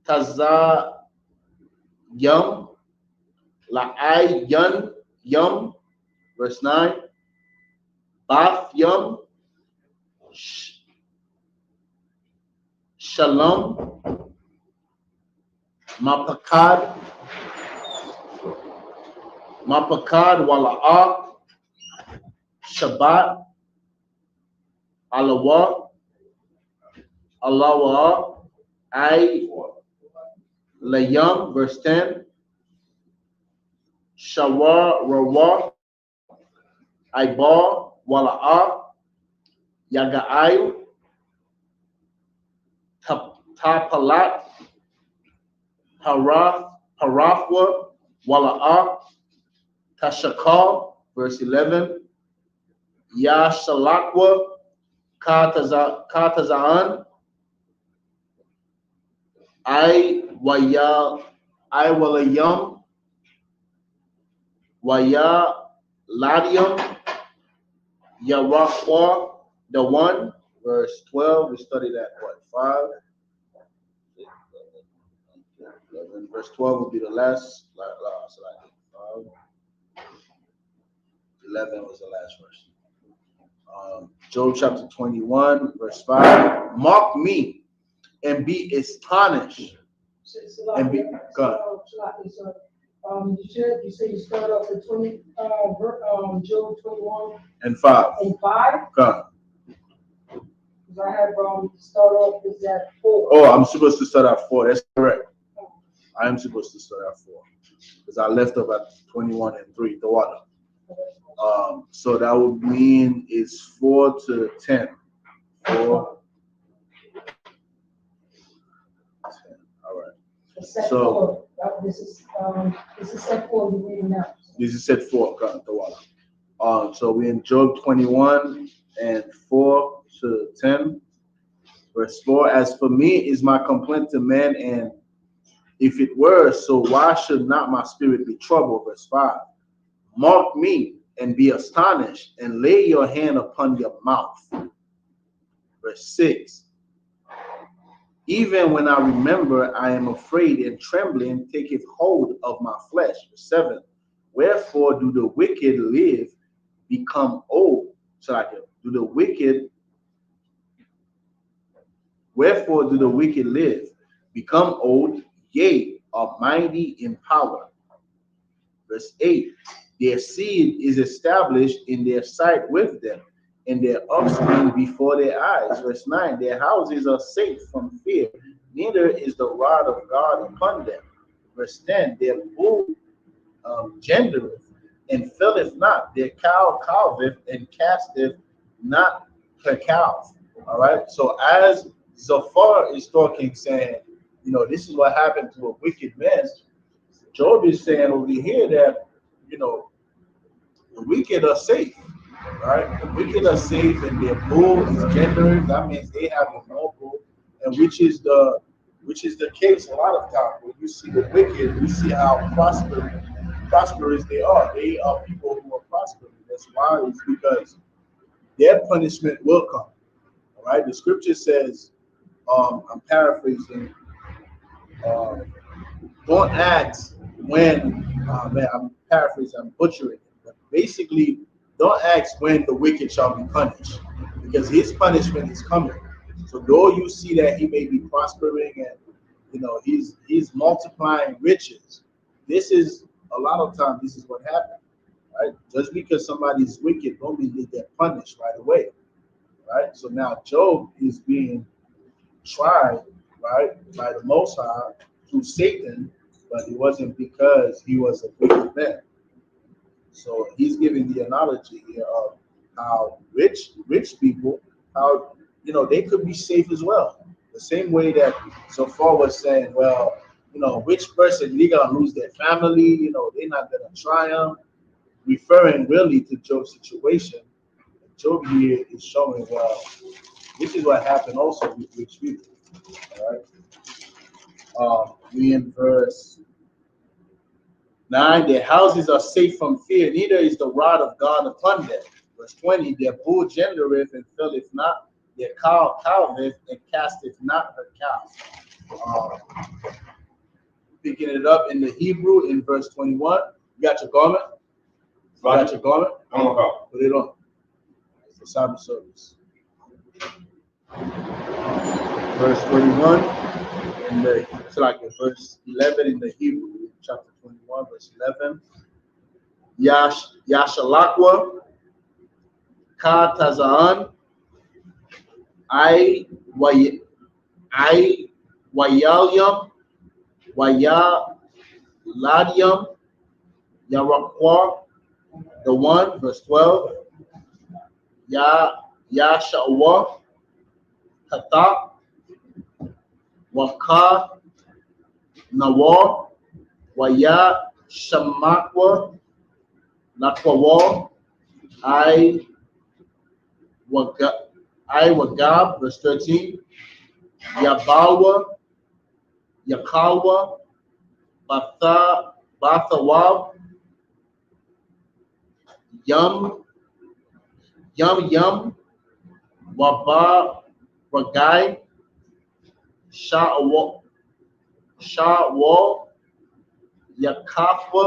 Taza, Yum, La'ai, Yum, verse 9, Bath, Yum, Shalom, Mapakad, Wala'ah, Shabbat, Alawa, I, Layam, verse 10, Shawar, Rawa, Ibar, Wala'ah, Yaga'ai, Tapalat, Parafwa, Wala'ah, Tashakal, verse 11, Yashalakwa, Katazaan, Walayam, Waya Ladium, Yarakwa, the one, verse 12. We studied that, 5? 11. Verse 12 will be the last. 11 was the last verse. Job chapter 21, verse 5. Mark me and be astonished. And be God. You said you start off at 20, Job 21 and 5. And 5? God. Because I have start off is at 4. Oh, I'm supposed to start at 4. That's correct. I am supposed to start at 4 because I left up at 21 and 3. The water. So that would mean it's 4 to 10. 4. 10. All right. So this is set 4 you're reading now. This is set 4. The water. So we're in Job 21 and 4 to 10. Verse 4. As for me is my complaint to man, and if it were so, why should not my spirit be troubled? Verse 5. Mark me and be astonished, and lay your hand upon your mouth. Verse 6. Even when I remember, I am afraid, and trembling taketh hold of my flesh. Verse 7. Wherefore do the wicked live, become old? Wherefore do the wicked live, become old, yea, are mighty in power. Verse 8. Their seed is established in their sight with them, and their offspring before their eyes. Verse 9. Their houses are safe from fear, neither is the rod of God upon them. Verse 10. Their bull gendereth, and filleth not. Their cow calveth, and casteth not her calf. All right. So as Zophar is talking, saying, this is what happened to a wicked man, Job is saying over here that, the wicked are safe, right? The wicked are safe, and their bull is gendered. That means they have a no bull, and which is the case a lot of times. When you see the wicked, you see how prosperous they are. They are people who are prosperous. That's why it's because their punishment will come. right? The scripture says, I'm paraphrasing, don't ask when, man, I'm paraphrasing, I'm butchering it, but basically, don't ask when the wicked shall be punished, because his punishment is coming. So though you see that he may be prospering and he's multiplying riches, this is a lot of times this is what happens, right? Just because somebody's wicked, don't mean they get punished right away, right? So now Job is being tried, right, by the Most High through Satan, but it wasn't because he was a wicked man. So he's giving the analogy here of how rich people, how they could be safe as well. The same way that Zafar was saying, well, rich person, they're gonna lose their family, they're not gonna triumph, referring really to Job's situation. Job here is showing, well, this is what happened also with rich people. All right. We in verse 9, their houses are safe from fear, neither is the rod of God upon them. Verse 20, their bull gendereth and filleth not, their cow calveth and casteth not her calf. Picking it up in the Hebrew in verse 21, you got your garment? You got your garment? Put it on. For Sabbath service. Verse 21, it's like verse 11 in the Hebrew, chapter 21, verse 11. Yashalakwa, Ka Tazaan, I Wayalyam, Wayaladyam, Yarakwa, the one, verse 12. Yashawa, Kata, Waka, Nawar, Waya Shamakwa, Nakwawa, I Wagab, verse 13, Yabawa, Yakalwa, Bathawab, Yum, Waba, Wagai, Sha'wa, Yakafwa,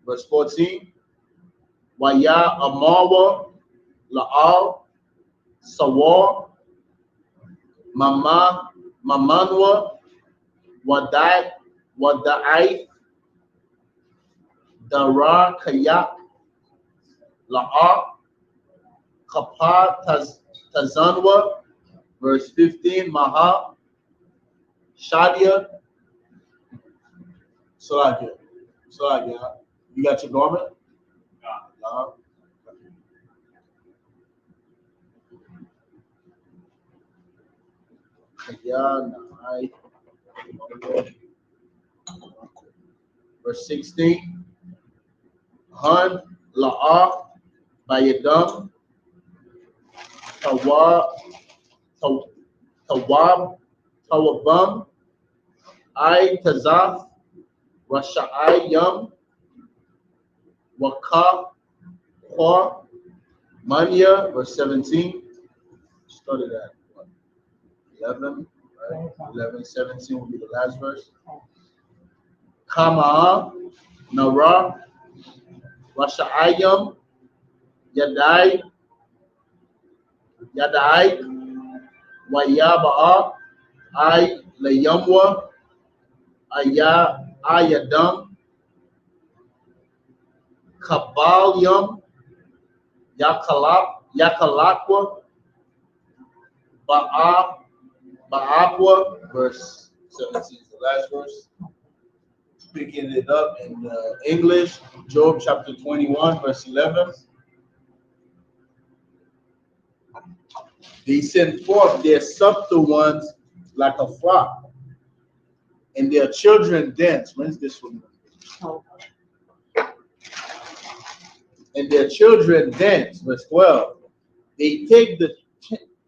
verse 14, Waya Amawa, La'al, Sawar, Mamanwa, Wadai, Dara Kayak, La'a, Kapa Tazanwa, verse 15, Maha, Shadia, Salagia. You got your garment? No. Verse 16, Han La'a Bayadam Tawabam I Tazaf Rasha'ai Yam Waka Kwa Manya, verse 17. Started at what? 11, right? 11, 17 will be the last verse. Kama Nara Rasha'ayam Yadai Wayaba'a I Layamwa Ayadam Kabalyam Yakalakwa Ba'abwa, verse 17 is the last verse. Picking it up in English, Job chapter 21, verse 11. They send forth their subtle ones like a flock, and their children dance. When's this one? And their children dance, verse 12. They take the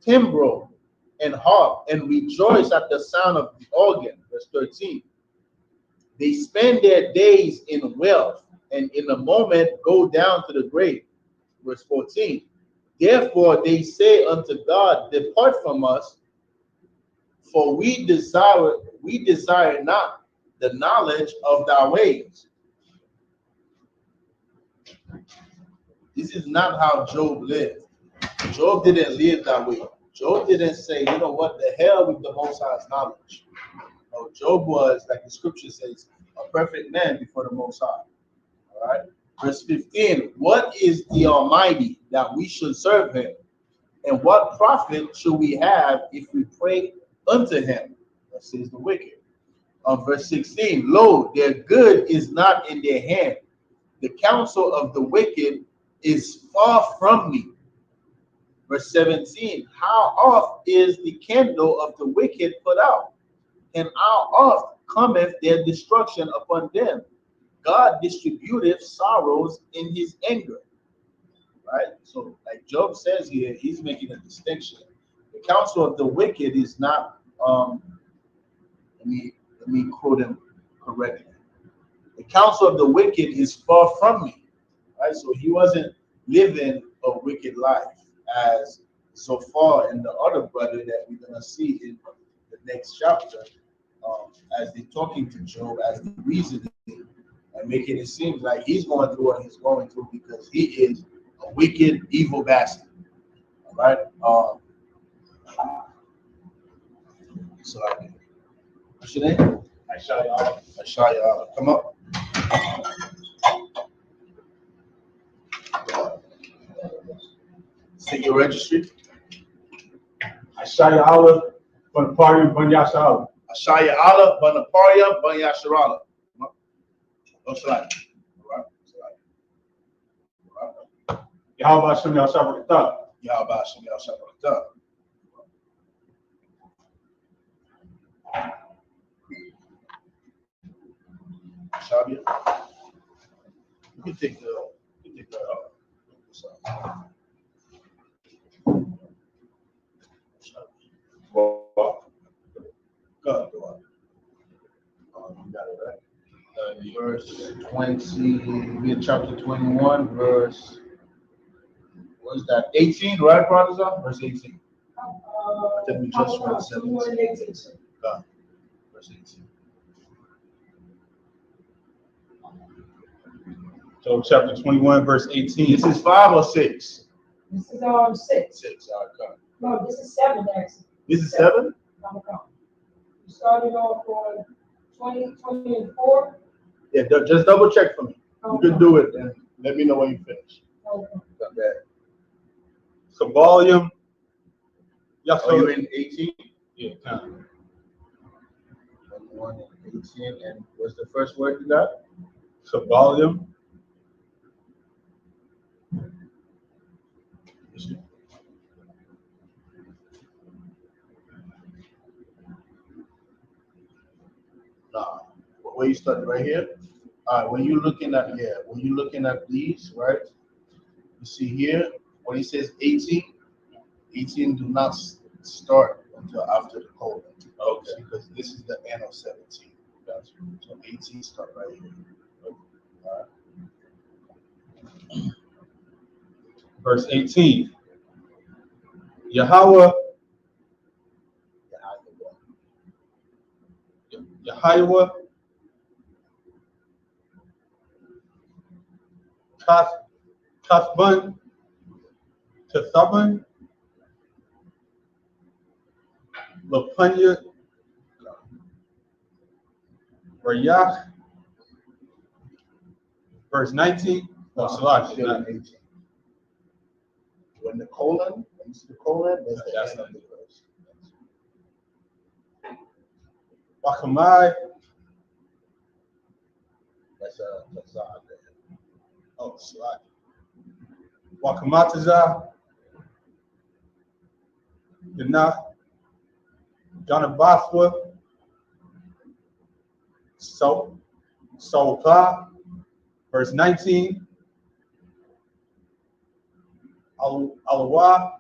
timbrel and harp and rejoice at the sound of the organ, verse 13. They spend their days in wealth and in a moment go down to the grave, verse 14. Therefore they say unto God, depart from us, for we desire not the knowledge of thy ways. This is not how Job lived. Job didn't live that way. Job didn't say, you know what, the hell with the Most High's knowledge. No, Job was, like the scripture says, a perfect man before the Most High. All right. Verse 15, what is the Almighty that we should serve him? And what profit should we have if we pray unto him? That says the wicked. Verse 16, lo, their good is not in their hand. The counsel of the wicked is far from me. Verse 17, how oft is the candle of the wicked put out? And how oft cometh their destruction upon them? God distributeth sorrows in his anger. Right? So, like Job says here, he's making a distinction. The counsel of the wicked is not, let me quote him correctly. The counsel of the wicked is far from me. Right? So he wasn't living a wicked life as so far in the other brother that we're going to see in the next chapter, as they're talking to Job, as the reasoning and making it seem like he's going through what he's going through because he is a wicked, evil bastard. All right? So, what's your name? Ashaya. Come up. Say your registry. Ashaya Allah, Banapari, Banyasha Allah. Ashaya Allah, Banaparia, Banyasharala. What's that? All right. Yahweh Hashem Yahshabakata. Yahweh Hashem Yahshabakata. Shabia. You can take the Go. You got it, right? Verse 20, we're in chapter 21, verse, what is that, 18, right, brothers? Verse 18. I think we just read 17. God, verse 18. Job chapter 21, verse 18. This is 5 or 6? This is 6. 6, all right, God. No, this is 7 actually. This is 7? I'm coming. You started off on 20, 20 and 4. Yeah, just double check for me. You Okay. can do it and let me know when you finish. Okay. Not bad. So volume. Yes, Are you in 18? Yeah, kind 21 and 18, and what's the first word you got? So volume. Nah. Where you started right here? All right, when you're looking at these, right? You see here, when he says 18, 18 do not start until after the colon. Okay. Because this is the end of 17. Gotcha. So 18 start right here. All right. Verse 18. Yahweh. Yahweh. Tasbun. Tasaban. Lapunya. Rayach. Verse 19. Oh, Salash. Still in 18. When the colon, that's the That's end of the verse. Wakamai. That's odd there. Oh, Salash. Wakamataza. Ganabaswa. Sopa. Verse 19. Alawa.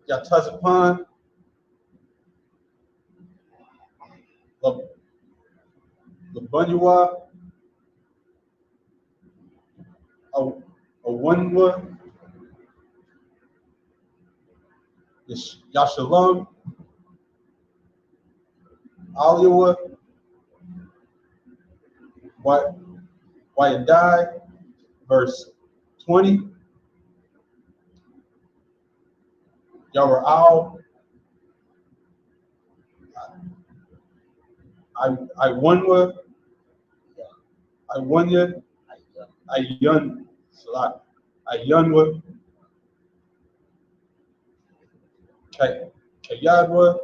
Yatazapan. Labunyua. Awanwa, Yashalom, Aliwa, Wayadai, verse 20. Yara'al, Iwanwa, Iwanya, Ayun, Salat, Ayunwa, Kayadwa,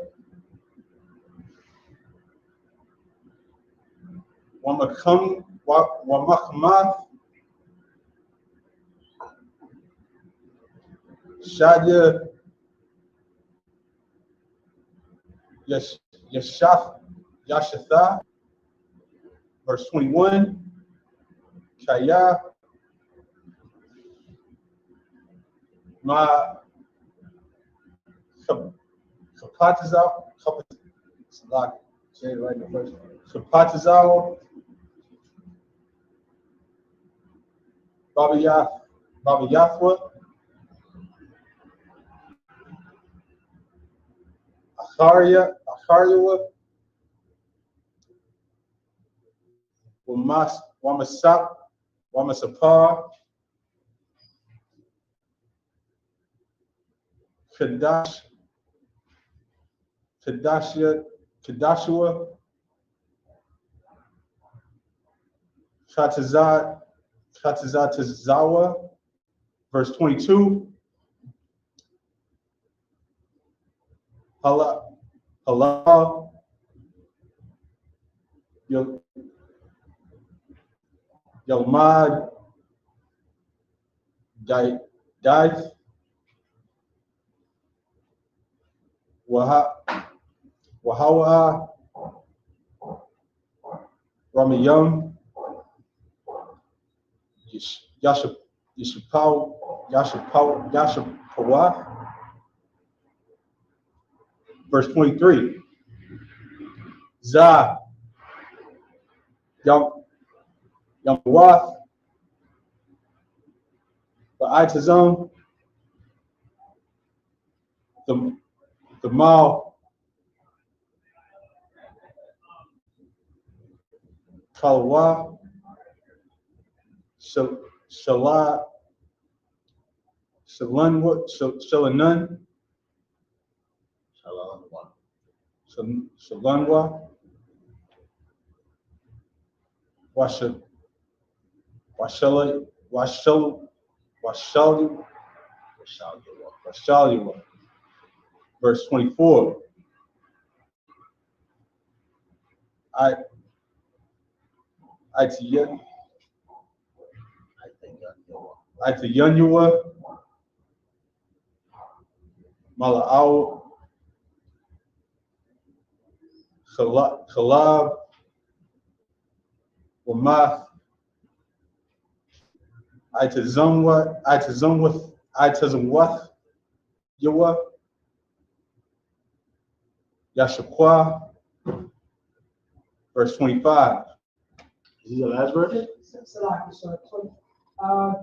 Wamakamath, Shadia, Yashatha, verse 21, Kaya, Ma Kapatazal, say it right in the first. Kapatazal, Baba Yathwa, Acharyawa, Wamasapar, Kadashua, Katazawa, verse 22, Halal, Yalmad, Daith, Wahawa, Ramayam, Yashapawa, verse 23, Za, Yamwath, Ba'atazam, the Mal, Kalawa, Shalanun, Shalanwa, Washalua, verse 24. Itayanyua, Mala'au, Khalab, Wamath, Itazumwath, Yawa, Yashaqua, verse 25. Is this the last verse? Salaki, so, I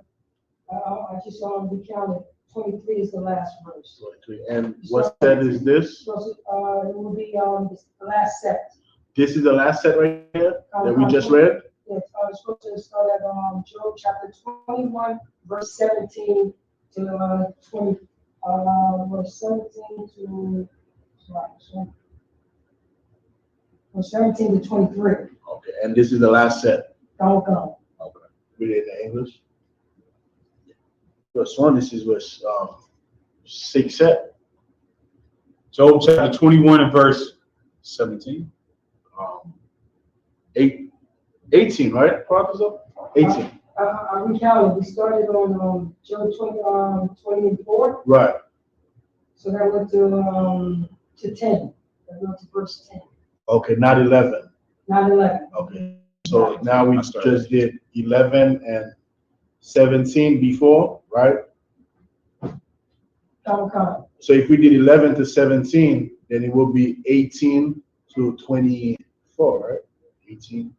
just recounted 23 is the last verse. 23. And what set is this? So, it will be, the last set. This is the last set right here that we just read? Yes, it's supposed to start at, Job chapter 21, verse 17 to, 20, verse 17 to, verse 17 to 23. Okay, and this is the last set. Don't go. Okay. Read it in English. Verse 1, this is verse 6 set. Job chapter 21 and verse 17. 18, right? Prophets of 18. I recounted, we started on, Job 20 and 4. Right. So that went to 10. That went to verse 10. Okay, not 11. Not 11. Okay. So now we just did 11 and 17 before, right? Come. So if we did 11 to 17, then it will be 18 to 24, right? 18.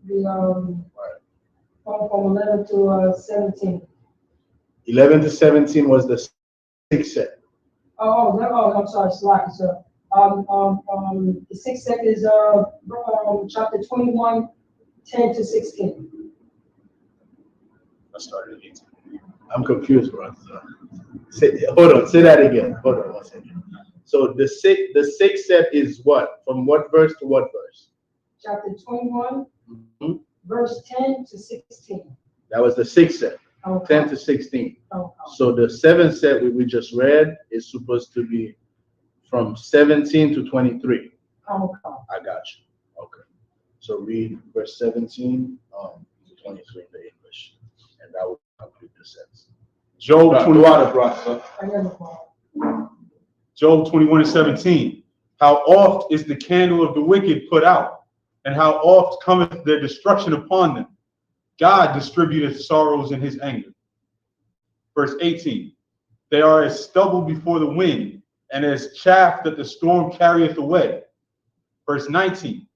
The, from 11 to 17. 11 to 17 was the sixth set. I'm sorry, Slack, sir. The sixth set is chapter 21, 10 to 16. I started at 18. I'm confused, bro. Hold on, say that again. Hold on 1 second. So the sixth set is what? From what verse to what verse? Chapter 21, Mhm. verse 10 to 16. That was the sixth set, Okay. 10 to 16. Okay. So the seventh set we just read is supposed to be from 17 to 23. Okay. I got you. Okay. So read verse 17 to 23 in the English, and that will complete the sentence. Job Go 21, out of Rasta. I got the point. Job 21 and 17. How oft is the candle of the wicked put out, and how oft cometh their destruction upon them? God distributeth sorrows in his anger. Verse 18. They are as stubble before the wind, and as chaff that the storm carrieth away. Verse 19.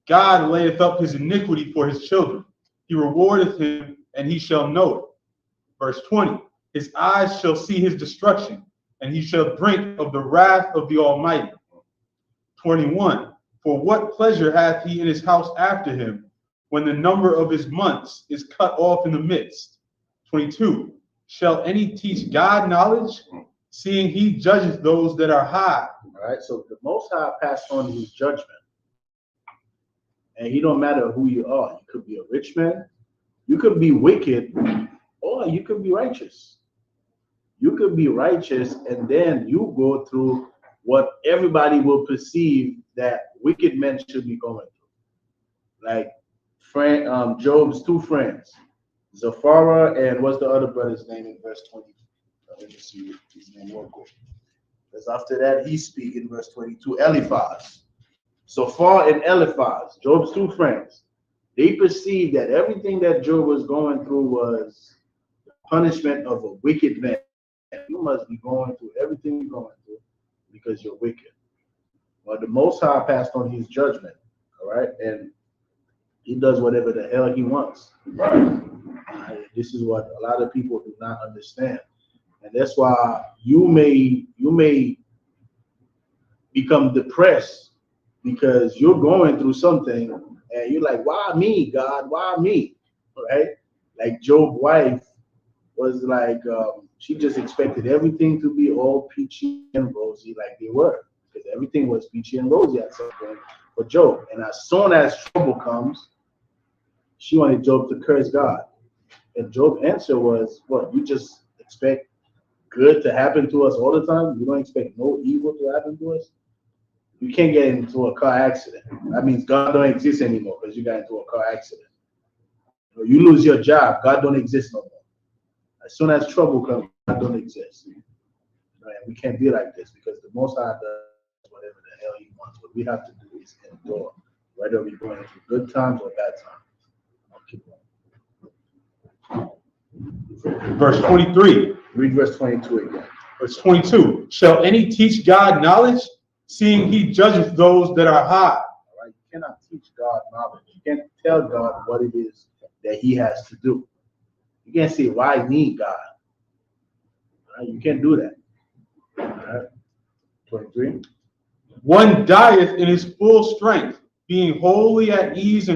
God layeth up his iniquity for his children. He rewardeth him, and he shall know it. Verse 20. His eyes shall see his destruction, and he shall drink of the wrath of the Almighty. 21. For what pleasure hath he in his house after him, when the number of his months is cut off in the midst? 22. Shall any teach God knowledge, seeing he judgeth those that are high? All right. So the Most High passed on his judgment, and he don't matter who you are. You could be a rich man, you could be wicked, or you could be righteous. You could be righteous, and then you go through what everybody will perceive that wicked men should be going through. Like Job's two friends, Zephara and what's the other brother's name in verse 20? Let me see his name real quick. Because after that, he speaks in verse 22, Eliphaz. Zephar and Eliphaz, Job's two friends, they perceived that everything that Job was going through was the punishment of a wicked man. You must be going through everything you're going through because you're wicked. Well, the Most High passed on his judgment, all right? And he does whatever the hell he wants. This is what a lot of people do not understand. And that's why you may become depressed because you're going through something and you're like, why me, God? Why me? Right? Like Job's wife was like, she just expected everything to be all peachy and rosy like they were. Because everything was peachy and rosy at some point for Job. And as soon as trouble comes, she wanted Job to curse God. And Job's answer was, what, you just expect good to happen to us all the time? You don't expect no evil to happen to us? You can't get into a car accident. That means God don't exist anymore because you got into a car accident. You lose your job, God don't exist no more. As soon as trouble comes, God don't exist. Right? We can't be like this because the Most High does whatever the hell he wants. What we have to do is endure, whether we're going through good times or bad times. I'll keep going. Verse 23. Read verse 22 again. Verse 22. Shall any teach God knowledge, seeing he judgeth those that are high? All right? You cannot teach God knowledge. You can't tell God what it is that he has to do. You can't say, why me, God? All right? You can't do that. All right? 23. One dieth in his full strength, being wholly at ease and